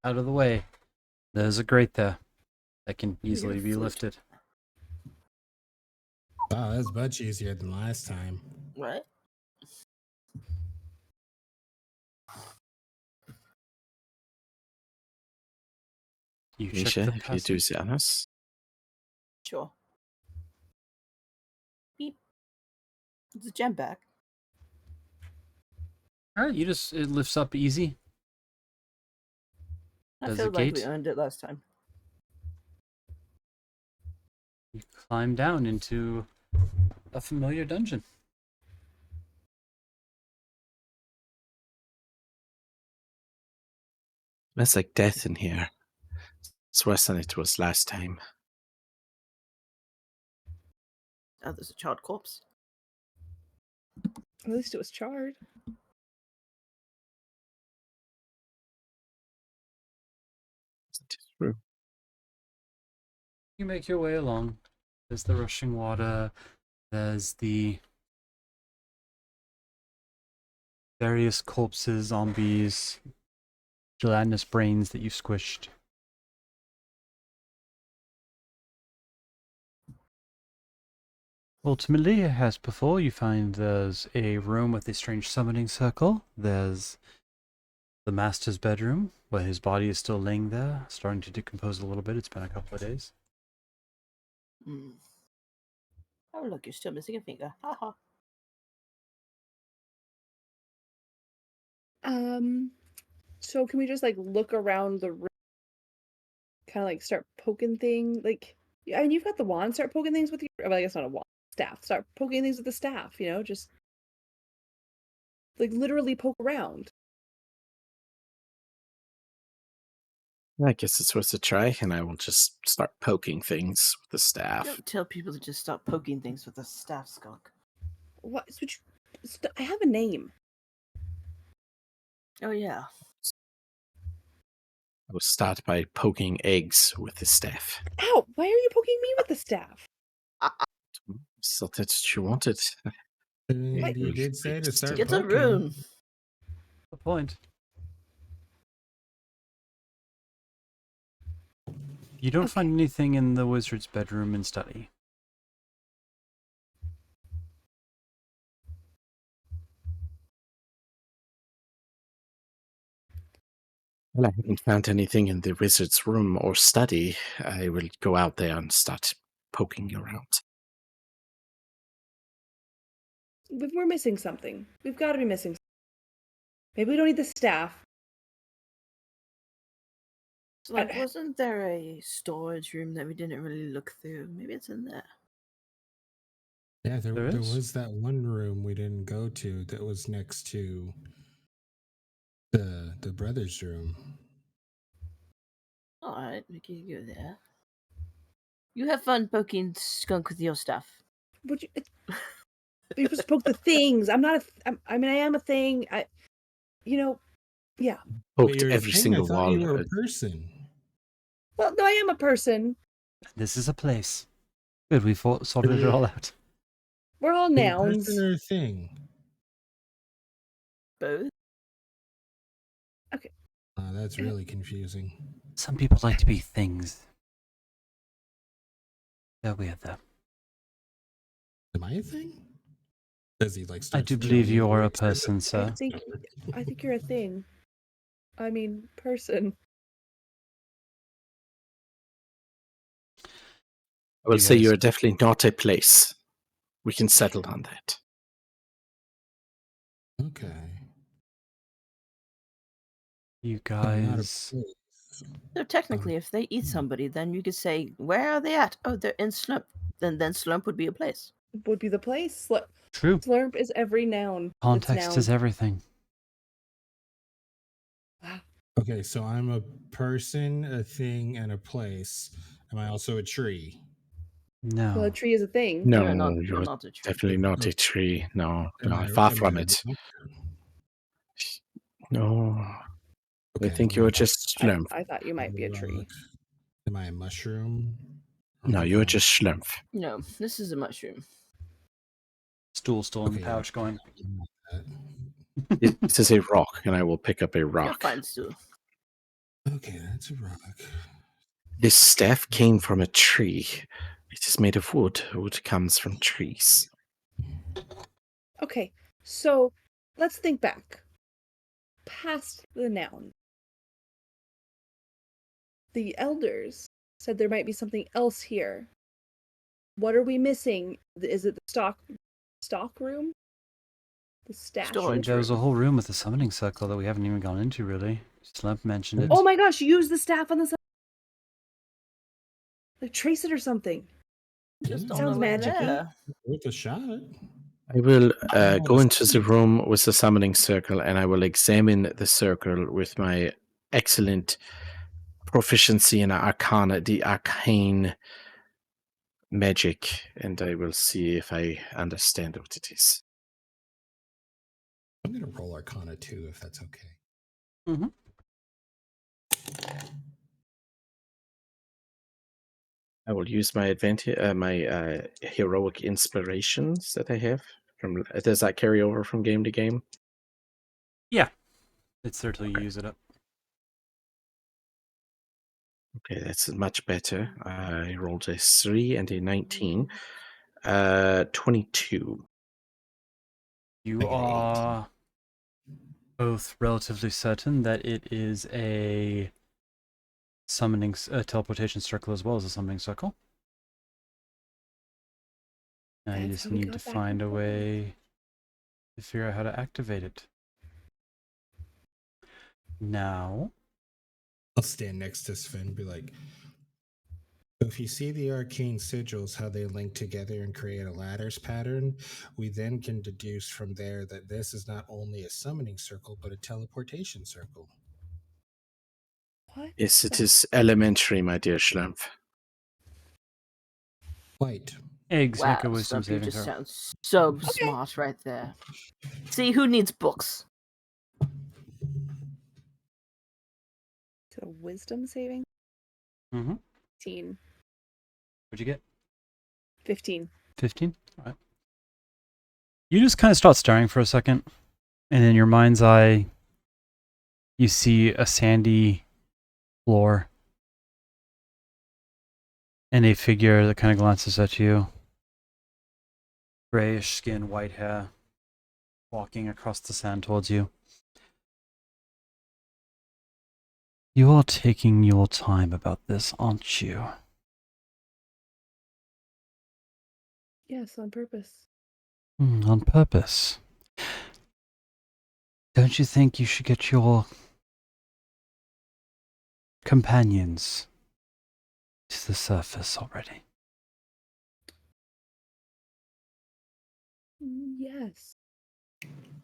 out of the way. There's a grate there that can You easily get a be flute. lifted. Wow, that's much easier than last time. Right? You check Misha, the if you do passage. Xanos. Sure. Beep. It's a gem back. All right, it lifts up easy. I There's feel a like we gate. earned it last time. You climb down into a familiar dungeon. That's like death in here. It's worse than it was last time. Oh, there's a charred corpse. at least it was charred. Isn't it true? You make your way along. There's the rushing water. There's the various corpses, zombies, gelatinous brains that you squished. Ultimately, as before, you find there's a room with a strange summoning circle. There's the master's bedroom, where his body is still laying there, starting to decompose a little bit. It's been a couple of days. Hmm. Oh, look, you're still missing a finger. Haha. So can we just like look around the room, kind of like start poking things? Like, I mean, you've got the wand. Start poking things with your. Well, I guess not a wand. Staff. Start poking things with the staff. You know, just like literally poke around. I guess it's worth a try, and I will just start poking things with the staff. Don't tell people to just stop poking things with a staff, Skunk. What? I have a name. Oh, yeah. I will start by poking eggs with the staff. Ow! Why are you poking me with the staff? So that's what you wanted. And you did say to start Get a poking. room. The point. You don't find anything in the wizard's bedroom and study. Well, I haven't found anything in the wizard's room or study. I will go out there and start poking around. We're missing something. We've got to be missing. Maybe we don't need the staff. So, like, wasn't there a storage room that we didn't really look through? Maybe it's in there. Yeah, there is? was that one room we didn't go to that was next to the brother's room. Alright, we can go there. You have fun poking Skunk with your stuff. Would you? You're supposed to poke the things. I'm not a. I mean, I am a thing. Yeah. But Poked you're a every thing? single I thought wall. you were a person. Well, no, I am a person. This is a place. Good, we've sorted it all out. We're all Are you a nouns. person or a thing? Both. That's really confusing. Some people like to be things. They're weird, though. Am I a thing? Does he like? I starts do believe jumping you are a words? person, sir. I think you're a thing. I mean, person. I will You say guys- you are definitely not a place. We can settle on that. Okay. You I'm not a guys. place. So technically, if they eat somebody, then you could say, "Where are they at?" Oh, they're in Slump. Then Slump would be a place. Would be the place. True. Slurp is every noun. that's Context is noun. everything. Wow. Okay, so I'm a person, a thing, and a place. Am I also a tree? No. Well, a tree is a thing. No, You're not a tree. definitely not a tree. No, far from it. rock? No, Okay, I think I'm you a are just Slurp. I thought you might be a tree. rock. Am I a mushroom? No, you are just Slurp. No, this is a mushroom. Stool still in the Okay, pouch going. It is a rock, and I will pick up a You're rock. fine, Stu. Okay, that's a rock. This staff came from a tree. It is made of wood. Wood comes from trees. Okay, so let's think back. Past the noun. The elders said there might be something else here. What are we missing? Is it the stock room? The stash Storage There was a room. whole room with a summoning circle that we haven't even gone into, really. Slump mentioned it. Oh my gosh, use the staff on the side. Like trace it or something. Just don't Sounds know what's magic-y. there. Worth a shot. I will go into the room with the summoning circle, and I will examine the circle with my excellent proficiency in arcana, the arcane magic, and I will see if I understand what it is. I'm gonna roll Arcana too, if that's okay. Mm-hmm. I will use my advantage, my heroic inspirations that I have. Does that carry over from game to game? Yeah. It's there till you use it up. Okay, that's much better. I rolled a 3 and a 19. 22. You I got 8. are both relatively certain that it is a summoning teleportation circle as well as a summoning circle. Now you That's just how we need got to back find a and forth. way to figure out how to activate it. Now, I'll stand next to Sven and be like, so if you see the arcane sigils, how they link together and create a ladders pattern, we then can deduce from there that this is not only a summoning circle, but a teleportation circle. What? Yes, it is elementary, my dear Schlumpf. Light. eggs make a Wow, wisdom Slump, you saving just throw. sound so smart right there. See, who needs books? Is it a wisdom saving? Mm-hmm. 15. What'd you get? 15. 15? Alright. You just kind of start staring for a second, and in your mind's eye, you see a sandy floor and a figure that kind of glances at you. Grayish skin, white hair, walking across the sand towards you. You are taking your time about this, aren't you? Yes, on purpose. On purpose. Don't you think you should get your companions to the surface already? Yes.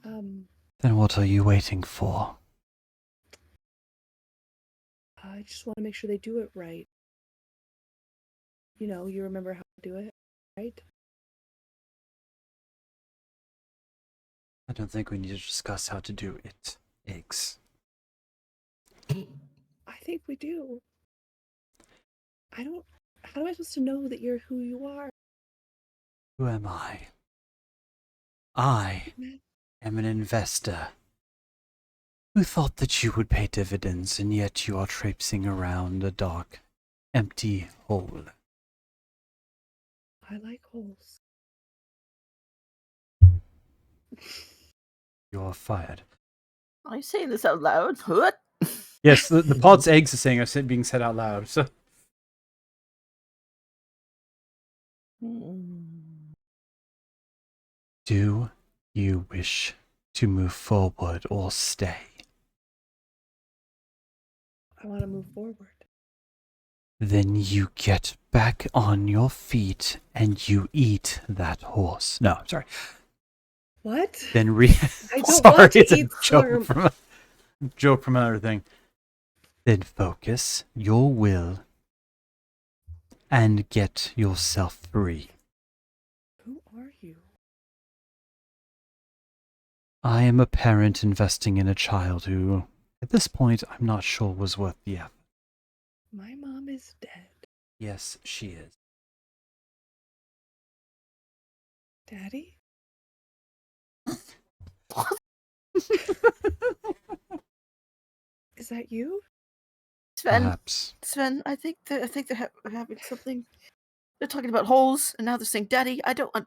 Then what are you waiting for? I just want to make sure they do it right. You know, you remember how to do it, right? I don't think we need to discuss how to do it. Eggs. I think we do. I don't. How am I supposed to know that you're who you are? Who am I? I am an investor. Who thought that you would pay dividends, and yet you are traipsing around a dark, empty hole. I like holes. You are fired. Are you saying this out loud? What? Yes, the pod's eggs is saying are being said out loud. So do you wish to move forward or stay? I want to move forward. Then you get back on your feet and you eat that horse. No, I'm sorry. What? Then I don't sorry, want to it's a eat joke slurm. from another thing. Then focus your will and get yourself free. Who are you? I am a parent investing in a child who, at this point, I'm not sure was worth the effort. My mom is dead. Yes, she is. Daddy? Is that you? Sven, Perhaps. Sven, I think they're having something. They're talking about holes, and now they're saying "daddy." I don't want.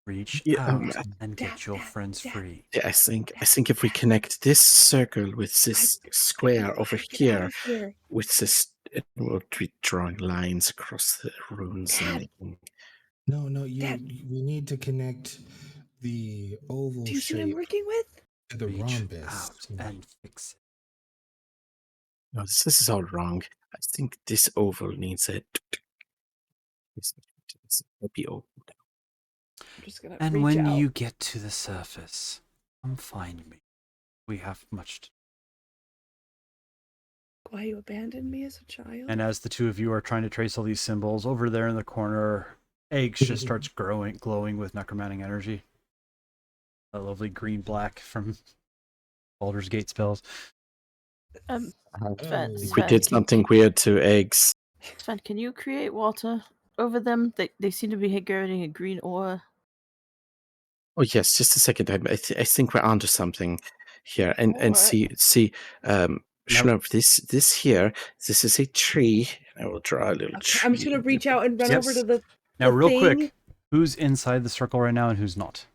Reach Yeah, out and get Dad, your Dad, friends Dad. free. Yeah, I think if we connect this circle with this square over here, with this, it will be drawing lines across the runes and Dad. making. No, Dad. we need to connect the oval Do you see what I'm shape working with? to the Reach rhombus. out and fix it. No, this is all wrong. I think this oval needs a. Be oval. I'm just gonna And reach when out. you get to the surface, come find me. We have much to. Why you abandoned me as a child? And as the two of you are trying to trace all these symbols, over there in the corner, Eggs just starts glowing with necromantic energy. A lovely green-black from Baldur's Gate spells. Sven, Oh. We did something weird to eggs. Sven, can you create water over them? They seem to be getting a green aura. Oh yes, just a second. I think we're onto something here. And Alright. see, Schlurp, this here, this is a tree. I will draw a little Okay, tree. I'm just gonna reach out and run over to the. Now, the real thing. quick, who's inside the circle right now and who's not?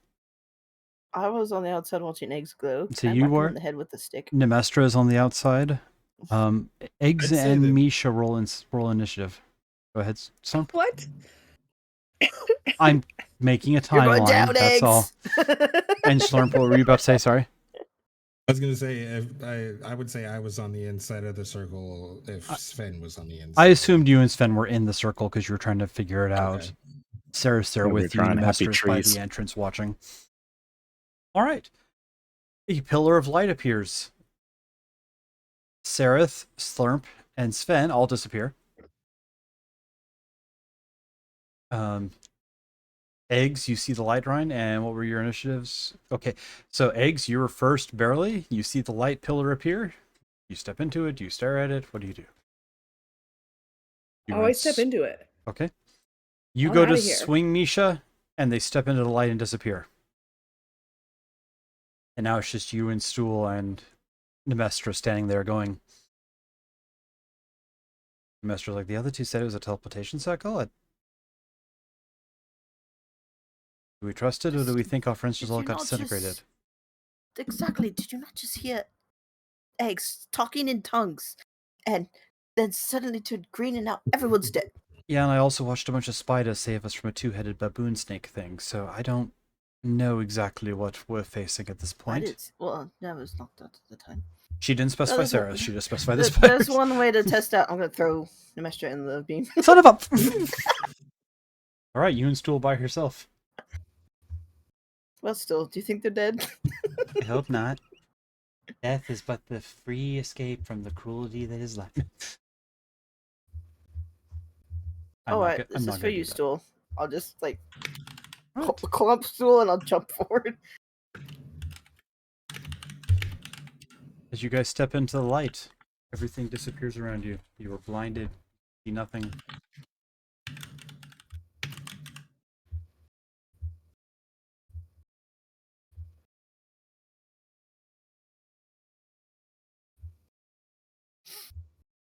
I was on the outside watching eggs glow. So I you whacked him were? in the head with the stick. Nemestra is on the outside. Eggs I'd say and that- Misha roll initiative. Go ahead, son. What? I'm making a You're going timeline. down, That's eggs. all. And Schlurp, what were you about to say? Sorry. I was gonna say I would say I was on the inside of the circle if Sven was on the inside. I assumed you and Sven were in the circle because you were trying to figure it out. Okay. Sarah's there Yeah, we're with you. drawing happy Nemestra's by trees. the entrance watching. All right. A pillar of light appears. Sereth, Slurp, and Sven all disappear. Eggs, you see the light, Ryan, and what were your initiatives? Okay, so Eggs, you were first barely. You see the light pillar appear. You step into it. You stare at it. What do you do? You Oh, I run step into it. Okay. You I'm go to outta here. swing Misha, and they step into the light and disappear. And now it's just you and Stool and Nemestra standing there going. Nemestra's like, the other two said it was a teleportation circle? Do we trust it, or do we think our friends just Did all you got not disintegrated? just- Exactly. Did you not just hear eggs talking in tongues, and then suddenly turned green, and now everyone's dead? Yeah, and I also watched a bunch of spiders save us from a two-headed baboon snake thing, so I don't know exactly what we're facing at this I point. did. Well, that was not that at the time. She didn't specify there's Sarah, one- she just specified the There's spiders. one way to test out. I'm gonna throw Nemestra in the beam. Son of a... Alright, you and Stool by herself. Well, still, do you think they're dead? I hope not. Death is but the free escape from the cruelty that is life. All right, this is for you, Stool. Stool. I'll just like Right. call up stool and I'll jump forward. As you guys step into the light, everything disappears around you. You are blinded, see nothing.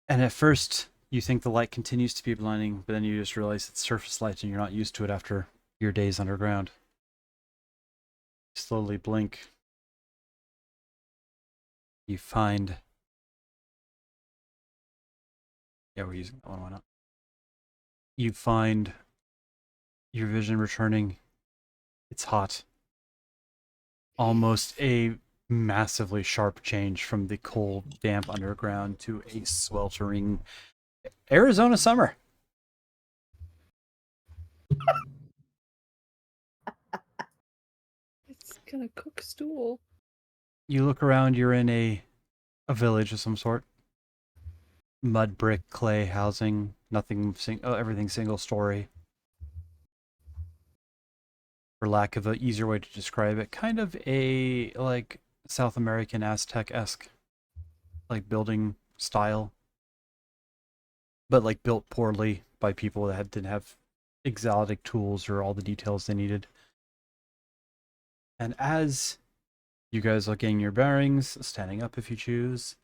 And at first, you think the light continues to be blinding, but then you just realize it's surface light and you're not used to it after your days underground. You slowly blink. You find... Yeah, we're using that one, why not? You find your vision returning. It's hot. Almost a massively sharp change from the cold, damp underground to a sweltering Arizona summer. It's gonna cook stool. You look around, you're in a village of some sort. Mud, brick, clay housing, everything single story. For lack of an easier way to describe it, kind of a like South American Aztec-esque like building style, but like built poorly by people that didn't have exotic tools or all the details they needed. And as you guys are getting your bearings, standing up if you choose,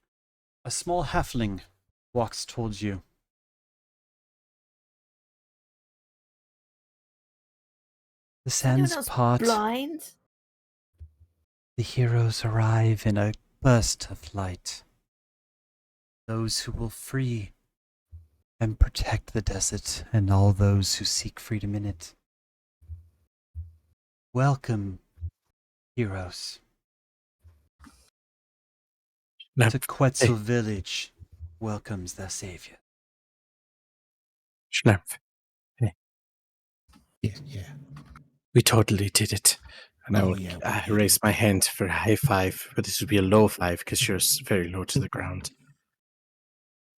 a small halfling walks towards you. The Anyone sands else part. blind? The heroes arrive in a burst of light. Those who will free and protect the desert and all those who seek freedom in it. Welcome, heroes, to Quetzal Village. Welcomes their savior. Schnapp. Yeah. We totally did it. And I Oh, will yeah, we did raise it. my hand for a high five, but this would be a low five because you're very low to the ground.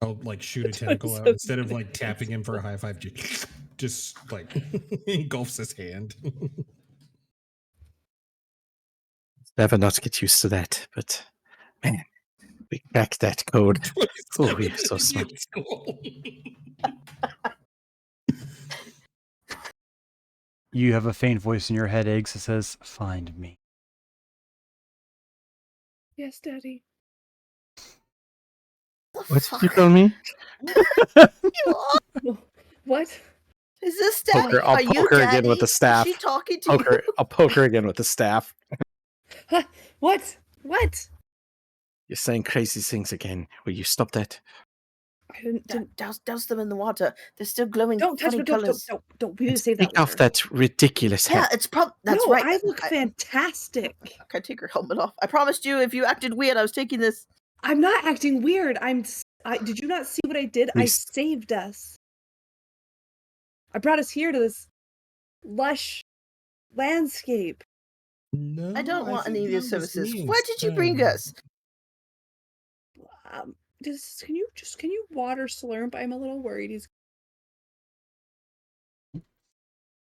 I'll like shoot a tentacle out So instead of like tapping him for a high five. Just like engulfs his hand. Never not get used to that, but man, we cracked that code. Oh, we are so smart. You have a faint voice in your head, Eggs, that says, "Find me." Yes, Daddy. What did you tell me? What? Is this Poke Daddy? her- I'll Are you poke her again Daddy? with the staff. Is she talking to Poke you? her, I'll poke her again with the staff. Huh? What? What? You're saying crazy things again. Will you stop that? I didn't. Douse them in the water. They're still glowing Don't touch funny me. Don't. colors. We need to save that Take off later. that ridiculous Yeah, hat. it's that's no, right. I look fantastic. Okay, take her helmet off. I promised you if you acted weird, I was taking this. I'm not acting weird. Did you not see what I did? I Please. saved us. I brought us here to this lush landscape. No, I don't want think any of your that was services. me Where did you bring instead. us? Can you water Slurp? I'm a little worried. He's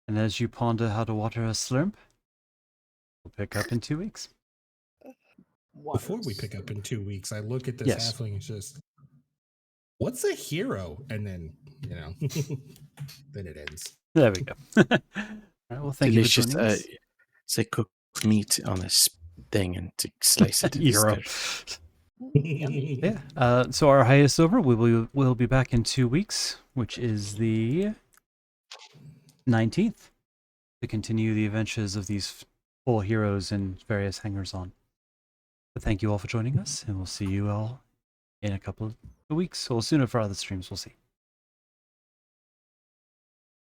And as you ponder how to water a slurp, we'll pick up in 2 weeks. Before we pick up in 2 weeks, I look at this Yes. halfling and just, what's a hero? And then, then it ends. There we go. All right, well, thank Delicious. you for joining us. Say cooked meat on a thing and to slice it. Euro. Yeah. So our hiatus is over. We'll be back in 2 weeks, which is the 19th, to continue the adventures of these full heroes and various hangers-on. But thank you all for joining us, and we'll see you all in a couple of weeks, or sooner for other streams. We'll see.